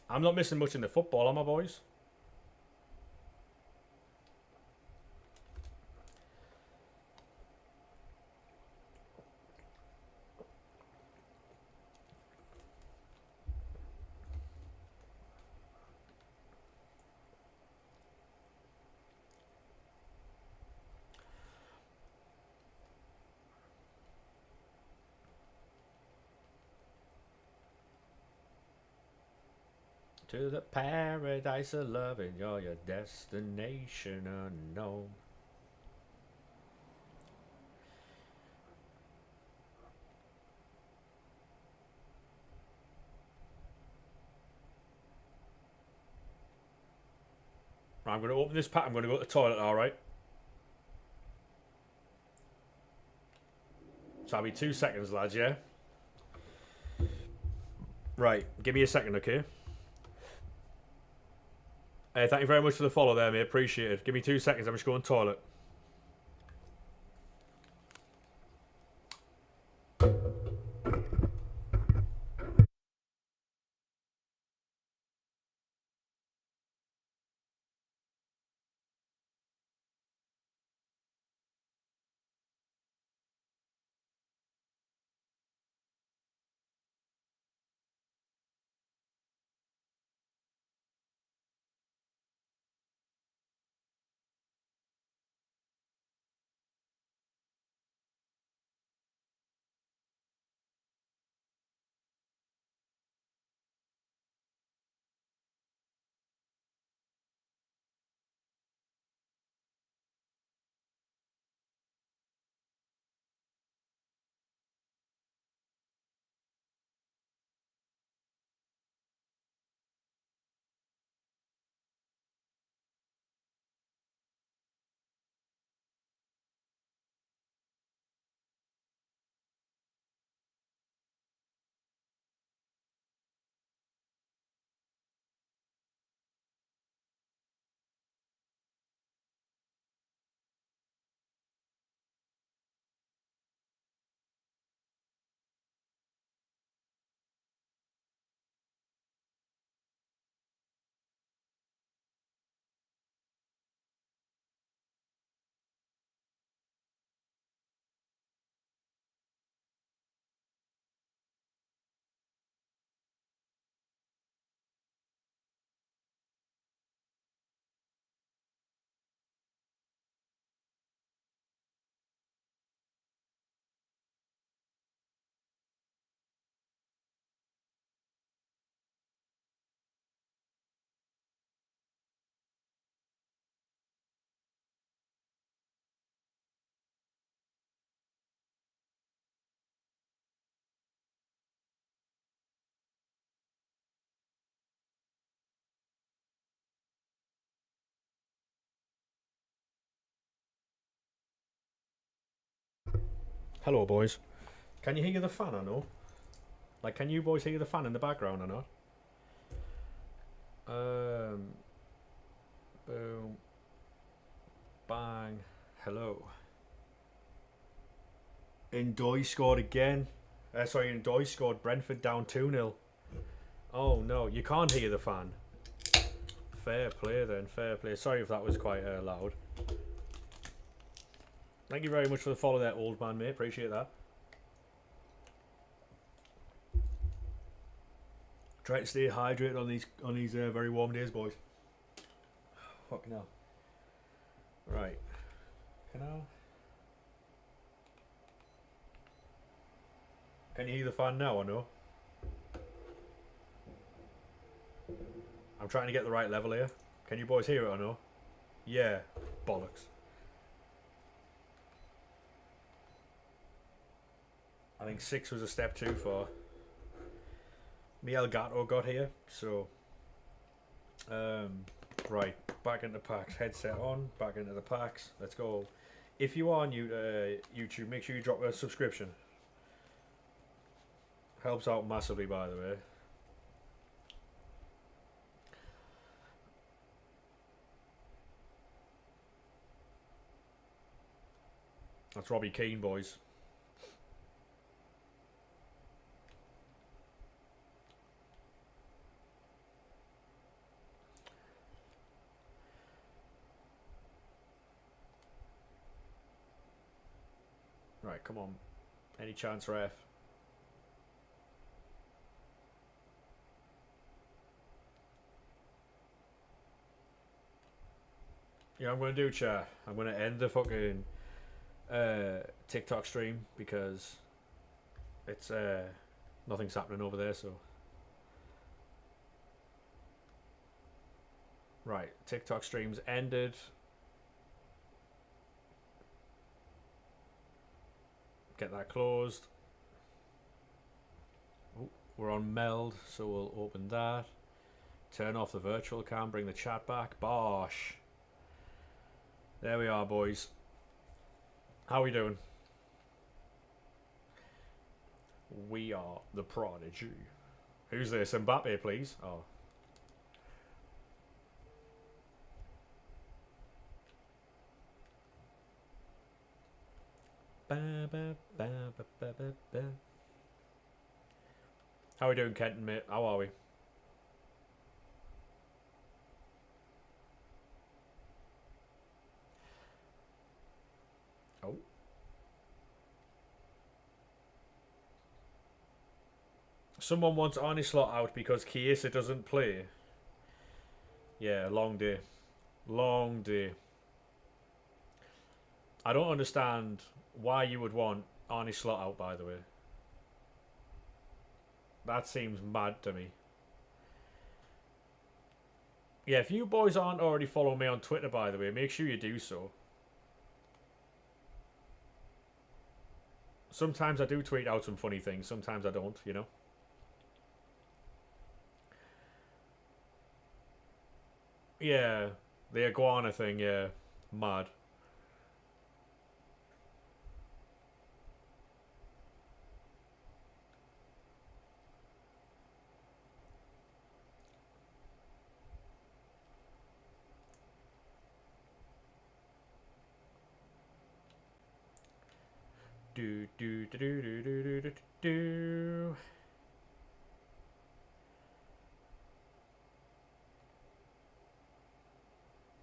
I'm not missing much in the football, am I, boys? To the paradise of loving, you're your destination unknown. Right, I'm going to open this pack. I'm going to go to the toilet, alright? So I'll be 2 seconds, lads, yeah? Right, give me a second, okay? Hey, thank you very much for the follow there, mate. Appreciate it. Give me 2 seconds. I'm just going to the toilet. Hello, boys. Can you hear the fan or no? Like, can you boys hear the fan in the background or not? Boom. Bang. Hello. Ndoye scored again. Sorry, Ndoye scored. Brentford down 2-0. Oh, no. You can't hear the fan. Fair play, then. Fair play. Sorry if that was quite loud. Thank you very much for the follow there, old man, mate. Appreciate that. Try to stay hydrated on these very warm days, boys. Fucking hell. Right. Can you hear the fan now or no? I'm trying to get the right level here. Can you boys hear it or no? Yeah, bollocks. I think 6 was a step too far. Miguel Gatto got here, so right, back into packs. Headset on, back into the packs. Let's go. If you are new to YouTube, make sure you drop a subscription. Helps out massively, by the way. That's Robbie Keane, boys. Right, come on. Any chance, ref? Yeah, I'm going to do, chat. I'm going to end the fucking TikTok stream because it's nothing's happening over there, so. Right, TikTok stream's ended. Get that closed. Ooh, we're on meld, so we'll open that. Turn off the virtual cam, bring the chat back. Bosh. There we are, boys. How we doing? We are the prodigy. Who's this? Mbappe, please. Oh. How we doing, Kenton, mate? How are we? Oh. Someone wants Arnie Slot out because Chiesa doesn't play. Yeah, long day. Long day. I don't understand why you would want Arnie Slot out, by the way. That seems mad to me. Yeah, if you boys aren't already following me on Twitter, by the way, make sure you do so. Sometimes I do tweet out some funny things, sometimes I don't, you know. Yeah, the iguana thing, yeah. Mad. Do do do do do do do do.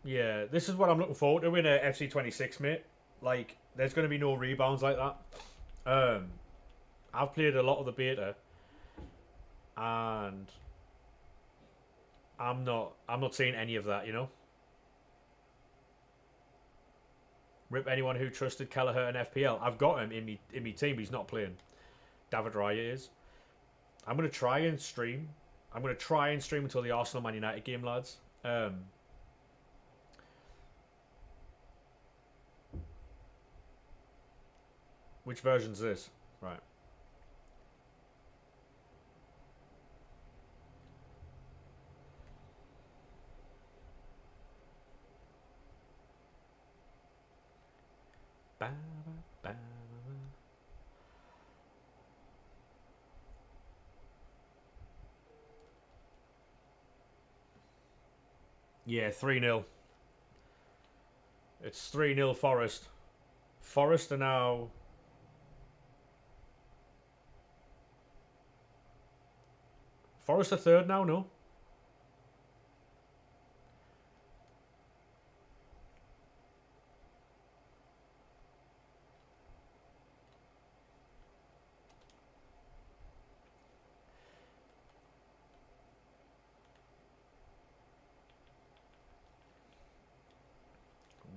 Yeah, this is what I'm looking forward to in a FC26, mate. Like, there's going to be no rebounds like that. I've played a lot of the beta, and I'm not seeing any of that, you know. Rip anyone who trusted Kelleher and FPL. I've got him in me team, but he's not playing. David Raya is. I'm gonna try and stream. I'm gonna try and stream until the Arsenal Man United game, lads. Which version's this? Right. Ba, ba, ba. Yeah, 3-0. It's 3-0 Forest. Forest are now... Forest are third now, no?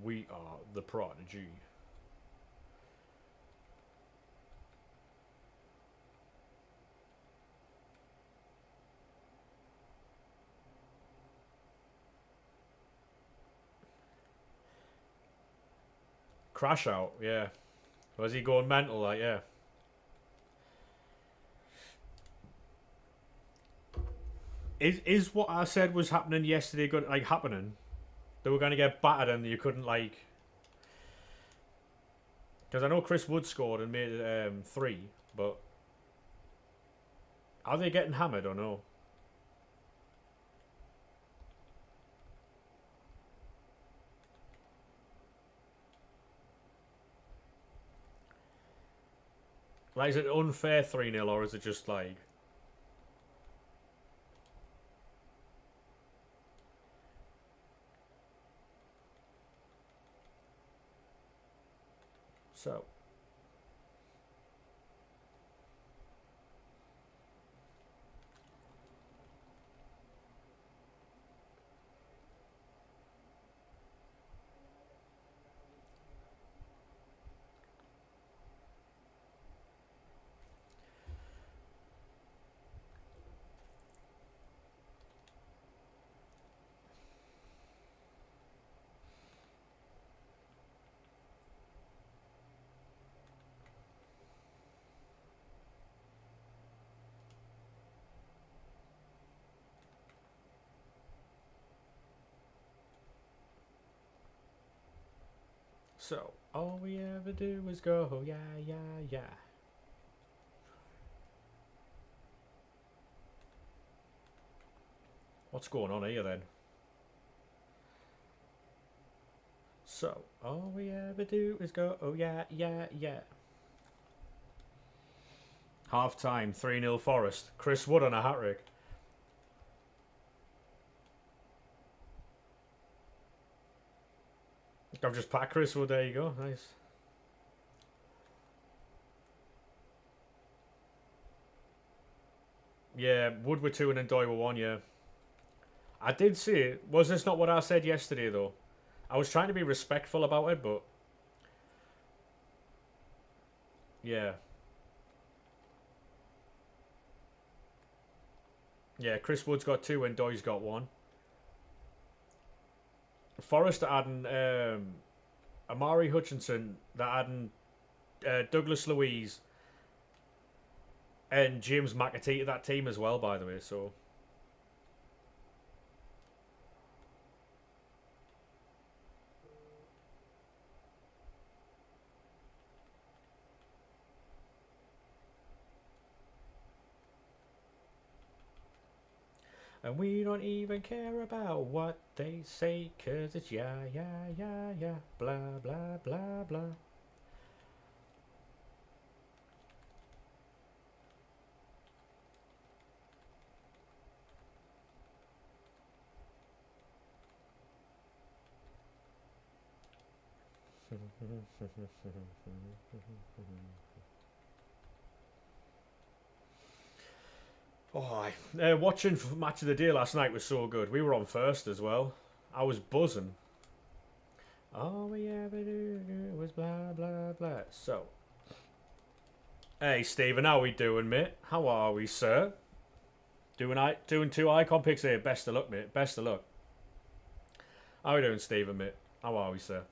We are the prodigy. Crash out, yeah. Was he going mental, like, yeah. Is what I said was happening yesterday good, like, happening? They were going to get battered and you couldn't, like... Because I know Chris Wood scored and made it 3, but... Are they getting hammered or no? Like, is it unfair 3-0 or is it just like... So... So, all we ever do is go, yeah, yeah, yeah. What's going on here then? So, all we ever do is go, oh yeah, yeah, yeah. Half time, 3-0 Forest. Chris Wood on a hat-trick. I've just packed Chris Wood, there you go, nice. Yeah, Wood were 2 and then Doyle were 1, yeah. I did see it. Was this not what I said yesterday, though? I was trying to be respectful about it, but... Yeah. Yeah, Chris Wood's got 2 and Doyle's got 1. Forrest adding Amari Hutchinson, they're adding Douglas Louise and James McAtee to that team as well, by the way, so... And we don't even care about what they say, 'cause it's yeah, yeah, yeah, yeah, blah, blah, blah, blah. Oh, watching Match of the Day last night was so good. We were on first as well. I was buzzing. All we ever do was blah, blah, blah. So. Hey, Stephen, how we doing, mate? How are we, sir? Doing 2 icon picks here. Best of luck, mate. Best of luck. How we doing, Stephen, mate? How are we, sir?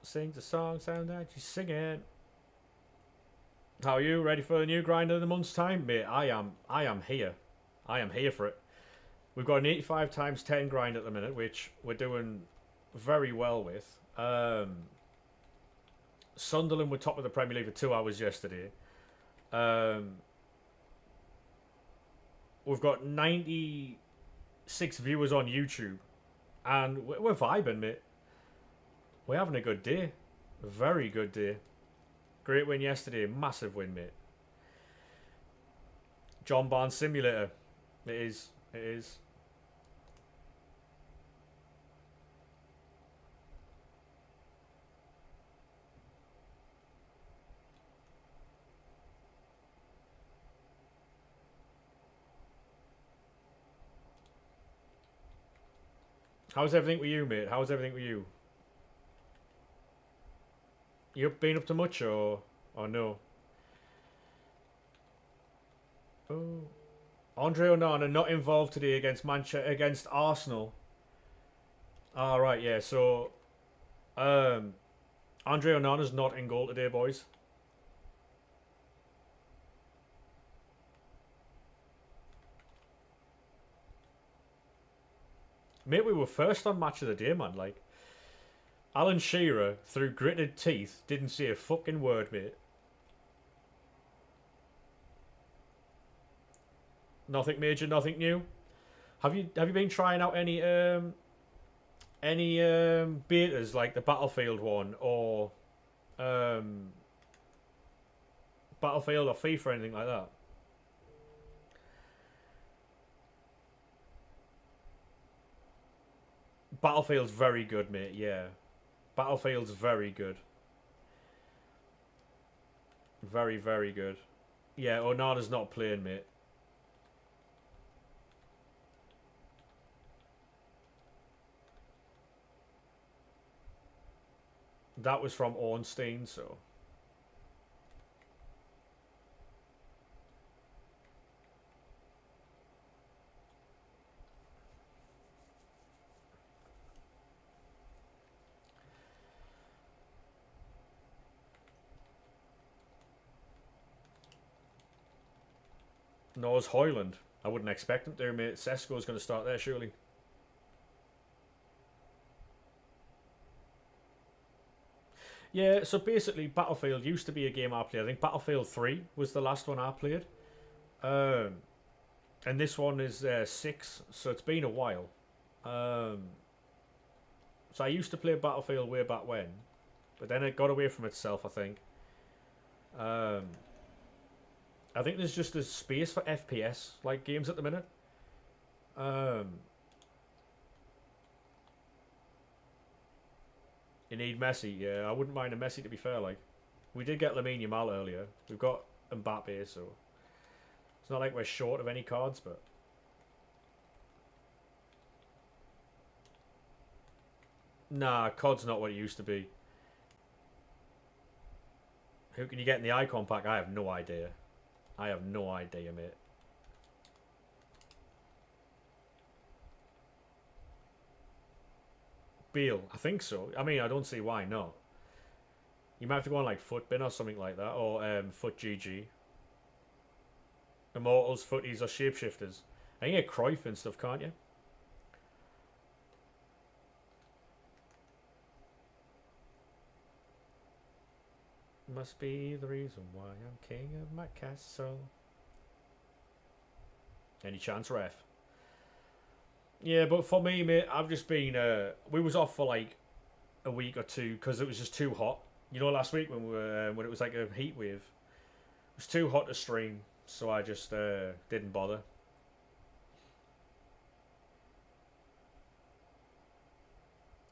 Sing the song, sound that you singing. How are you? Ready for the new grind in a month's time? Mate, I am here. I am here for it. We've got an 85 times 10 grind at the minute, which we're doing very well with. Sunderland were top of the Premier League for 2 hours yesterday. We've got 96 viewers on YouTube. And we're vibing, mate. We're having a good day. A very good day. Great win yesterday. Massive win, mate. John Barnes Simulator. It is. It is. How's everything with you, mate? How's everything with you? You been up to much or no? Oh. Andre Onana not involved today against Arsenal. All right, yeah. So, um, Andre Onana's not in goal today, boys. Mate, we were first on match of the day, man. Like, Alan Shearer, through gritted teeth, didn't say a fucking word, mate. Nothing major, nothing new. Have you been trying out any betas like the Battlefield one or um, Battlefield or FIFA or anything like that? Battlefield's very good, mate. Yeah, Battlefield's very good. Very, very good. Yeah, Onana's not playing, mate. That was from Ornstein, so. Nor's Hoyland. I wouldn't expect him to, mate. Sesko's going to start there, surely. Yeah, so basically, Battlefield used to be a game I played. I think Battlefield 3 was the last one I played. Um, and this one is 6, so it's been a while. Um, so I used to play Battlefield way back when, but then it got away from itself, I think. Um, I think there's just a space for FPS like games at the minute. Um, you need Messi, yeah. I wouldn't mind a Messi to be fair. Like, we did get Lamine Yamal earlier. We've got Mbappe, so it's not like we're short of any cards. But nah, COD's not what it used to be. Who can you get in the icon pack? I have no idea. I have no idea, mate. Beal, I think so. I mean, I don't see why not. You might have to go on like Footbin or something like that, or FUTGG. Immortals, Footies, or Shapeshifters. I can get Cruyff and stuff, can't you? Must be the reason why I'm king of my castle. Any chance, ref? Yeah, but for me, mate, I've just been. We was off for like a week or two because it was just too hot. You know, last week when when it was like a heat wave, it was too hot to stream, so I just didn't bother.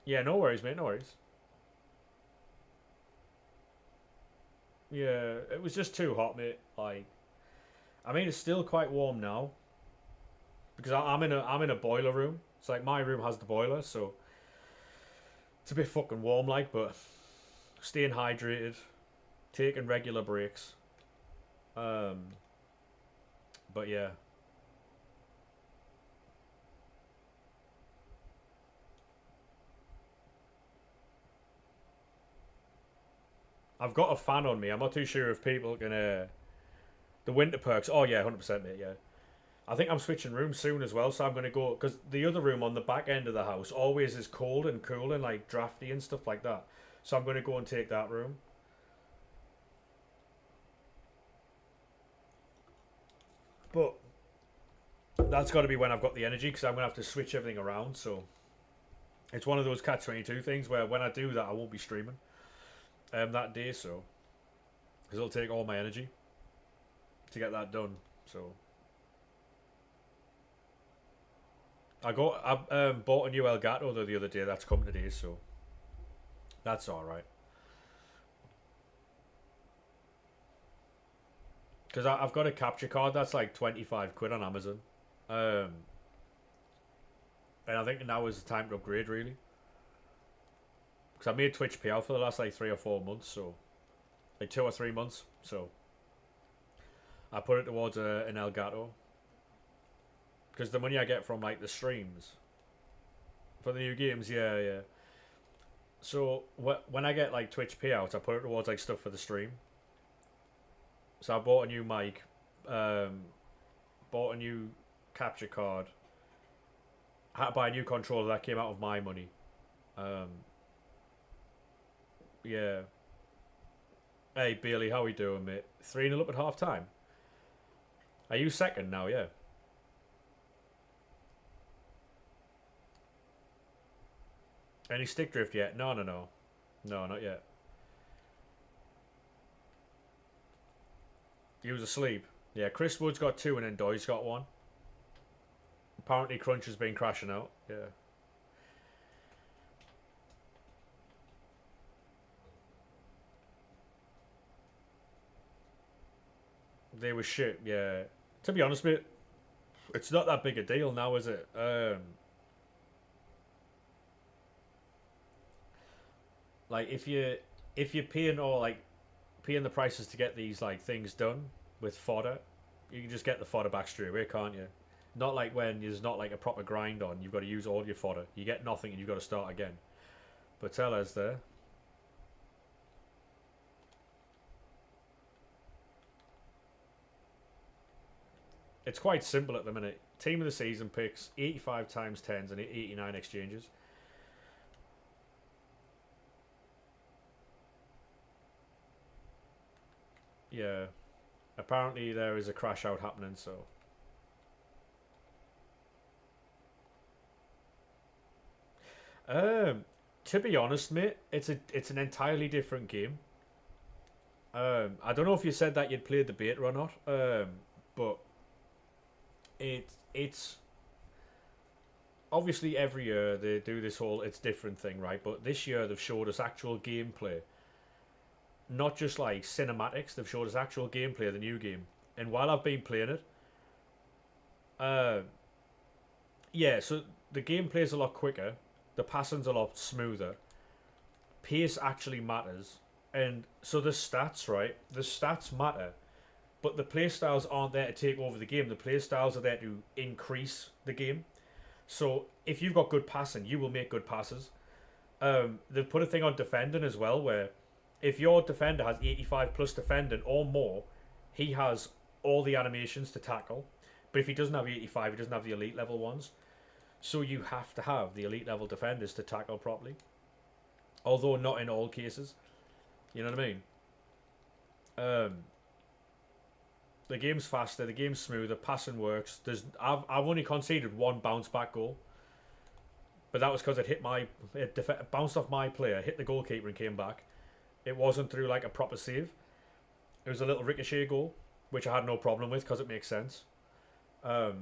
Yeah, no worries, mate. No worries. Yeah, it was just too hot, mate. Like, I mean, it's still quite warm now because I'm in a boiler room. It's like my room has the boiler, so it's a bit fucking warm, like. But staying hydrated, taking regular breaks. Um, but yeah, I've got a fan on me. I'm not too sure if people can. The winter perks. Oh yeah, 100%, mate. Yeah. I think I'm switching rooms soon as well, so I'm gonna go because the other room on the back end of the house always is cold and cool and like drafty and stuff like that. So I'm gonna go and take that room. But that's got to be when I've got the energy because I'm gonna have to switch everything around. So it's one of those catch 22 things where when I do that, I won't be streaming that day. So because it'll take all my energy to get that done. So I bought a new Elgato the other day. That's coming today, so that's all right. Because I've got a capture card that's like 25 quid on Amazon, um, and I think now is the time to upgrade really. Because I made Twitch pay out for the last like 3 or 4 months, so like 2 or 3 months. So I put it towards an Elgato. Because the money I get from like the streams for the new games, yeah. So when I get like Twitch payouts, I put it towards like stuff for the stream. So I bought a new mic, bought a new capture card. I had to buy a new controller that came out of my money. Yeah. Hey Bailey, how we doing, mate? 3-0 up at half time. Are you second now? Yeah. Any stick drift yet? No, not yet. He was asleep. Yeah, Chris Wood's got 2 and then Doy's got 1. Apparently Crunch has been crashing out. Yeah. They were shit, yeah. To be honest, mate, it's not that big a deal now, is it? Like if you're paying paying the prices to get these like things done with fodder, you can just get the fodder back straight away, can't you? Not like when there's not like a proper grind on, you've got to use all your fodder. You get nothing and you've got to start again. But tell us there. It's quite simple at the minute. Team of the season picks 85 times 10s and 89 exchanges. Yeah. Apparently there is a crash out happening, so. To be honest, mate, it's an entirely different game. I don't know if you said that you'd played the beta or not. But it's obviously every year they do this whole it's different thing, right? But this year they've showed us actual gameplay, not just like cinematics. They've showed us actual gameplay of the new game. And while I've been playing it, yeah, so the gameplay's a lot quicker, the passing's a lot smoother, pace actually matters, and so the stats, right? The stats matter, but the playstyles aren't there to take over the game. The playstyles are there to increase the game. So if you've got good passing, you will make good passes. They've put a thing on defending as well, where if your defender has 85 plus defending or more, he has all the animations to tackle. But if he doesn't have 85, he doesn't have the elite level ones. So you have to have the elite level defenders to tackle properly. Although not in all cases. You know what I mean? The game's faster, the game's smoother, passing works. I've only conceded 1 bounce back goal. But that was because it bounced off my player, hit the goalkeeper and came back. It wasn't through like a proper save. It was a little ricochet goal, which I had no problem with because it makes sense. But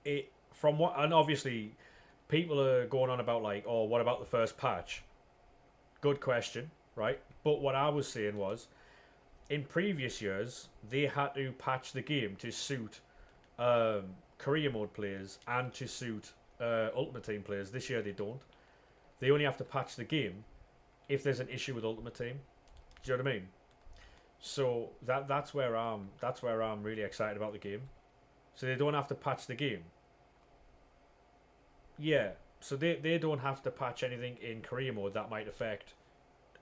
and obviously people are going on about like, oh, what about the first patch? Good question, right? But what I was saying was, in previous years, they had to patch the game to suit career mode players and to suit Ultimate Team players. This year they don't. They only have to patch the game if there's an issue with Ultimate Team. Do you know what I mean? So that's where I'm really excited about the game. So they don't have to patch the game. Yeah. So they don't have to patch anything in career mode that might affect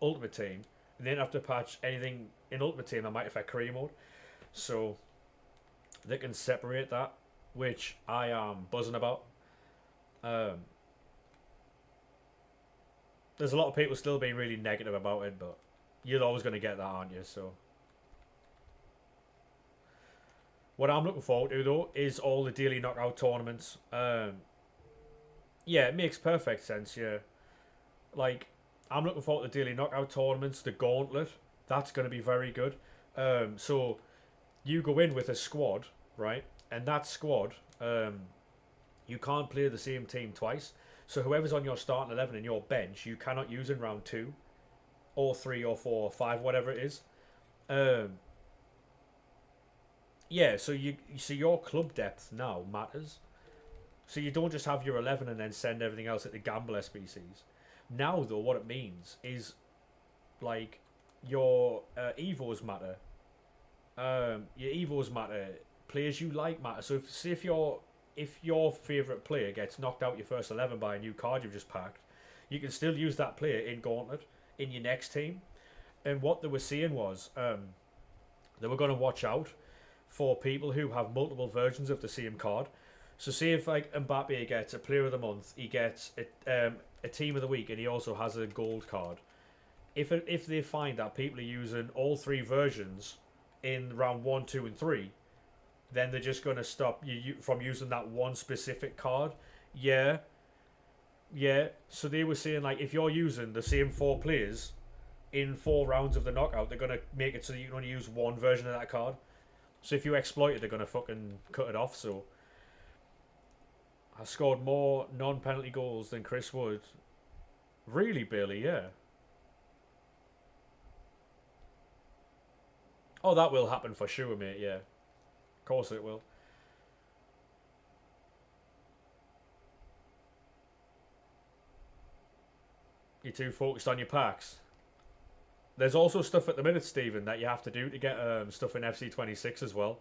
Ultimate Team. And they don't have to patch anything in Ultimate Team that might affect career mode. So they can separate that, which I am buzzing about. There's a lot of people still being really negative about it, but you're always going to get that, aren't you? So what I'm looking forward to, though, is all the daily knockout tournaments. Yeah, it makes perfect sense, yeah. Like, I'm looking forward to daily knockout tournaments, the gauntlet. That's going to be very good. So you go in with a squad, right? And that squad, you can't play the same team twice. So whoever's on your starting 11 and your bench, you cannot use in round 2 or 3 or 4 or 5, whatever it is. Yeah, so your club depth now matters. So you don't just have your 11 and then send everything else at the gamble SBCs. Now, though, what it means is, like, your Evos matter. Your evos matter. Players you like matter. So if your favourite player gets knocked out your first 11 by a new card you've just packed, you can still use that player in Gauntlet in your next team. And what they were saying was they were going to watch out for people who have multiple versions of the same card. So say if like Mbappe gets a player of the month, he gets a team of the week, and he also has a gold card. If they find that people are using all three versions in round 1, 2, and 3, then they're just going to stop you from using that one specific card. Yeah, yeah. So they were saying like if you're using the same 4 players in 4 rounds of the knockout, they're going to make it so you can only use one version of that card. So if you exploit it, they're going to fucking cut it off. So I scored more non-penalty goals than Chris Wood. Really, Bailey? Yeah. Oh, that will happen for sure, mate. Yeah, of course it will. You're too focused on your packs. There's also stuff at the minute, Stephen, that you have to do to get stuff in FC26 as well.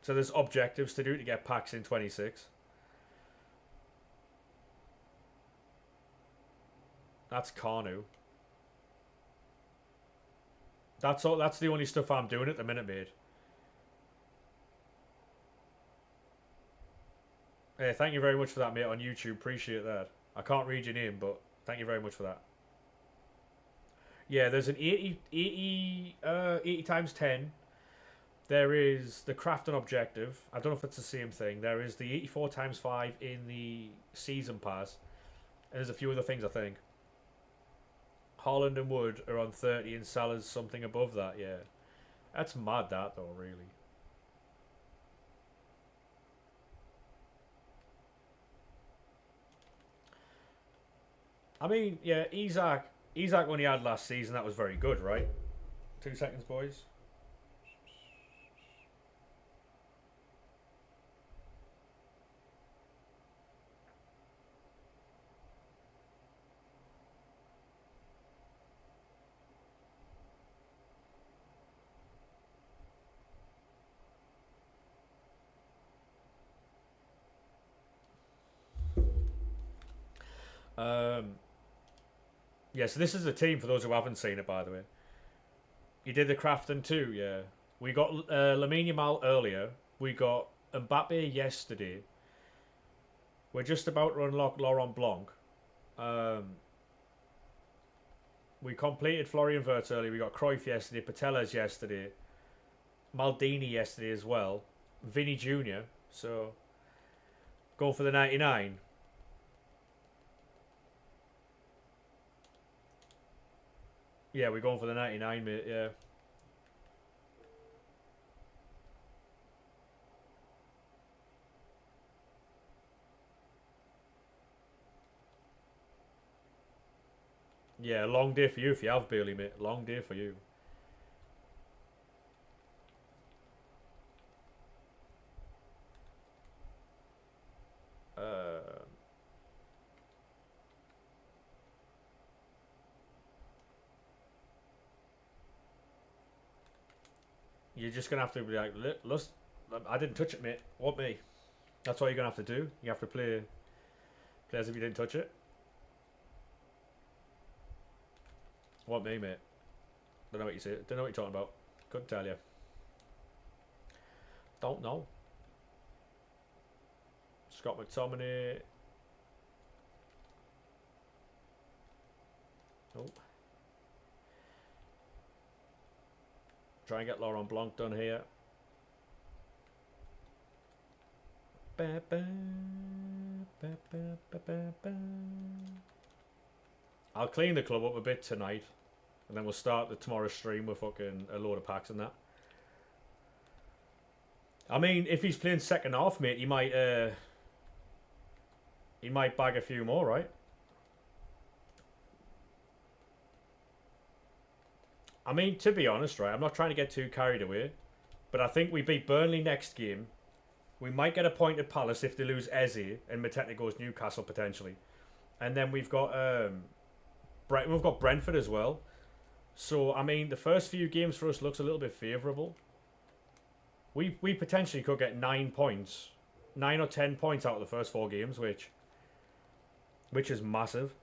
So there's objectives to do to get packs in 26. That's Carnu. That's all. That's the only stuff I'm doing at the minute, mate. Hey, thank you very much for that, mate, on YouTube. Appreciate that. I can't read your name, but thank you very much for that. Yeah, there's an 80 times 10. There is the craft and objective. I don't know if it's the same thing. There is the 84 times 5 in the season pass. And there's a few other things, I think. Holland and Wood are on 30 and Salah's something above that, yeah. That's mad, that, though, really. I mean, yeah, Isak when he had last season, that was very good, right? 2 seconds, boys. Um, yeah, so this is the team for those who haven't seen it, by the way. You did the crafting too, yeah. We got Lamine Yamal earlier. We got Mbappe yesterday. We're just about to unlock Laurent Blanc. We completed Florian Wirtz earlier. We got Cruyff yesterday. Patellas yesterday. Maldini yesterday as well. Vinny Jr. So, going for the 99. Yeah, we're going for the 99, mate, yeah. Yeah, long day for you if you have Bailey, mate. Long day for you. Uh, you're just going to have to be like, lust, I didn't touch it, mate. What, me? That's what you're going to have to do. You have to play as if you didn't touch it. What, me, mate? Don't know what you say. Don't know what you're talking about. Couldn't tell you. Don't know. Scott McTominay. Nope. Try and get Laurent Blanc done here. I'll clean the club up a bit tonight, and then we'll start the tomorrow stream with fucking a load of packs and that. I mean, if he's playing second half, mate, he might bag a few more, right? I mean, to be honest, right, I'm not trying to get too carried away, but I think we beat Burnley next game. We might get a point at Palace if they lose Eze and Mateta goes Newcastle potentially. and then we've got Brentford as well. So I mean, the first few games for us looks a little bit favourable. We potentially could get 9 points, 9 or 10 points out of the first 4 games, which is massive.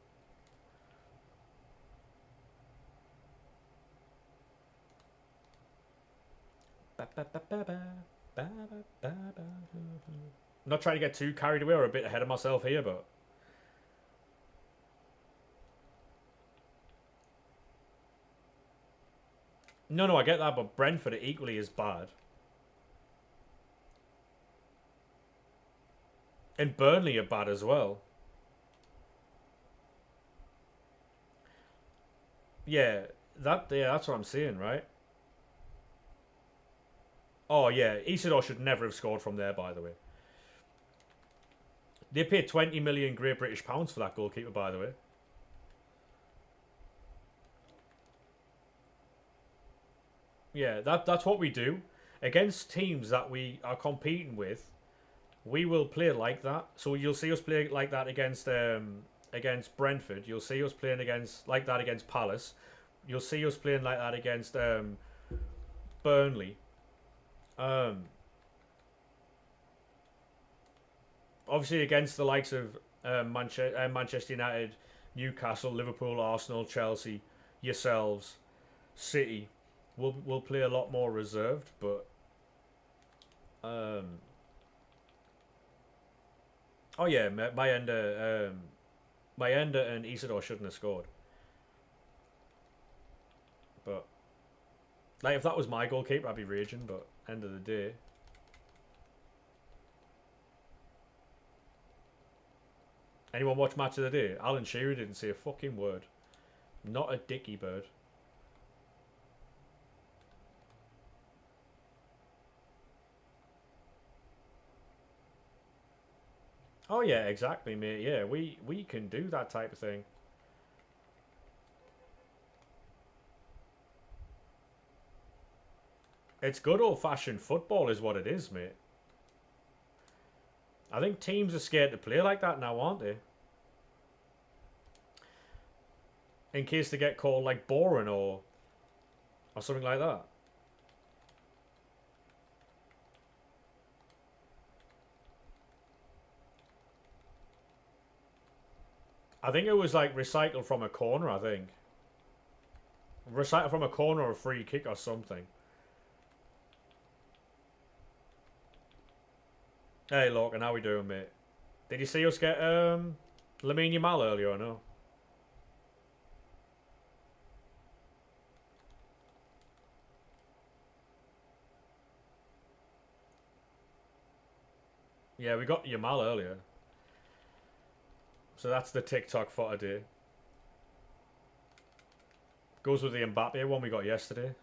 Not trying to get too carried away or a bit ahead of myself here, but no, I get that, but Brentford are equally as bad. And Burnley are bad as well. Yeah, that's what I'm saying, right? Oh yeah, Isidore should never have scored from there, by the way. They paid 20 million Great British pounds for that goalkeeper, by the way. Yeah, that's what we do. Against teams that we are competing with, we will play like that. So you'll see us play like that against Brentford. You'll see us playing against like that against Palace. You'll see us playing like that against Burnley. Obviously against the likes of Manchester United, Newcastle, Liverpool, Arsenal, Chelsea, yourselves, City. We'll play a lot more reserved, but oh yeah, Mayenda and Isidore shouldn't have scored. But like if that was my goalkeeper, I'd be raging. But end of the day, anyone watch Match of the Day? Alan Shearer didn't say a fucking word. Not a dicky bird. Oh yeah, exactly, mate. Yeah, we can do that type of thing. It's good old-fashioned football is what it is, mate. I think teams are scared to play like that now, aren't they? In case they get called like boring or something like that. I think it was like recycled from a corner, I think. Recycled from a corner or a free kick or something. Hey, look, and how we doing, mate? Did you see us get Lamine Yamal earlier or no? Yeah, we got Yamal earlier. So that's the TikTok photo day. Goes with the Mbappe one we got yesterday.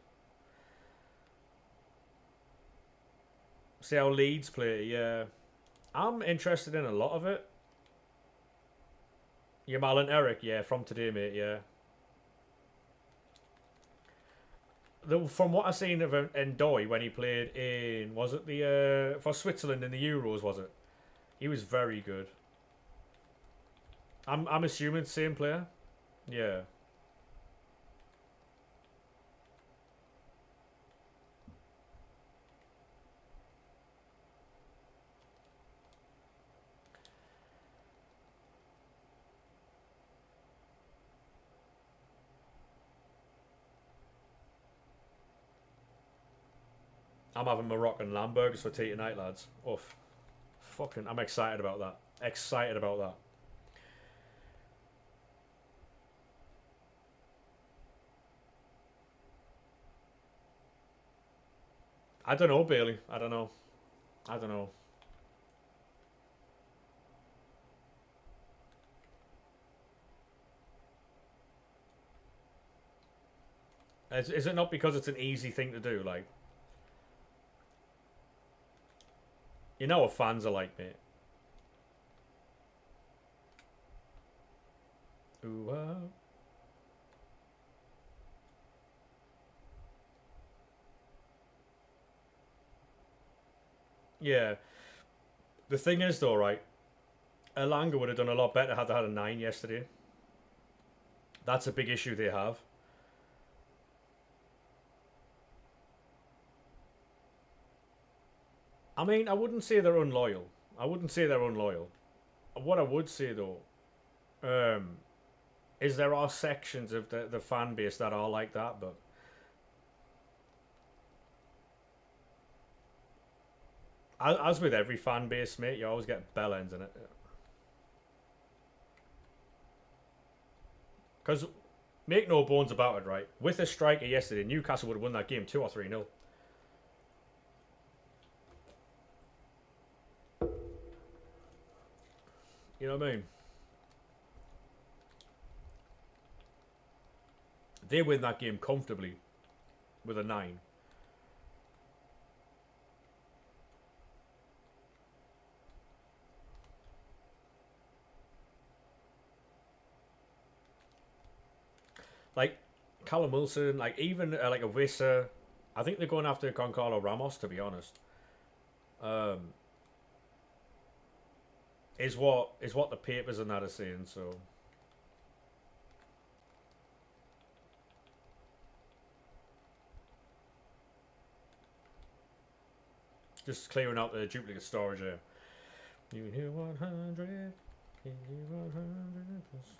See how Leeds play, yeah. I'm interested in a lot of it. Yamal and Eric, yeah, from today, mate, yeah. From what I seen of Ndoye when he played in, was it the for Switzerland in the Euros? Was it? He was very good. I'm assuming same player. Yeah. I'm having Moroccan lamb burgers for tea tonight, lads. Oof. Fucking, I'm excited about that. Excited about that. I don't know, Bailey. I don't know. I don't know. Is it not because it's an easy thing to do? Like, you know what fans are like, mate. Ooh, yeah. The thing is, though, right? Elanga would have done a lot better had they had a 9 yesterday. That's a big issue they have. I mean, I wouldn't say they're unloyal. I wouldn't say they're unloyal. What I would say though, is there are sections of the fan base that are like that, but as with every fan base, mate, you always get bell ends in it. Because make no bones about it, right? With a striker yesterday, Newcastle would have won that game 2 or 3-0. You know what I mean? They win that game comfortably with a 9. Like Callum Wilson, like even like a Wissa, I think they're going after Goncalo Ramos. To be honest, um, is what the papers and that are saying. So just clearing out the duplicate storage there. You hear 100, you hear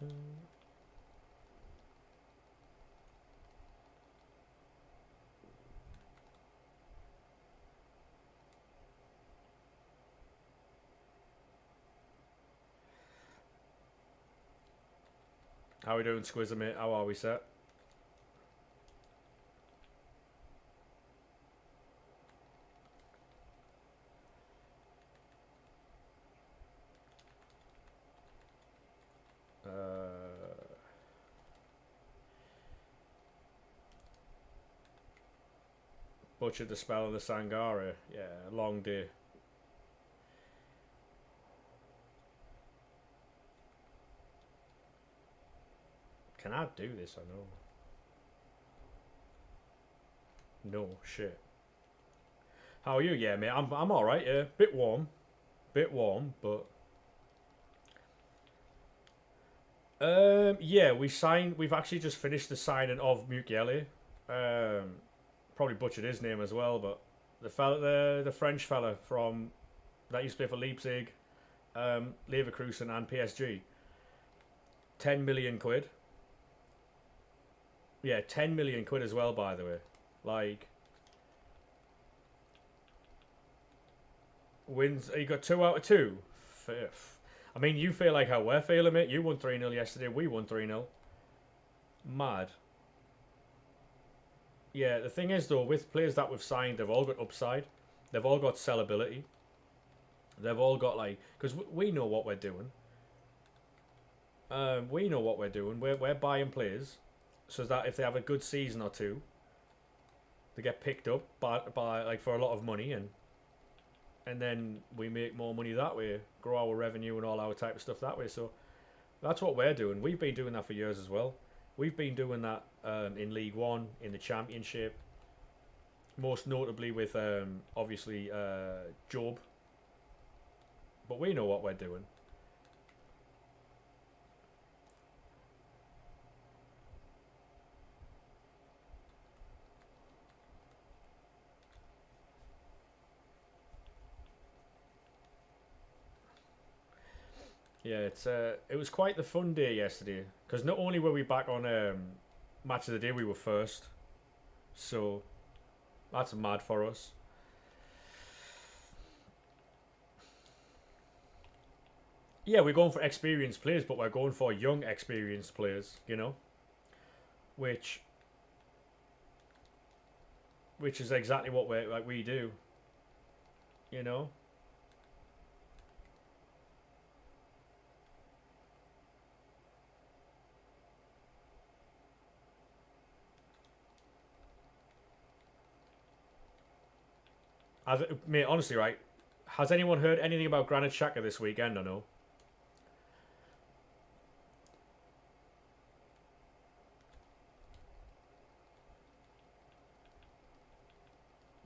100%. How are we doing, Squizzer, mate? How are we, set? Butchered the spell of the Sangara. Yeah, long day. Can I do this or no? No, shit. How are you? Yeah, mate, I'm alright, yeah. Bit warm, but yeah, we've actually just finished the signing of Mukiele. Probably butchered his name as well, but the French fella from that used to play for Leipzig, Leverkusen and PSG. 10 million quid. Yeah, 10 million quid as well, by the way. Like, wins. You got 2 out of 2. Fifth. I mean, you feel like how we're feeling, mate. You won 3-0 yesterday. We won 3-0. Mad. Yeah, the thing is, though, with players that we've signed, they've all got upside. They've all got sellability. They've all got, like... Because we know what we're doing. We know what we're doing. We're buying players so that if they have a good season or two, they get picked up by like for a lot of money, and then we make more money that way, grow our revenue and all our type of stuff that way. So that's what we're doing. We've been doing that for years as well. We've been doing that in League One, in the Championship, most notably with obviously Job. But we know what we're doing. Yeah, it was quite the fun day yesterday because not only were we back on match of the day, we were first, so that's mad for us. Yeah, we're going for experienced players, but we're going for young, experienced players. You know, which which is exactly what we do. You know, mate, honestly, right? Has anyone heard anything about Granit Xhaka this weekend or no?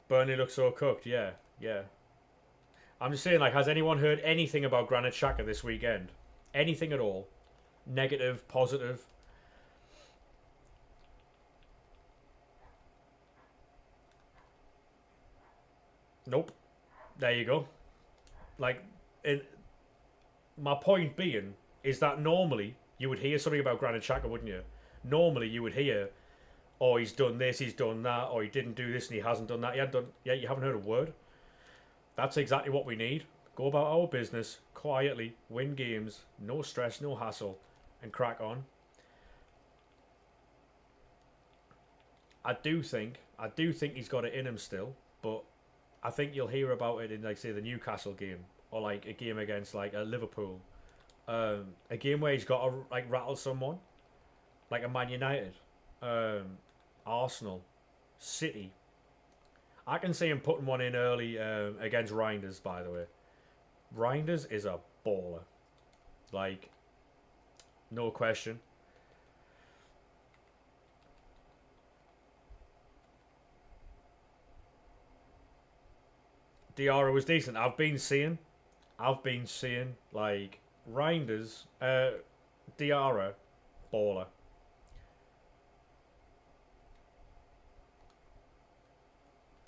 Burnley looks so cooked. Yeah, yeah. I'm just saying, like, has anyone heard anything about Granit Xhaka this weekend? Anything at all? Negative, positive? Nope. There you go. Like, my point being is that normally you would hear something about Granit Xhaka, wouldn't you? Normally you would hear, oh, he's done this, he's done that, or he didn't do this and he hasn't done that. He hadn't done. Yeah, you haven't heard a word. That's exactly what we need. Go about our business quietly, win games, no stress, no hassle, and crack on. I do think he's got it in him still, but I think you'll hear about it in, like, say, the Newcastle game, or like a game against like a Liverpool, a game where he's got to like rattle someone, like a Man United, Arsenal, City. I can see him putting one in early against Reinders. By the way, Reinders is a baller, like, no question. Diarra was decent. I've been seeing like Reinders, Diarra, baller.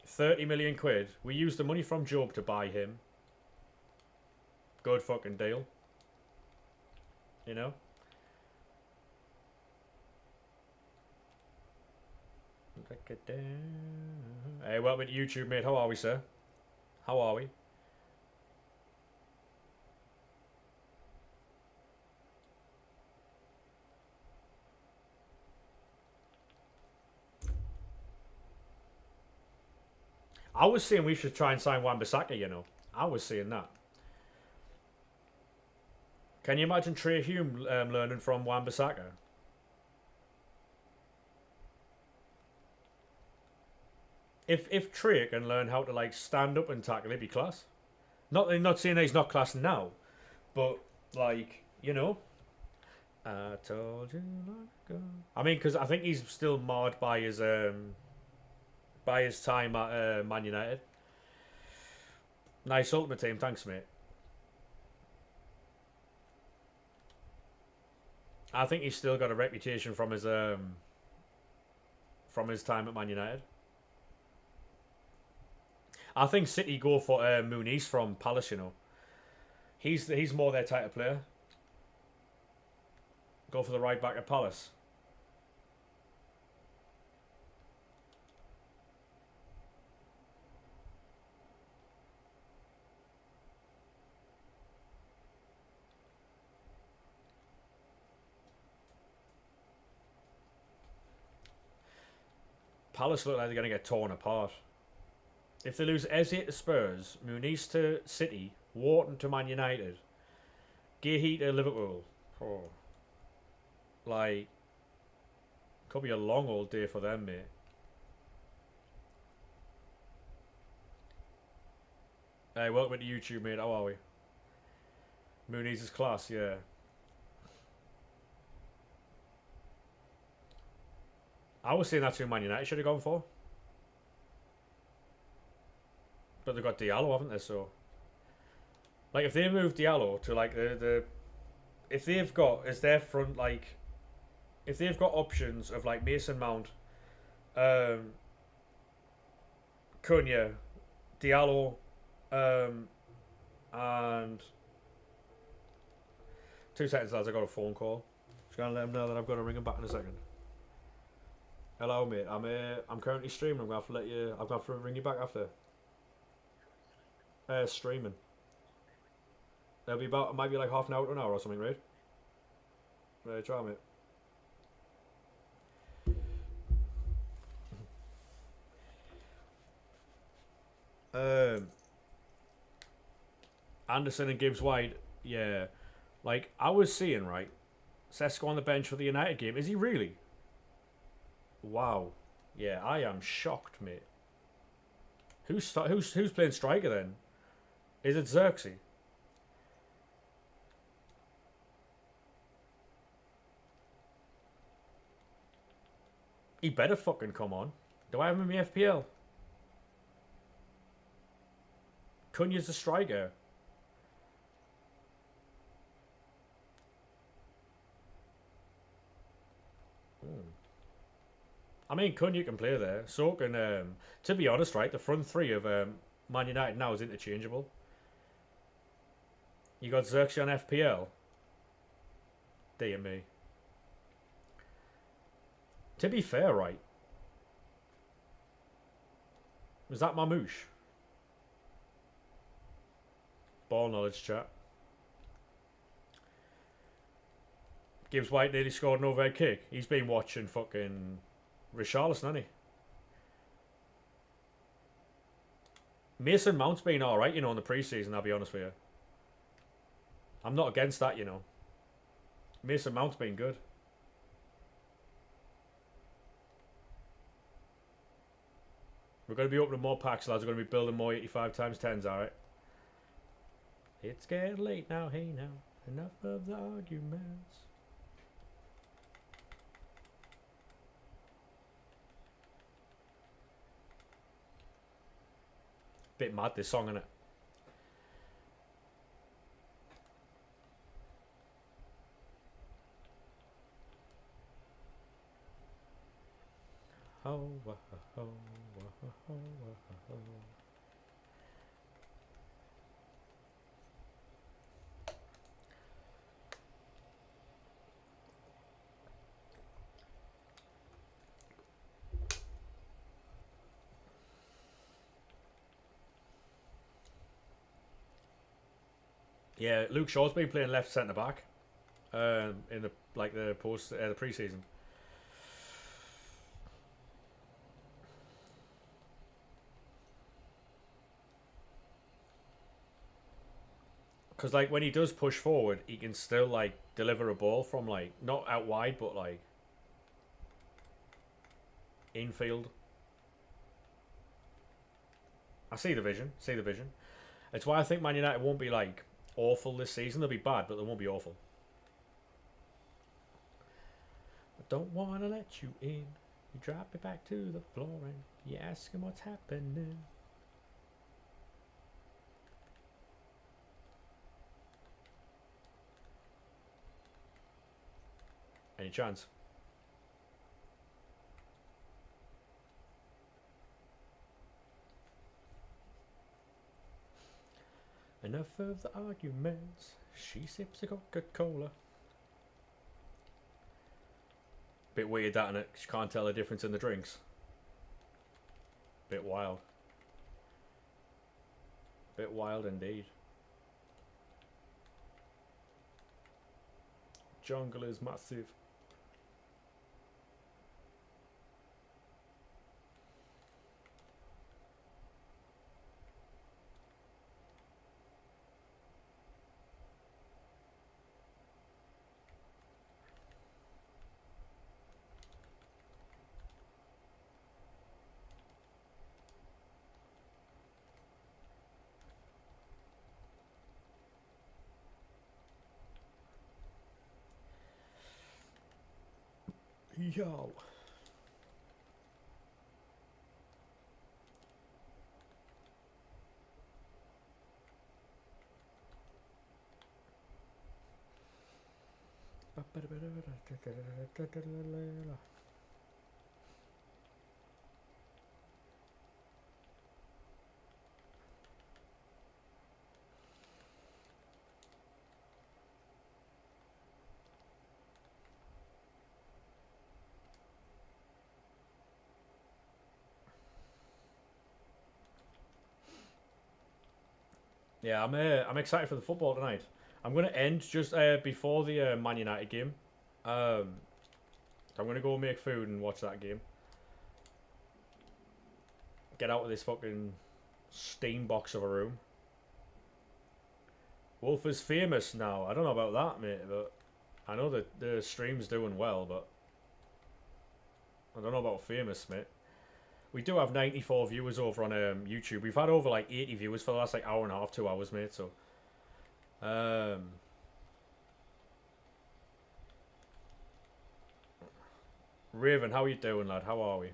30 million quid. We used the money from Job to buy him. Good fucking deal. You know? Hey, welcome to YouTube, mate. How are we, sir? How are we? I was saying we should try and sign Wan-Bissaka, you know. I was saying that. Can you imagine Trey Hume learning from Wan-Bissaka? If Trey can learn how to like stand up and tackle, it'd be class. Not saying that he's not class now, but like, you know. I told you long ago. I mean, because I think he's still marred by his time at Man United. Nice ultimate team, thanks, mate. I think he's still got a reputation from his time at Man United. I think City go for Muniz from Palace. You know, he's more their type of player. Go for the right back at Palace. Palace look like they're going to get torn apart. If they lose Eze to Spurs, Muniz to City, Wharton to Man United, Gahey to Liverpool, oh, like, could be a long old day for them, mate. Hey, welcome to YouTube, mate. How are we? Muniz is class, yeah. I was saying that's who Man United should have gone for. But they've got Diallo, haven't they? So, like, if they move Diallo to like the if they've got as their front, like, if they've got options of like Mason Mount, um, Cunha, Diallo, and 2 seconds, lads. I got a phone call. Just gonna let them know that I've got to ring him back in a second. Hello, mate. I'm currently streaming. I'm gonna have to let you. I'm gonna have to ring you back after. Streaming. It'll be about, it might be like half an hour to an hour or something, right? Right, try, mate. Um, Anderson and Gibbs wide, yeah. Like, I was seeing, right, Sesko on the bench for the United game. Is he really? Wow. Yeah, I am shocked, mate. Who's playing striker then? Is it Xerxes? He better fucking come on. Do I have him in the FPL? Cunha's the striker. I mean, Cunha can play there. So can, to be honest, right, the front three of Man United now is interchangeable. You got Xerxes on FPL. Dear me. To be fair, right, was that Mamouche? Ball knowledge chat. Gibbs White nearly scored an overhead kick. He's been watching fucking Richarlison, hasn't he? Mason Mount's been alright, you know, in the pre-season, I'll be honest with you. I'm not against that, you know. Mason Mount's been good. We're going to be opening more packs, lads. We're going to be building more 85 times 10s, alright? It's getting late now, hey now. Enough of the arguments. Bit mad, this song, innit? Oh, oh, oh, oh, oh, oh. Yeah, Luke Shaw's been playing left centre back, in the the pre-season. Because like when he does push forward, he can still like deliver a ball from like not out wide, but like infield. I see the vision. See the vision. It's why I think Man United won't be like awful this season. They'll be bad, but they won't be awful. I don't want to let you in. You drop it back to the floor and you ask him what's happening. Any chance? Enough of the arguments. She sips a Coca-Cola. Bit weird that, innit? She can't tell the difference in the drinks. Bit wild. Bit wild indeed. Jungle is massive. Yo. Yeah, I'm excited for the football tonight. I'm gonna end just before the Man United game. So I'm gonna go make food and watch that game. Get out of this fucking steam box of a room. Wolf is famous now. I don't know about that, mate, but I know that the stream's doing well, but I don't know about famous, mate. We do have 94 viewers over on YouTube. We've had over like 80 viewers for the last like hour and a half, 2 hours, mate. So, Raven, how are you doing, lad? How are we?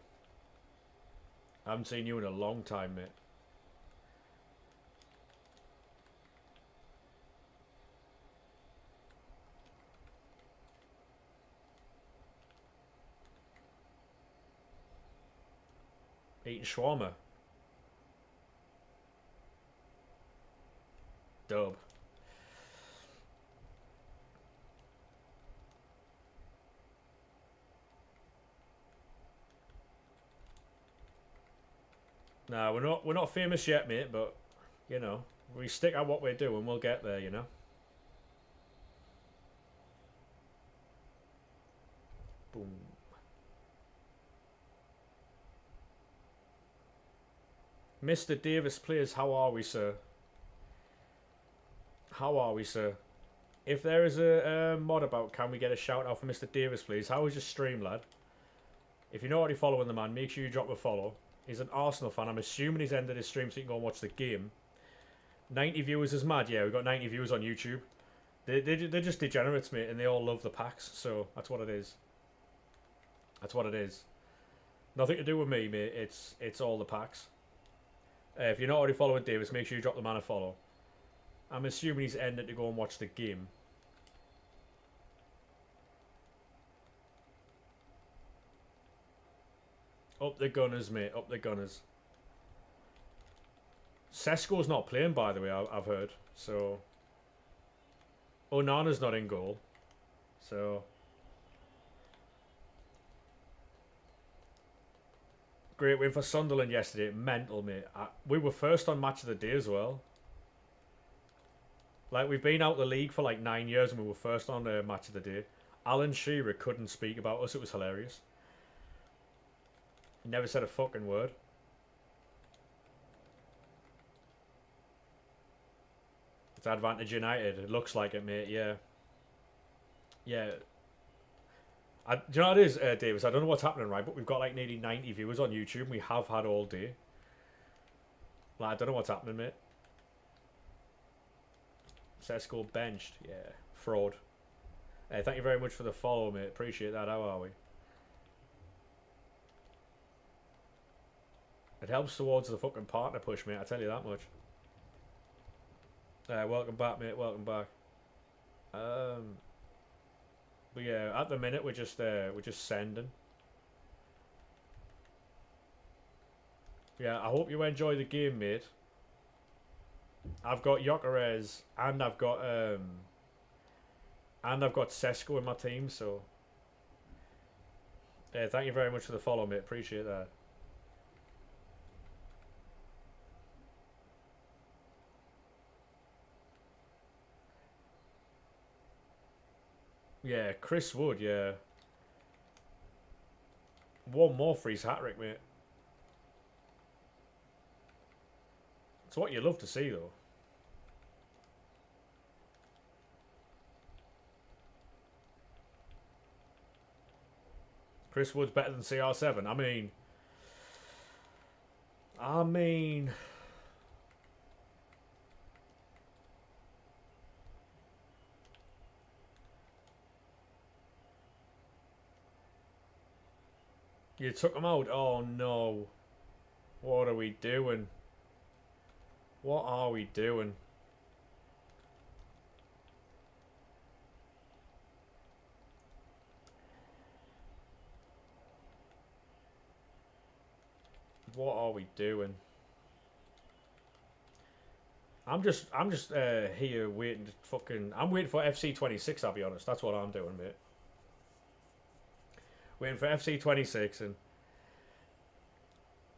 I haven't seen you in a long time, mate. Eating shawarma. Dub. Nah, we're not famous yet, mate, but you know, we stick at what we're doing, we'll get there, you know. Boom. Mr. Davis, please, how are we, sir? How are we, sir? If there is a mod about, can we get a shout out for Mr. Davis, please? How is your stream, lad? If you're not already following the man, make sure you drop a follow. He's an Arsenal fan. I'm assuming he's ended his stream so you can go and watch the game. 90 viewers is mad. Yeah, we've got 90 viewers on YouTube. They're just degenerates, mate, and they all love the packs. So that's what it is. That's what it is. Nothing to do with me, mate. It's all the packs. If you're not already following Davis, make sure you drop the man a follow. I'm assuming he's ended to go and watch the game. Up the Gunners, mate. Up the Gunners. Sesko's not playing, by the way, I've heard. So, Onana's not in goal. So, great win for Sunderland yesterday. Mental, mate. We were first on Match of the Day as well. Like, we've been out the league for like 9 years and we were first on Match of the Day. Alan Shearer couldn't speak about us. It was hilarious. He never said a fucking word. It's Advantage United. It looks like it, mate. Yeah. Yeah. Do you know what it is, Davis? I don't know what's happening, right? But we've got like nearly 90 viewers on YouTube. We have had all day. Like, I don't know what's happening, mate. Sesko benched. Yeah. Fraud. Hey, thank you very much for the follow, mate. Appreciate that. How are we? It helps towards the fucking partner push, mate. I tell you that much. Welcome back, mate. Welcome back. But yeah, at the minute we're just sending. Yeah, I hope you enjoy the game, mate. I've got Gyökeres and I've got Sesko in my team, so yeah, thank you very much for the follow, mate. Appreciate that. Yeah, Chris Wood, yeah. One more for his hat-trick, mate. It's what you love to see, though. Chris Wood's better than CR7. I mean... You took him out? Oh no. What are we doing? What are we doing? What are we doing? I'm just here waiting to fucking... I'm waiting for FC26, I'll be honest. That's what I'm doing, mate. Waiting for FC26 and...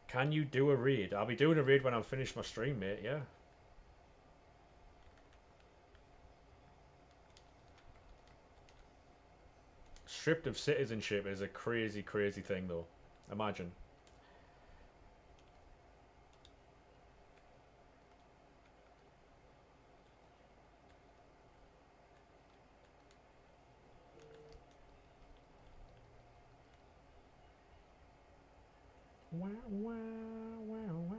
Can you do a raid? I'll be doing a raid when I'm finished my stream, mate, yeah. Stripped of citizenship is a crazy, crazy thing, though. Imagine. Wow, wow, wow, wow.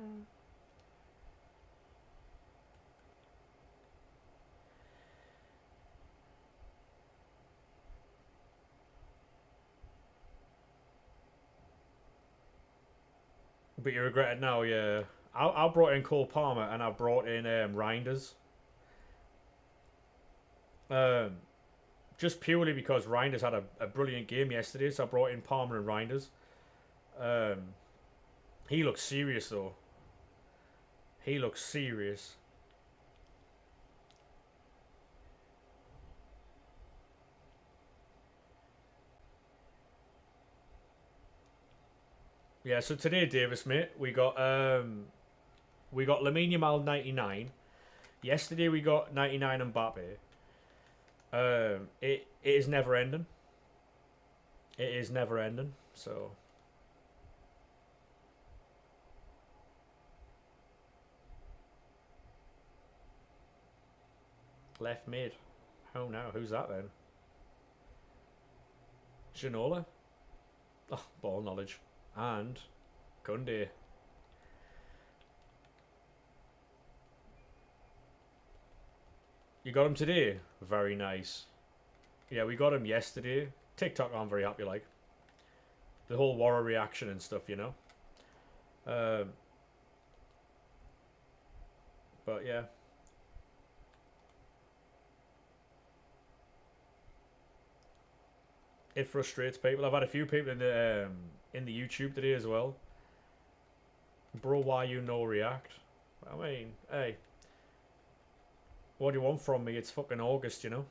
But you regret it now, yeah. I brought in Cole Palmer and I brought in Reinders. Just purely because Reinders had a brilliant game yesterday, so I brought in Palmer and Reinders. He looks serious though. He looks serious. Yeah, so today, Davis, mate, we got Lamine Yamal 99. Yesterday we got 99 Mbappe. It is never ending. It is never ending. So left mid. Oh no, who's that then? Ginola. Oh, ball knowledge. And Kunde. You got him today? Very nice. Yeah, we got him yesterday. TikTok I'm very happy like. The whole Warrior reaction and stuff, you know. But yeah. It frustrates people. I've had a few people in the YouTube today as well. Bro, why you no react? I mean, hey. What do you want from me? It's fucking August, you know?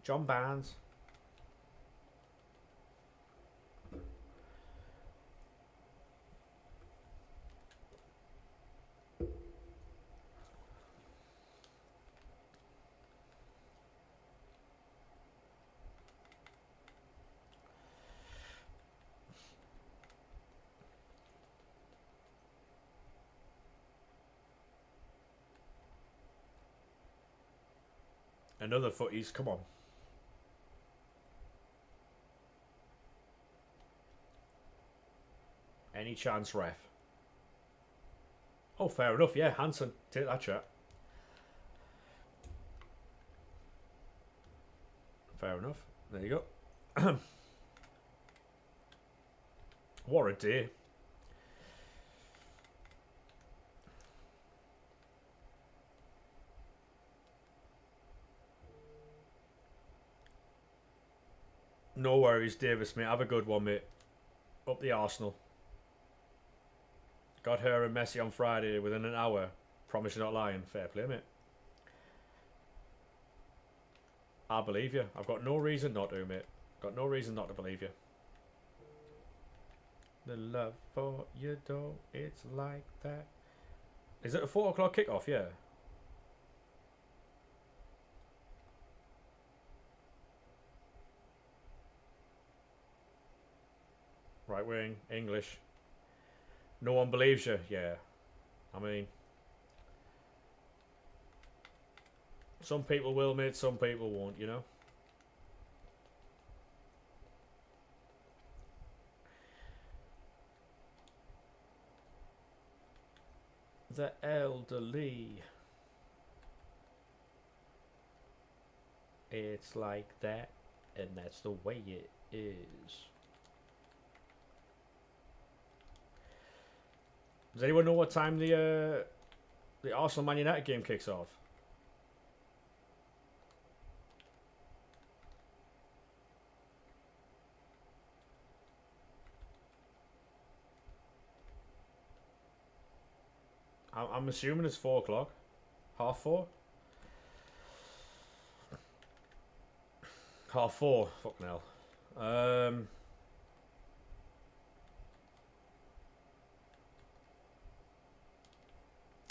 John Barnes. Another footies, come on. Any chance, ref? Oh, fair enough, yeah, Hansen, take that chat. Fair enough, there you go. What a day. No worries, Davis, mate. Have a good one, mate. Up the Arsenal. Got her and Messi on Friday within an hour. Promise you're not lying. Fair play, mate. I believe you. I've got no reason not to, mate. Got no reason not to believe you. The love for you, though, it's like that. Is it a 4 o'clock kickoff? Yeah. Right wing, English. No one believes you. Yeah. I mean, some people will, mate. Some people won't, you know. The elderly. It's like that, and that's the way it is. Does anyone know what time the Arsenal Man United game kicks off? I'm assuming it's 4 o'clock. 4:30? 4:30. Fucking hell.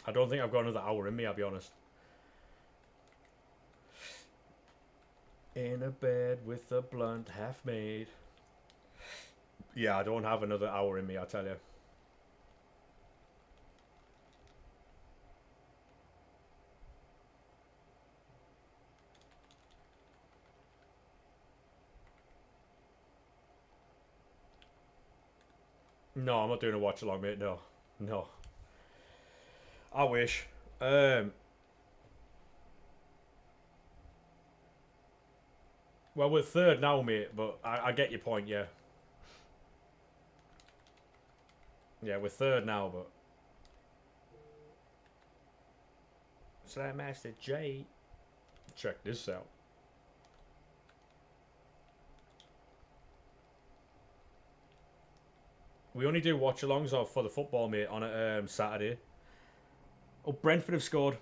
I don't think I've got another hour in me, I'll be honest. In a bed with a blunt half made. Yeah, I don't have another hour in me, I tell you. No, I'm not doing a watch along, mate. No. No. I wish. Well, we're third now, mate, but I get your point, yeah. Yeah, we're third now, but Slam Master J. Check this out. We only do watch-alongs for the football, mate, on a Saturday. Oh, Brentford have scored.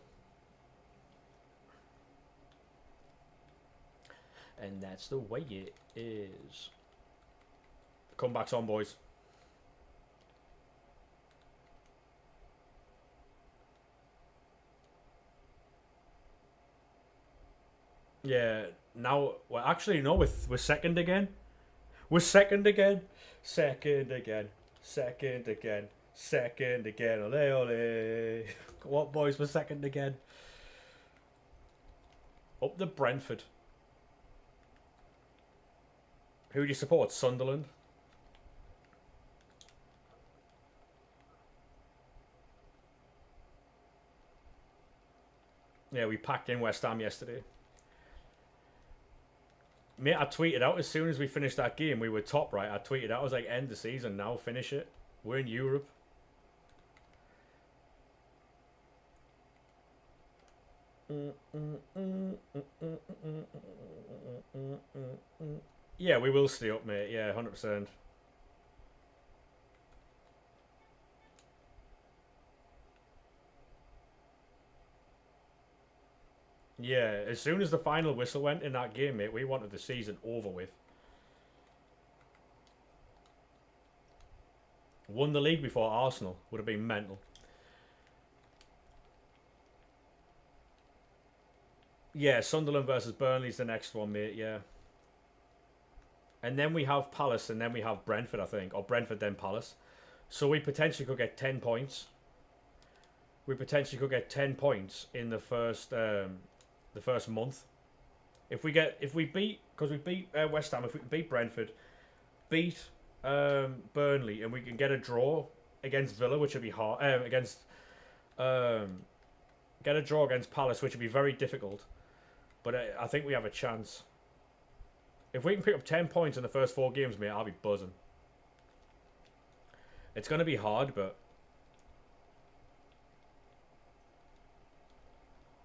And that's the way it is. Comeback's on, boys. Yeah, now, well, actually, no, we're second again. We're second again. Second again. Second again. Second again. Ole, ole. What, boys? We're second again. Up the Brentford. Who do you support? Sunderland? Yeah, we packed in West Ham yesterday. Mate, I tweeted out as soon as we finished that game, we were top, right? I tweeted out, I was like, end the season now, finish it. We're in Europe. Yeah, we will stay up, mate. Yeah, 100%. Yeah, as soon as the final whistle went in that game, mate, we wanted the season over with. Won the league before Arsenal. Would have been mental. Yeah, Sunderland versus Burnley's the next one, mate, yeah. And then we have Palace, and then we have Brentford, I think. Or Brentford, then Palace. So we potentially could get 10 points. We potentially could get 10 points in the first month. If we beat, because we beat West Ham, if we beat Brentford, beat Burnley, and we can get a draw against Villa, which would be hard. Get a draw against Palace, which would be very difficult. But I think we have a chance. If we can pick up 10 points in the first 4 games, mate, I'll be buzzing. It's going to be hard, but...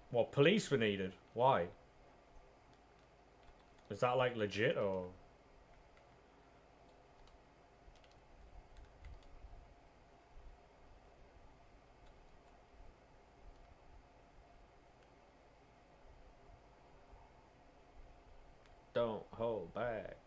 What, police were needed? Why? Is that, like, legit, or... Don't hold back.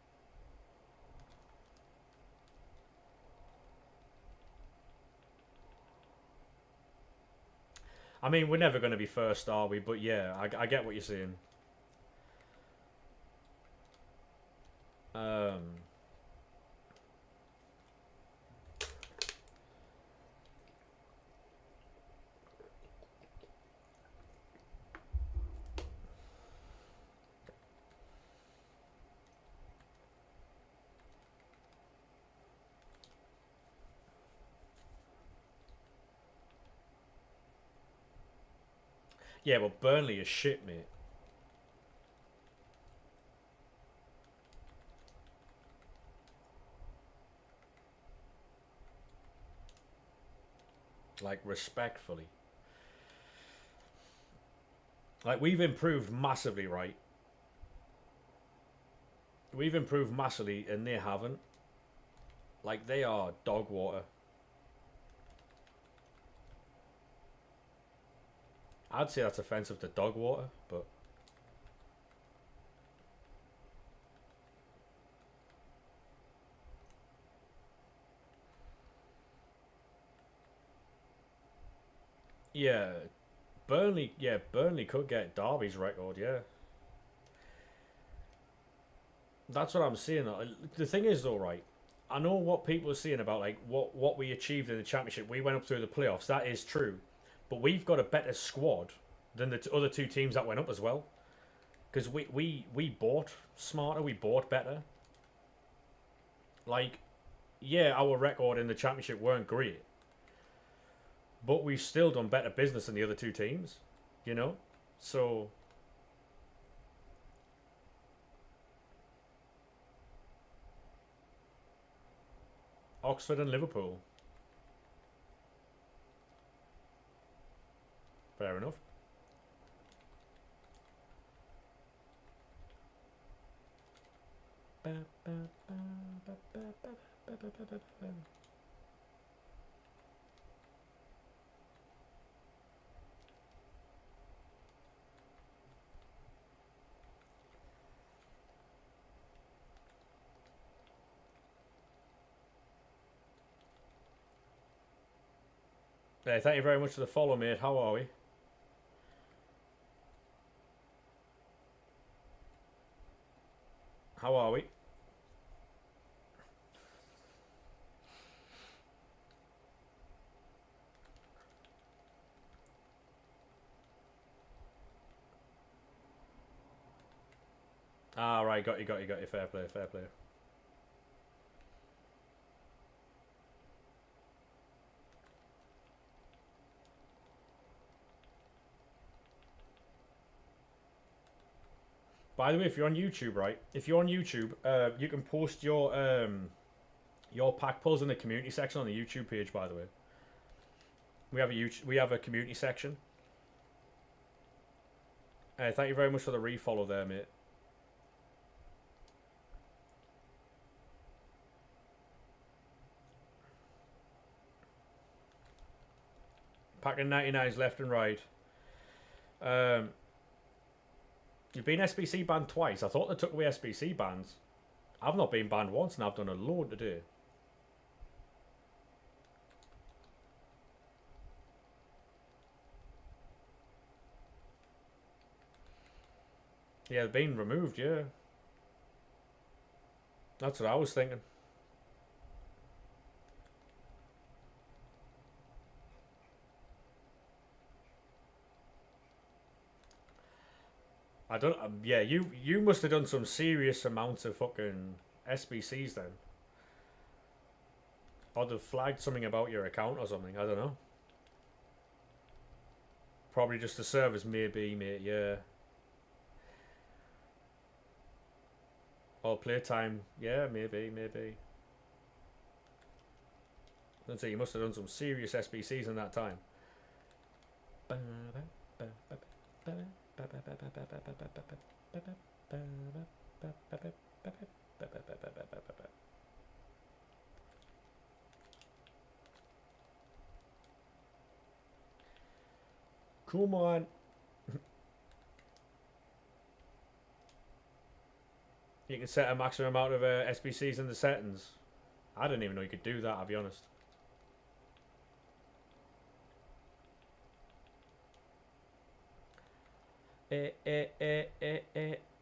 I mean, we're never going to be first, are we? But yeah, I get what you're saying. Yeah, well, Burnley is shit, mate. Like, respectfully. Like, we've improved massively, right? We've improved massively, and they haven't. Like, they are dog water. I'd say that's offensive to dog water, but... Yeah, Burnley could get Derby's record, yeah. That's what I'm saying. The thing is, though, right? I know what people are saying about like what we achieved in the championship. We went up through the playoffs. That is true, but we've got a better squad than the other 2 teams that went up as well. Because we bought smarter. We bought better. Like, yeah, our record in the championship weren't great, but we've still done better business than the other 2 teams. You know, so. Oxford and Liverpool. Fair enough. Hey, thank you very much for the follow, mate. How are we? How are we? Ah, right, got you. Fair play. By the way, if you're on YouTube, right? If you're on YouTube, you can post your pack pulls in the community section on the YouTube page. By the way, we have a community section. Thank you very much for the refollow there, mate. Packing 99s left and right. You've been SBC banned twice. I thought they took away SBC bans. I've not been banned once, and I've done a load today. Yeah, they've been removed, yeah. That's what I was thinking. I don't. Yeah, you must have done some serious amounts of fucking SBCs then, or they've flagged something about your account or something. I don't know. Probably just the servers, maybe, mate. Yeah. Or playtime. Yeah, maybe. Let's say you must have done some serious SBCs in that time. Come on. You can set a maximum amount of SBCs in the settings. I didn't even know you could do that, I'll be honest.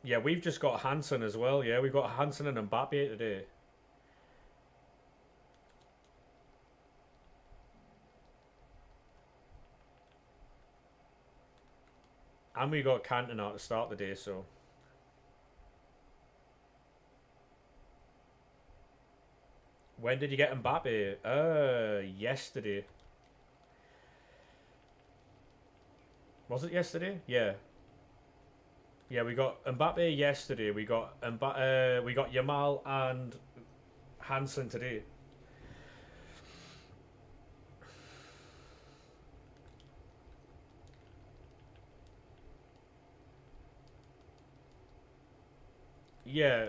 Yeah, we've just got Hansen as well. Yeah, we've got Hansen and Mbappe today. And we got Cantona to start the day, so. When did you get Mbappe? Yesterday. Was it yesterday? Yeah. Yeah, we got Mbappe yesterday. We got we got Yamal and Hansen today. Yeah,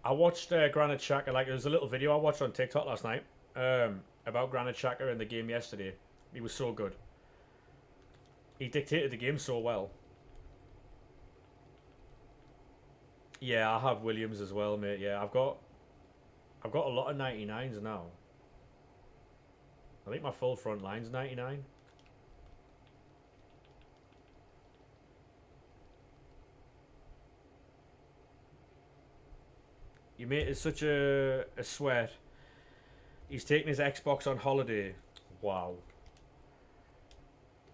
I watched Granit Xhaka. Like, there was a little video I watched on TikTok last night about Granit Xhaka in the game yesterday. He was so good. He dictated the game so well. Yeah, I have Williams as well, mate. Yeah, I've got a lot of 99s now. I think my full front line's 99. Your mate is such a sweat. He's taking his Xbox on holiday. Wow.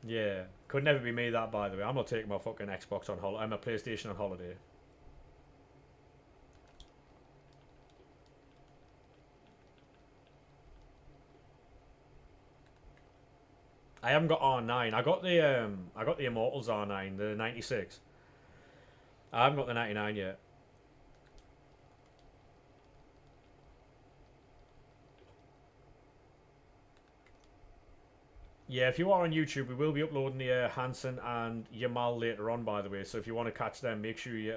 Yeah. Could never be me, that, by the way. I'm not taking my fucking Xbox on holiday. I'm a PlayStation on holiday. I haven't got R9. I got the Immortals R9, the 96. I haven't got the 99 yet. Yeah, if you are on YouTube, we will be uploading the Hansen and Yamal later on, by the way. So if you want to catch them, make sure you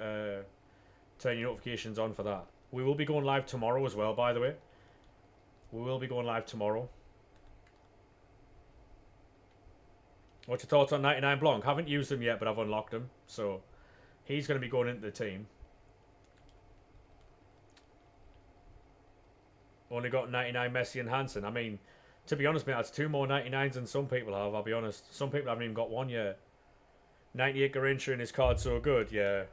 turn your notifications on for that. We will be going live tomorrow as well, by the way. We will be going live tomorrow. What's your thoughts on 99 Blanc? Haven't used him yet, but I've unlocked him. So he's going to be going into the team. Only got 99 Messi and Hansen. I mean, to be honest, mate, that's two more 99s than some people have, I'll be honest. Some people haven't even got one yet. 98 Garrincha in his card so good, yeah.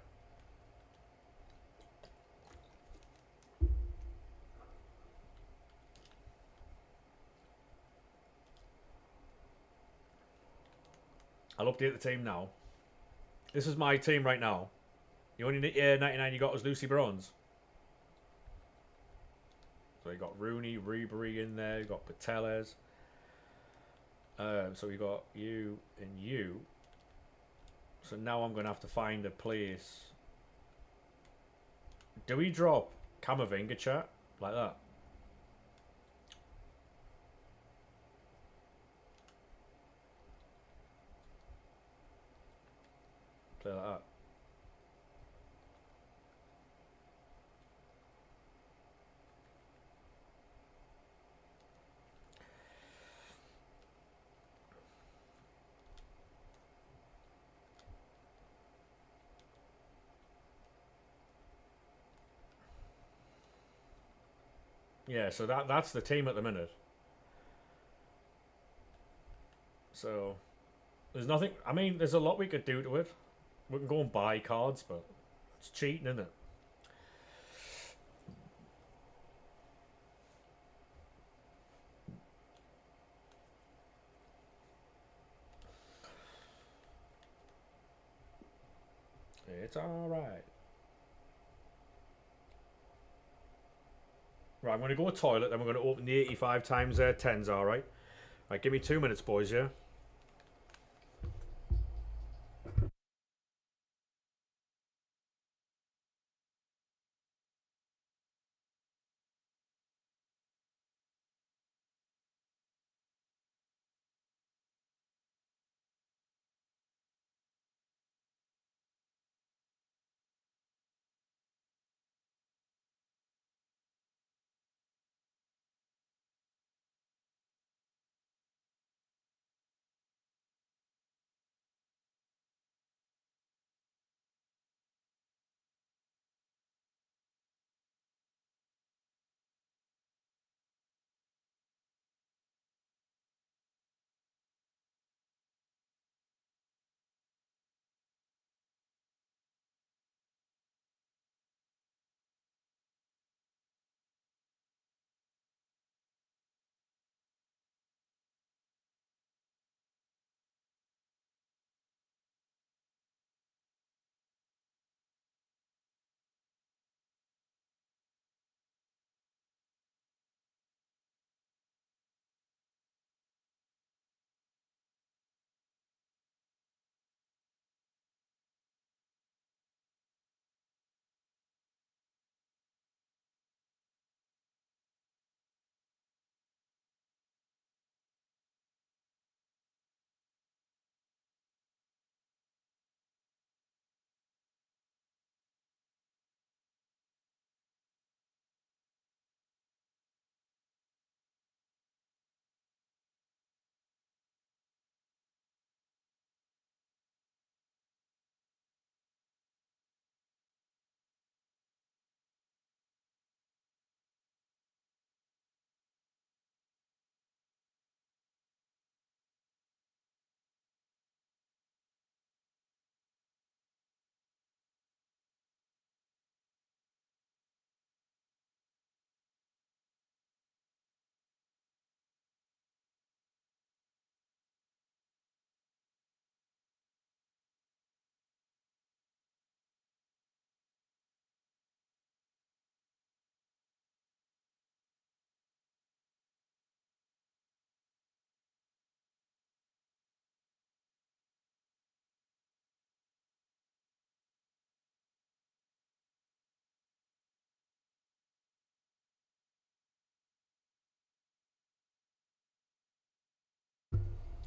I'll update the team now. This is my team right now. The only 99 you got was Lucy Bronze. So you got Rooney, Ribery in there. You got Pateles. So we got you and you. So now I'm going to have to find a place. Do we drop Camavinga, chat? Like that? Play like that. Yeah, so that's the team at the minute. So there's nothing. I mean, there's a lot we could do to it. We can go and buy cards, but it's cheating, isn't it? It's alright. Right, I'm going to go to toilet, then we're going to open the 85 times 10s, alright? Right, give me 2 minutes, boys, yeah?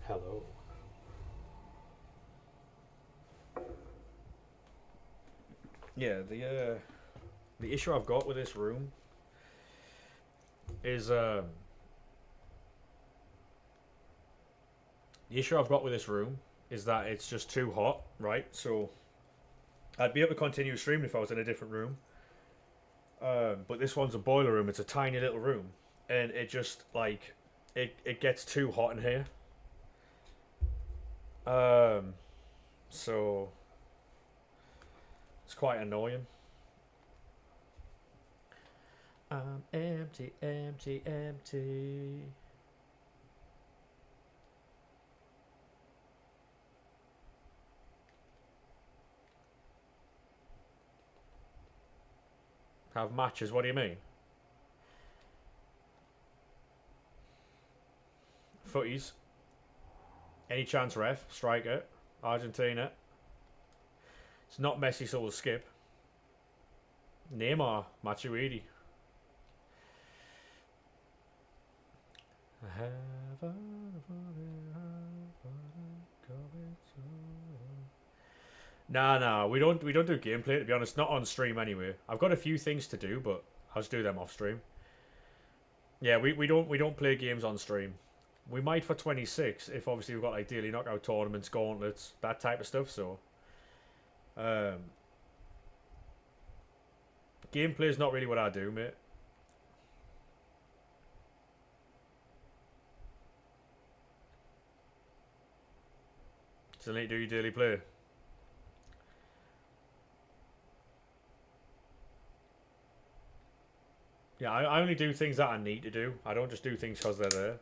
Hello. Yeah, the issue I've got with this room is that it's just too hot, right? So I'd be able to continue streaming if I was in a different room. But this one's a boiler room. It's a tiny little room, and it just like it gets too hot in here. So it's quite annoying. I'm empty, empty, empty. Have matches, what do you mean? Footies. Any chance ref, striker, Argentina. It's not Messi, so we'll skip. Neymar, Matuidi. Nah, we don't do gameplay, to be honest, not on stream anyway. I've got a few things to do, but I'll just do them off stream. Yeah, we don't play games on stream. We might for 26 if obviously we've got like daily knockout tournaments, gauntlets, that type of stuff, so gameplay is not really what I do, mate. Still need to do your daily play. Yeah, I only do things that I need to do. I don't just do things because they're there.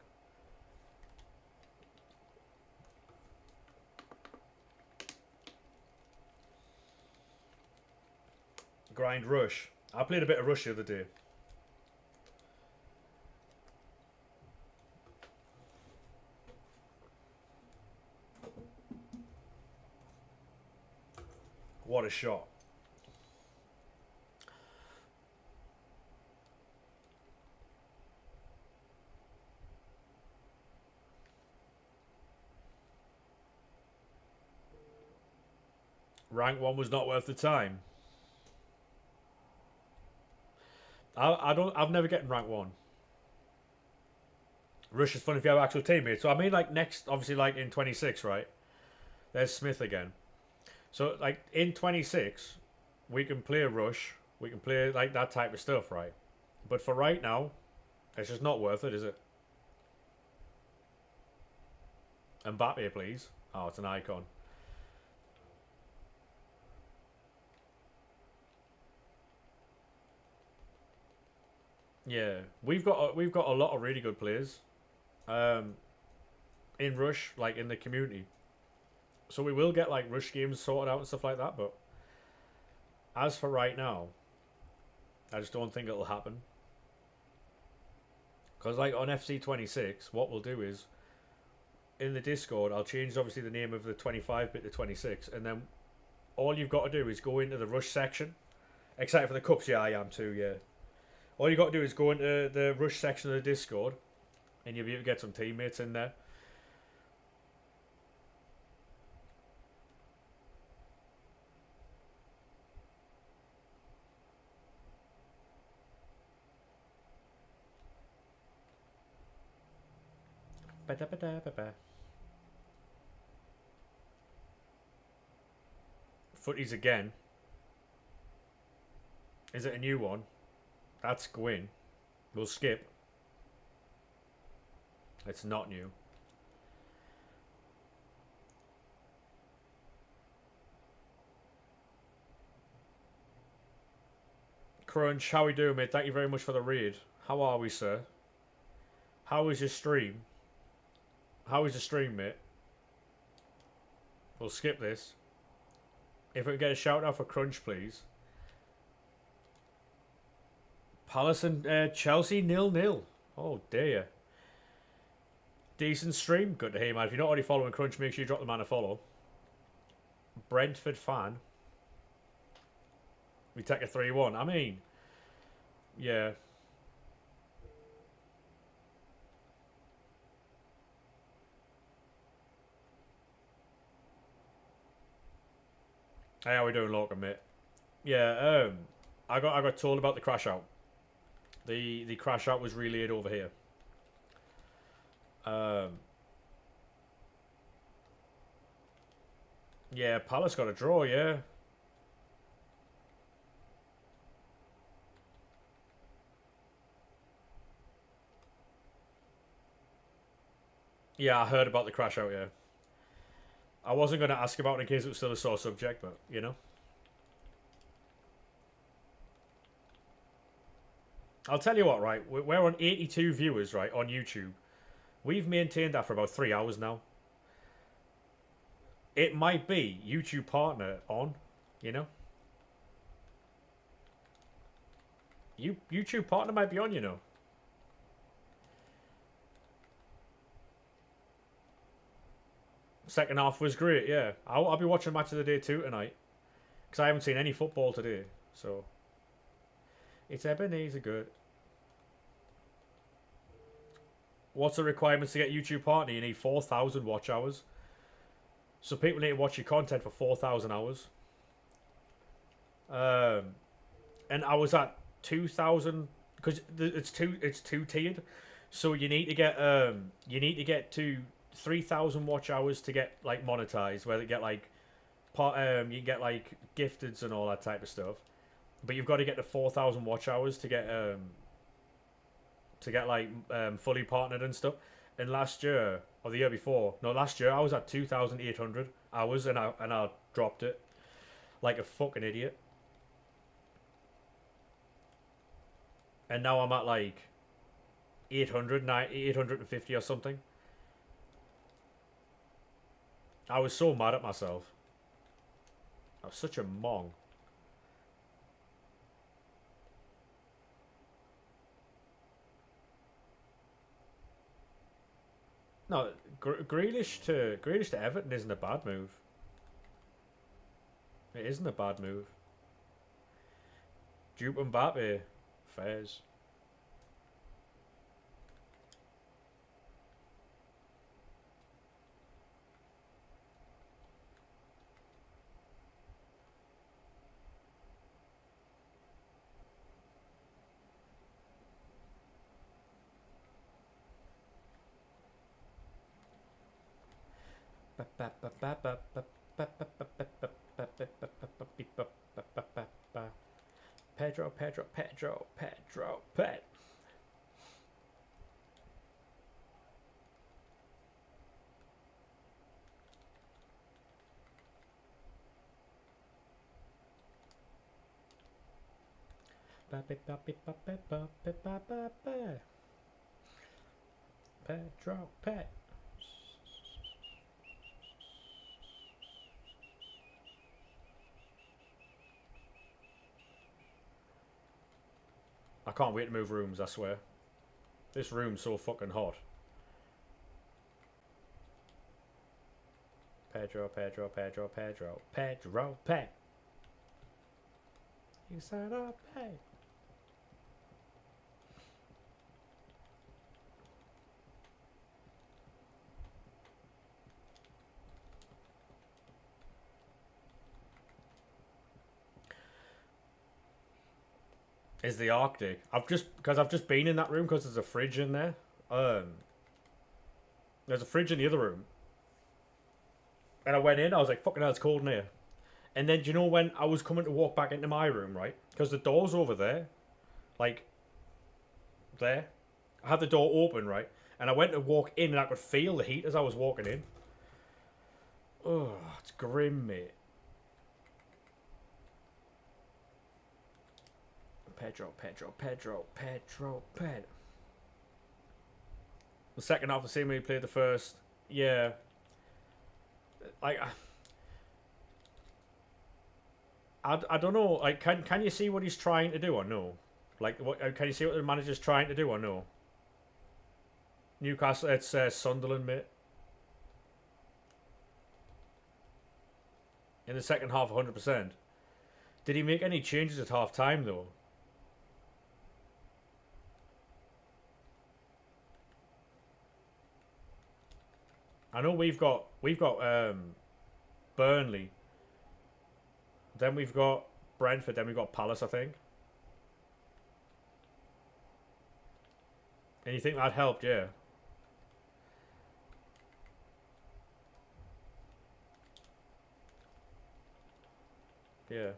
Grind Rush. I played a bit of Rush the other day. What a shot. Rank 1 was not worth the time. I've never gotten rank 1. Rush is fun if you have actual teammates. So I mean, like, next, obviously, like, in 26, right? There's Smith again. So, like, in 26, we can play Rush. We can play, like, that type of stuff, right? But for right now, it's just not worth it, is it? Mbappe, please. Oh, it's an icon. Yeah, we've got a lot of really good players, in Rush, like in the community. So we will get like Rush games sorted out and stuff like that. But as for right now, I just don't think it'll happen. Because like on FC26, what we'll do is in the Discord, I'll change obviously the name of the 25 bit to 26, and then all you've got to do is go into the Rush section. Excited for the cups? Yeah, I am too. Yeah. All you got to do is go into the Rush section of the Discord, and you'll be able to get some teammates in there. Footies again. Is it a new one? That's Gwyn. We'll skip. It's not new. Crunch, how we doing, mate? Thank you very much for the raid. How are we, sir? How is your stream? How is your stream, mate? We'll skip this. If we can get a shout out for Crunch, please. Palace and Chelsea 0-0. Oh dear. Decent stream. Good to hear, man. If you're not already following Crunch, make sure you drop the man a follow. Brentford fan. We take a 3-1. I mean, yeah. Hey, how we doing, Lorcan, mate? Yeah, I got told about the crash out. The crash out was relayed over here. Um, yeah, Palace got a draw. Yeah, yeah, I heard about the crash out. Yeah, I wasn't going to ask about it in case it was still a sore subject, but you know, I'll tell you what. Right, we're on 82 viewers, right, on YouTube. We've maintained that for about 3 hours now. It might be YouTube partner on, you know. YouTube partner might be on, you know. Second half was great, yeah. I'll be watching Match of the Day 2 tonight. Because I haven't seen any football today. So, it's Ebenezer good. What's the requirements to get YouTube partner? You need 4,000 watch hours. So people need to watch your content for 4,000 hours. And I was at 2,000 because it's two tiered. So you need to get to 3,000 watch hours to get like monetized, where they get like you get like gifteds and all that type of stuff. But you've got to get to 4,000 watch hours to get like fully partnered and stuff. And last year or the year before, no, last year I was at 2,800 hours and I dropped it like a fucking idiot. And now I'm at like 850 or something. I was so mad at myself. I was such a mong. No, Grealish to Everton isn't a bad move. It isn't a bad move. Dupe Mbappe, fairs. Pedro, Pet. Pedro, Pet. I can't wait to move rooms, I swear. This room's so fucking hot. Pedro, Pet. You said a pet. Is the Arctic. I've just been in that room because there's a fridge in there. There's a fridge in the other room. And I went in, I was like, fucking hell, it's cold in here. And then, do you know when I was coming to walk back into my room, right? Because the door's over there. Like, there. I had the door open, right? And I went to walk in and I could feel the heat as I was walking in. Oh, it's grim, mate. Pedro. The second half, the same way he played the first. Yeah. Like, I don't know. Like, can you see what he's trying to do or no? Like, can you see what the manager's trying to do or no? Newcastle, it's Sunderland, mate. In the second half, 100%. Did he make any changes at half time though? I know we've got Burnley. Then we've got Brentford. Then we've got Palace, I think. And you think that helped? Yeah. Yeah.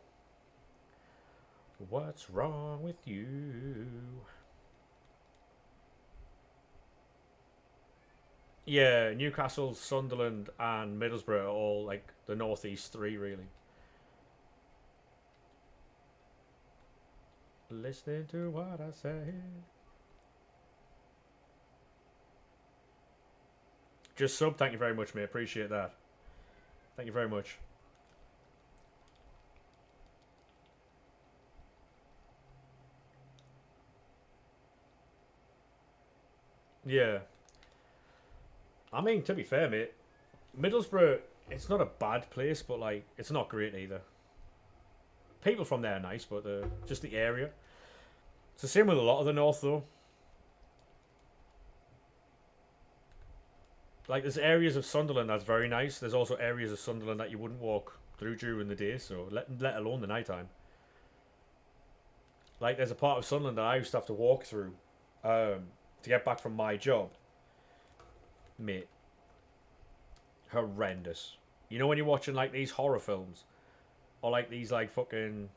What's wrong with you? Yeah, Newcastle, Sunderland, and Middlesbrough are all like the northeast three, really. Listening to what I say. Just sub, thank you very much, mate. Appreciate that. Thank you very much. Yeah. I mean, to be fair, mate, Middlesbrough, it's not a bad place, but like, it's not great either. People from there are nice, but just the area. It's the same with a lot of the north, though. Like, there's areas of Sunderland that's very nice. There's also areas of Sunderland that you wouldn't walk through during the day, so let alone the nighttime. Like, there's a part of Sunderland that I used to have to walk through to get back from my job. Mate, horrendous. You know when you're watching, like, these horror films? Or, like, these, like, fucking...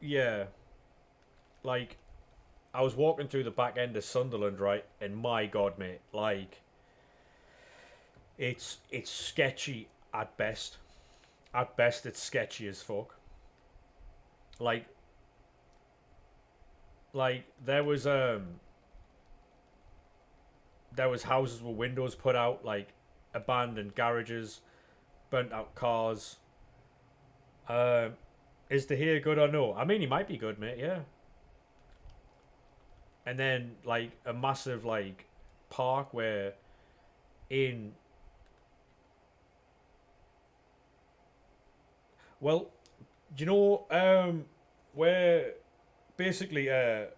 Yeah. Like, I was walking through the back end of Sunderland, right? And my God, mate, like... It's sketchy at best. At best, it's sketchy as fuck. Like, there was houses with windows put out, like abandoned garages, burnt out cars. Is the here good or no? I mean, he might be good, mate. Yeah. And then like a massive like park where in well, do you know where basically I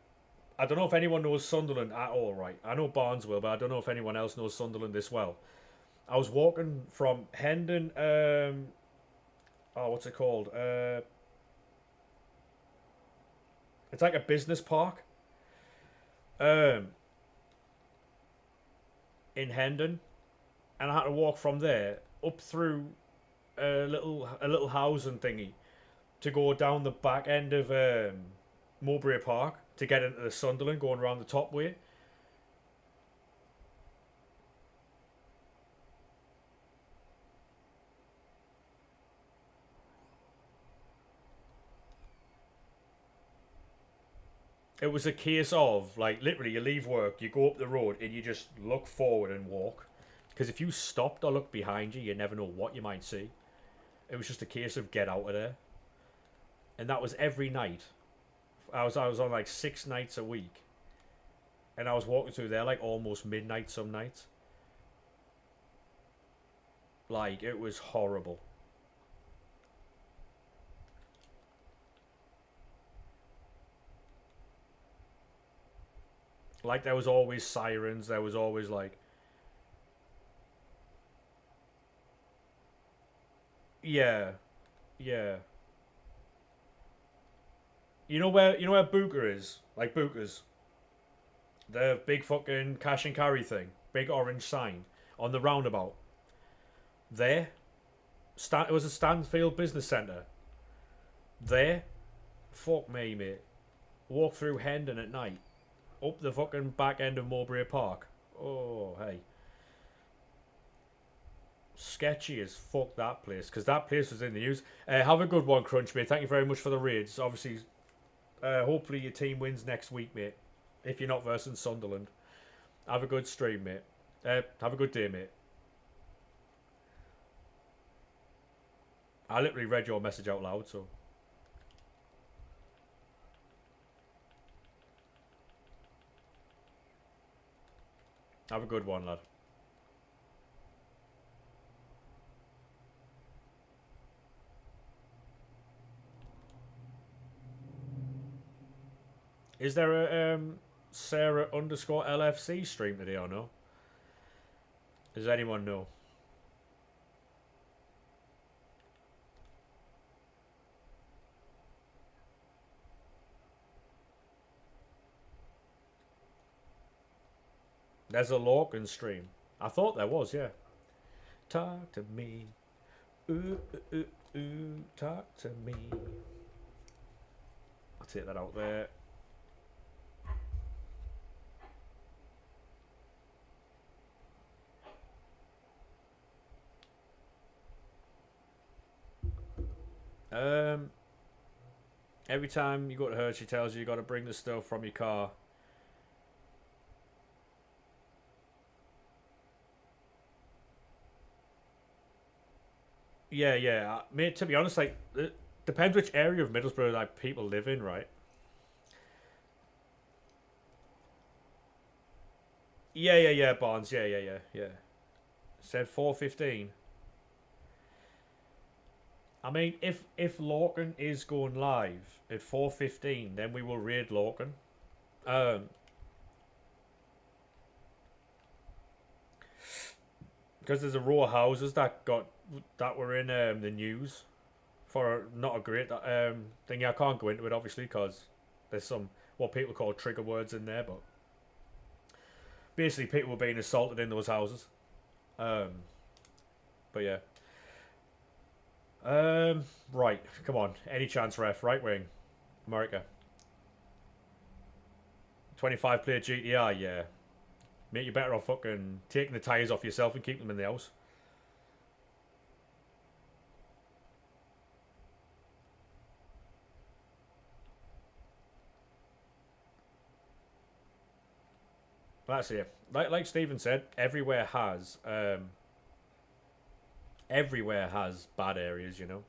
don't know if anyone knows Sunderland at all, right? I know Barnes will, but I don't know if anyone else knows Sunderland this well. I was walking from Hendon, oh, what's it called? It's like a business park, um, in Hendon, and I had to walk from there up through a little housing thingy to go down the back end of Mowbray Park to get into the Sunderland, going around the top way. It was a case of like literally you leave work, you go up the road, and you just look forward and walk. Because if you stopped or looked behind you, you never know what you might see. It was just a case of get out of there, and that was every night. I was on like 6 nights a week, and I was walking through there like almost midnight some nights. Like it was horrible. Like there was always sirens. There was always like yeah, yeah. You know where Booker is? Like Booker's the big fucking cash and carry thing, big orange sign on the roundabout. There, it was a Stanfield Business Centre. There, fuck me, mate. Walk through Hendon at night, up the fucking back end of Mowbray Park. Oh, hey. Sketchy as fuck that place, because that place was in the news. Have a good one, Crunch, mate. Thank you very much for the raids. Obviously, hopefully your team wins next week, mate. If you're not versus Sunderland. Have a good stream, mate. Have a good day, mate. I literally read your message out loud, so. Have a good one, lad. Is there a Sarah underscore LFC stream today or no? Does anyone know? There's a Lorcan stream. I thought there was, yeah. Talk to me. Ooh, ooh, ooh, ooh, talk to me. I'll take that out there. Every time you go to her, she tells you got to bring the stuff from your car. Yeah, yeah. Mate, to be honest, like, it depends which area of Middlesbrough like people live in, right? Yeah, yeah, yeah, Barnes. Yeah, yeah, yeah, yeah. Said 4:15. I mean, if Lorcan is going live at 4:15, then we will raid Lorcan. Um, because there's a row of houses that were in the news for not a great thing. I can't go into it obviously because there's some what people call trigger words in there, but basically people were being assaulted in those houses. Um, but yeah. Right, come on. Any chance, ref? Right wing, America. 25 player GTR, yeah. Mate, you better off fucking taking the tyres off yourself and keeping them in the house. But that's it. Like Stephen said, everywhere has bad areas, you know.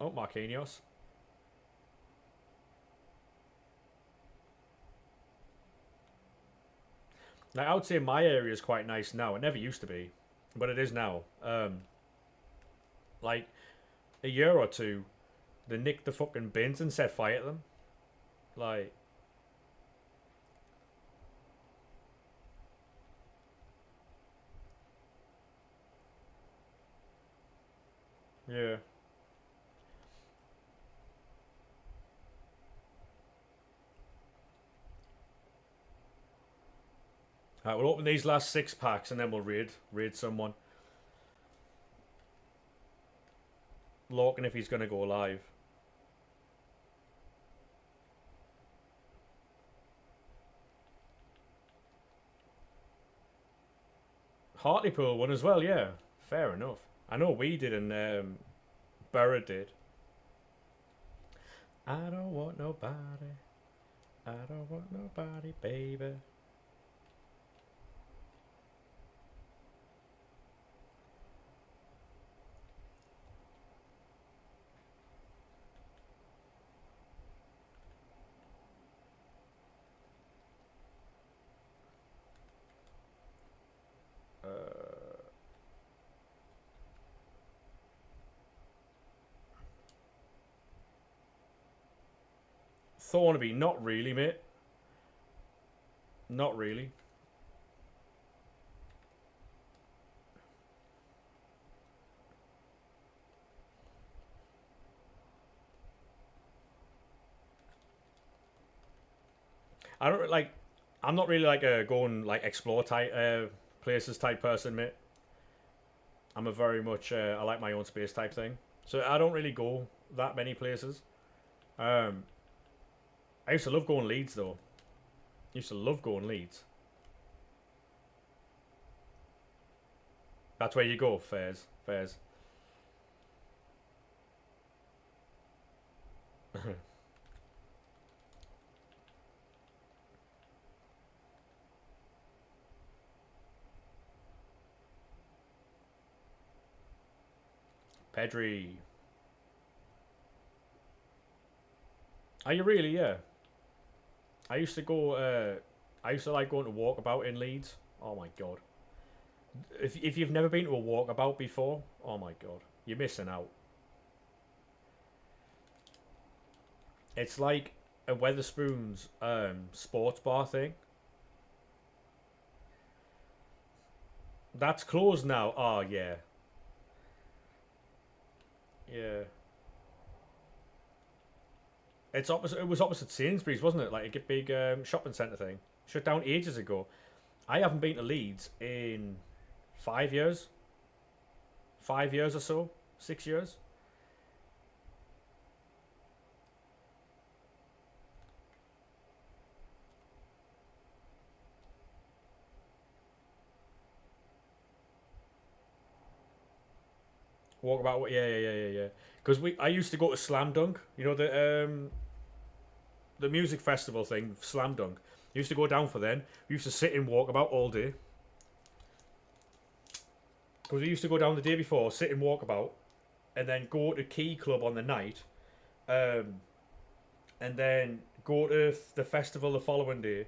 Oh, Marquinhos. Like I would say my area is quite nice now. It never used to be, but it is now. Like a year or two, they nicked the fucking bins and set fire to them. Like, yeah. Alright, we'll open these last 6 packs and then we'll raid someone. Lorcan if he's gonna go live. Hartlepool one as well, yeah. Fair enough. I know we did and Borough did. I don't want nobody. I don't want nobody, baby. Thornaby, not really, mate. Not really. I don't like. I'm not really like a go and like explore type places type person, mate. I'm a very much I like my own space type thing. So I don't really go that many places. Um, I used to love going Leeds though. Used to love going Leeds. That's where you go, fairs, fairs. Pedri. Are you really? Yeah. I used to go. I used to like going to walkabout in Leeds. Oh my god. If you've never been to a walkabout before, oh my god, you're missing out. It's like a Weatherspoons sports bar thing. That's closed now. Oh yeah, yeah. It's opposite. It was opposite Sainsbury's, wasn't it? Like a big shopping centre thing. Shut down ages ago. I haven't been to Leeds in 5 years. 5 years or so. 6 years. Walkabout. Yeah. Because I used to go to Slam Dunk. You know the music festival thing, Slam Dunk. I used to go down for then. We used to sit in Walkabout all day. Because we used to go down the day before, sit in Walkabout, and then go to Key Club on the night, and then go to the festival the following day,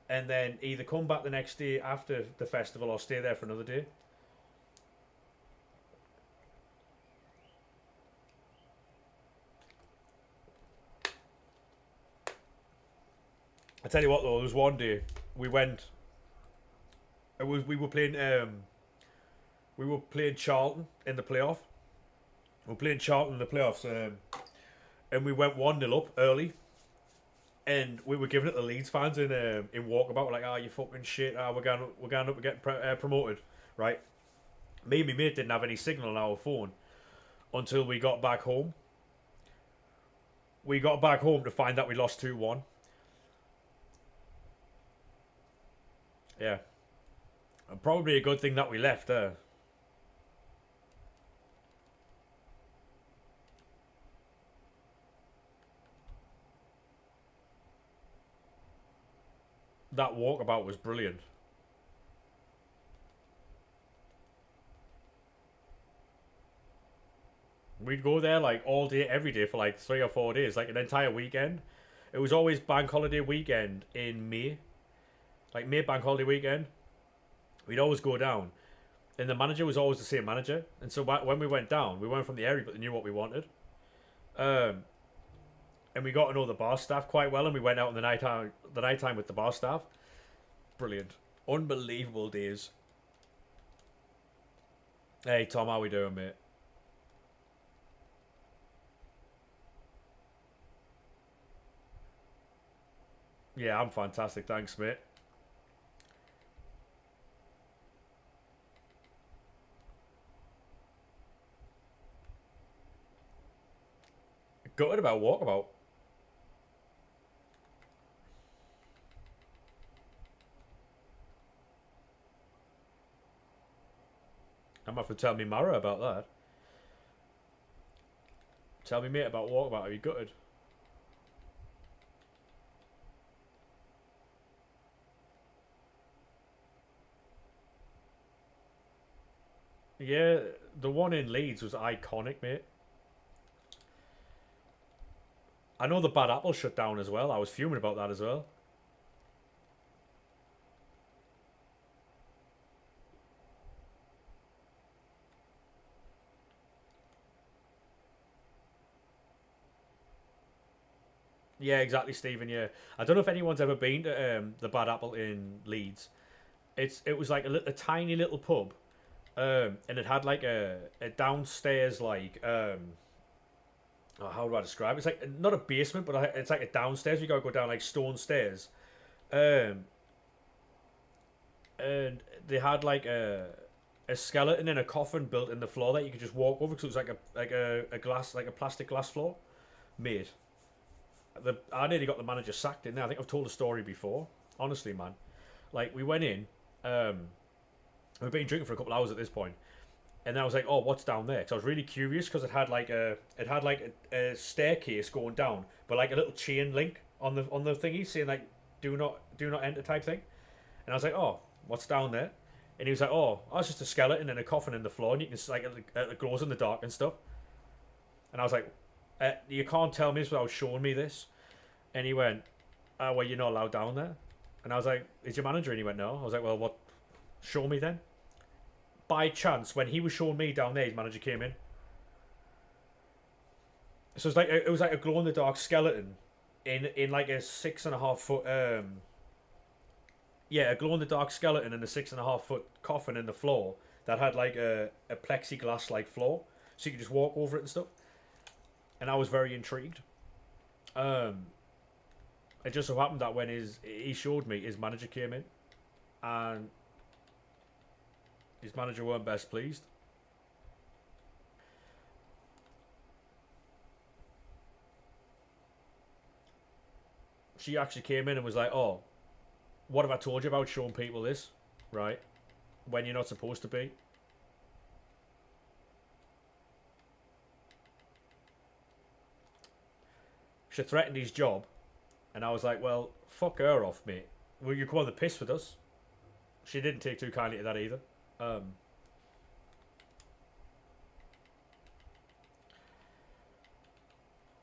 and then either come back the next day after the festival or stay there for another day. I tell you what though, there was one day we went. We were playing Charlton in the playoff. We were playing Charlton in the playoffs, and we went 1-0 up early, and we were giving it to Leeds fans in Walkabout, like, you fucking shit, we're going up to get promoted, right? Me and my mate didn't have any signal on our phone until we got back home. We got back home to find that we lost 2-1. Yeah. And probably a good thing that we left there. That Walkabout was brilliant. We'd go there like all day, every day for like 3 or 4 days, like an entire weekend. It was always bank holiday weekend in May. Like May bank holiday weekend. We'd always go down. And the manager was always the same manager. And so when we went down, we weren't from the area, but they knew what we wanted. And we got to know the bar staff quite well, and we went out in the nighttime with the bar staff. Brilliant. Unbelievable days. Hey Tom, how we doing, mate? Yeah, I'm fantastic, thanks, mate. Gutted about Walkabout. I'm gonna have to tell me Mara about that. Tell me, mate, about Walkabout. Are you gutted? Yeah, the one in Leeds was iconic, mate. I know the Bad Apple shut down as well. I was fuming about that as well. Yeah, exactly, Stephen. Yeah, I don't know if anyone's ever been to the Bad Apple in Leeds. It was like a tiny little pub, and it had like a downstairs like oh, how do I describe it? It's like not a basement, but it's like a downstairs. You gotta go down like stone stairs, um, and they had like a skeleton in a coffin built in the floor that you could just walk over because it was like a glass, like a plastic glass floor, made. I nearly got the manager sacked in there. I think I've told the story before. Honestly, man, like we went in, we've been drinking for a couple of hours at this point, and then I was like, "Oh, what's down there?" Because I was really curious because it had like a staircase going down, but like a little chain link on the thingy saying like do not enter type thing, and I was like, "Oh, what's down there?" And he was like, "Oh, it's just a skeleton and a coffin in the floor, and you can like it glows in the dark and stuff." And I was like, "You can't tell me this without showing me this." And he went, "Well, you're not allowed down there." And I was like, "Is your manager?" And he went, "No." I was like, "Well, what? Show me then." By chance, when he was showing me down there, his manager came in. So it was like a glow in the dark skeleton in like a 6.5 foot yeah, a glow in the dark skeleton in a 6.5 foot coffin in the floor that had like a plexiglass like floor, so you could just walk over it and stuff. And I was very intrigued. Um, it just so happened that when he showed me, his manager came in, and his manager weren't best pleased. She actually came in and was like, "Oh, what have I told you about showing people this, right? When you're not supposed to be." She threatened his job, and I was like, "Well, fuck her off, mate. Will you come on the piss with us?" She didn't take too kindly to that either. Um,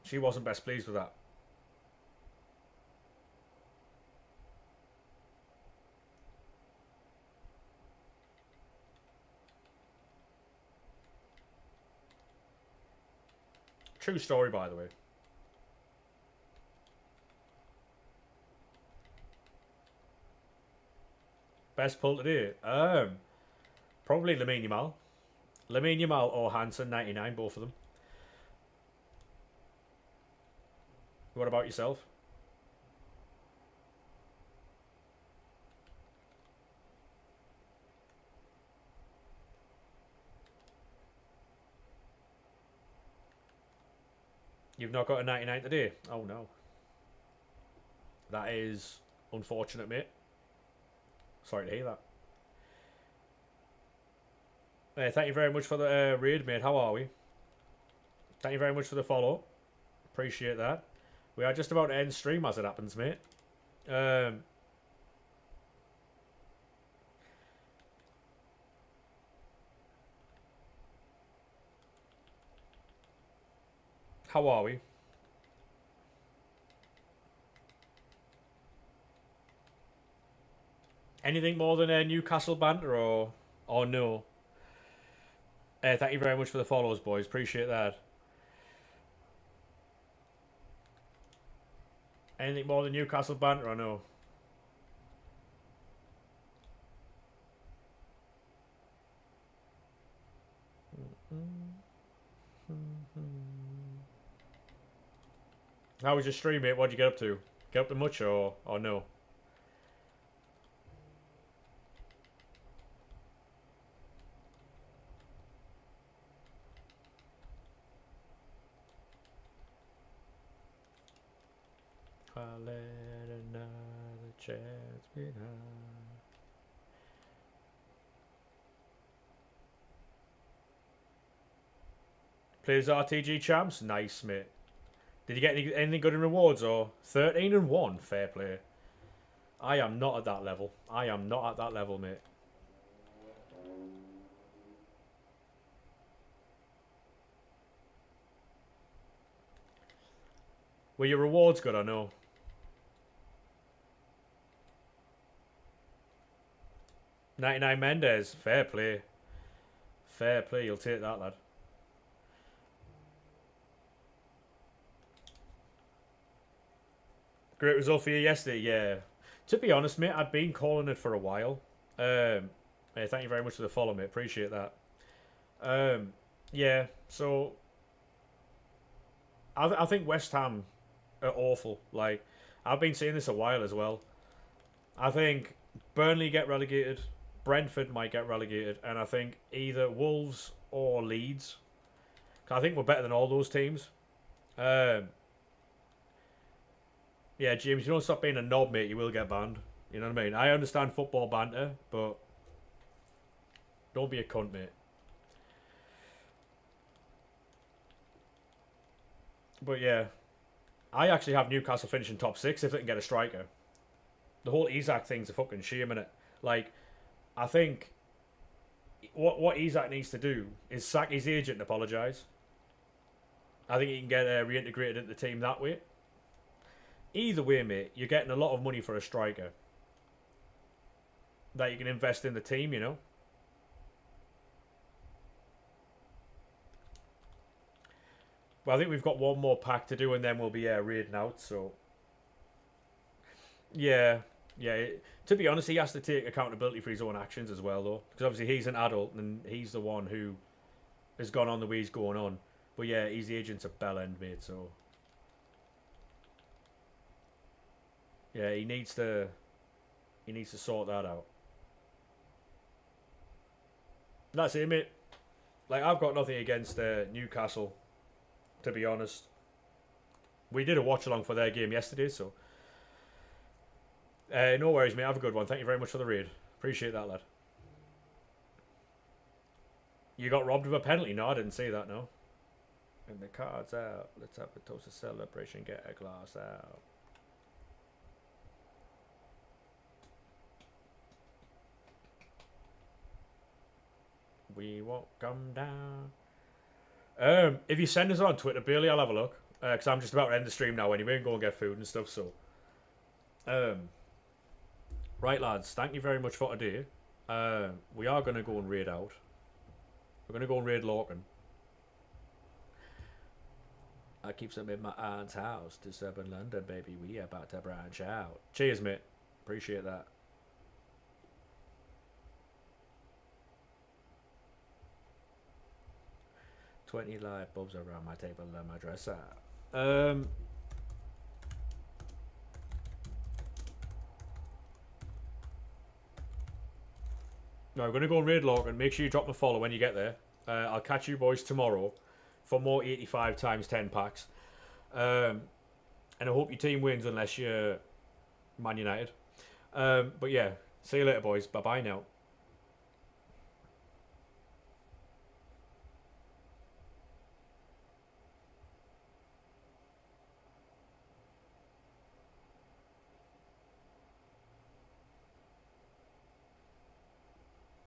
she wasn't best pleased with that. True story, by the way. Best pull today? Probably Lamine Yamal. Lamine Yamal or Hansen 99, both of them. What about yourself? You've not got a 99 today? Oh no. That is unfortunate, mate. Sorry to hear that. Thank you very much for the raid, mate. How are we? Thank you very much for the follow. Appreciate that. We are just about to end stream as it happens, mate. Um, how are we? Anything more than Newcastle banter or no? Thank you very much for the follows, boys. Appreciate that. Anything more than Newcastle banter or no? How was your stream, mate? What'd you get up to? Get up to much or no? I'll let another chance be had. Players RTG champs? Nice, mate. Did you get anything good in rewards or 13 and 1? Fair play. I am not at that level. I am not at that level, mate. Were your rewards good or no? $99 Mendes. Fair play. Fair play. You'll take that, lad. Great result for you yesterday, yeah. To be honest, mate, I'd been calling it for a while. Thank you very much for the follow, mate. Appreciate that. Yeah, so I think West Ham are awful. Like, I've been saying this a while as well. I think Burnley get relegated, Brentford might get relegated, and I think either Wolves or Leeds. I think we're better than all those teams. Um, yeah, James, you don't stop being a knob, mate. You will get banned. You know what I mean? I understand football banter, but don't be a cunt, mate. But yeah, I actually have Newcastle finishing top 6 if they can get a striker. The whole Isak thing's a fucking shame, innit? Like, I think what Isak needs to do is sack his agent and apologise. I think he can get reintegrated into the team that way. Either way, mate, you're getting a lot of money for a striker that you can invest in the team, you know? Well, I think we've got one more pack to do and then we'll be raiding out, so... Yeah, yeah. To be honest, he has to take accountability for his own actions as well, though. Because obviously he's an adult and he's the one who has gone on the way he's going on. But yeah, he's the agent's a bell end, mate, so... Yeah, he needs to sort that out. That's it, mate. Like, I've got nothing against Newcastle, to be honest. We did a watch along for their game yesterday, so no worries, mate. Have a good one. Thank you very much for the raid. Appreciate that, lad. You got robbed of a penalty? No, I didn't say that. No. And the card's out. Let's have a toast of celebration. Get a glass out. We won't come down. If you send us on Twitter, Bailey, I'll have a look. Because I'm just about to end the stream now anyway and go and get food and stuff. So, right, lads. Thank you very much for today. We are going to go and raid out. We're going to go and raid Lorcan. I keep some in my aunt's house to suburban London, baby. We are about to branch out. Cheers, mate. Appreciate that. $20 light bulbs around my table and my dresser. No, we're going to go and raid Lorcan. Make sure you drop the follow when you get there. I'll catch you boys tomorrow for more 85 times 10 packs. And I hope your team wins unless you're Man United. But yeah, see you later, boys. Bye-bye now.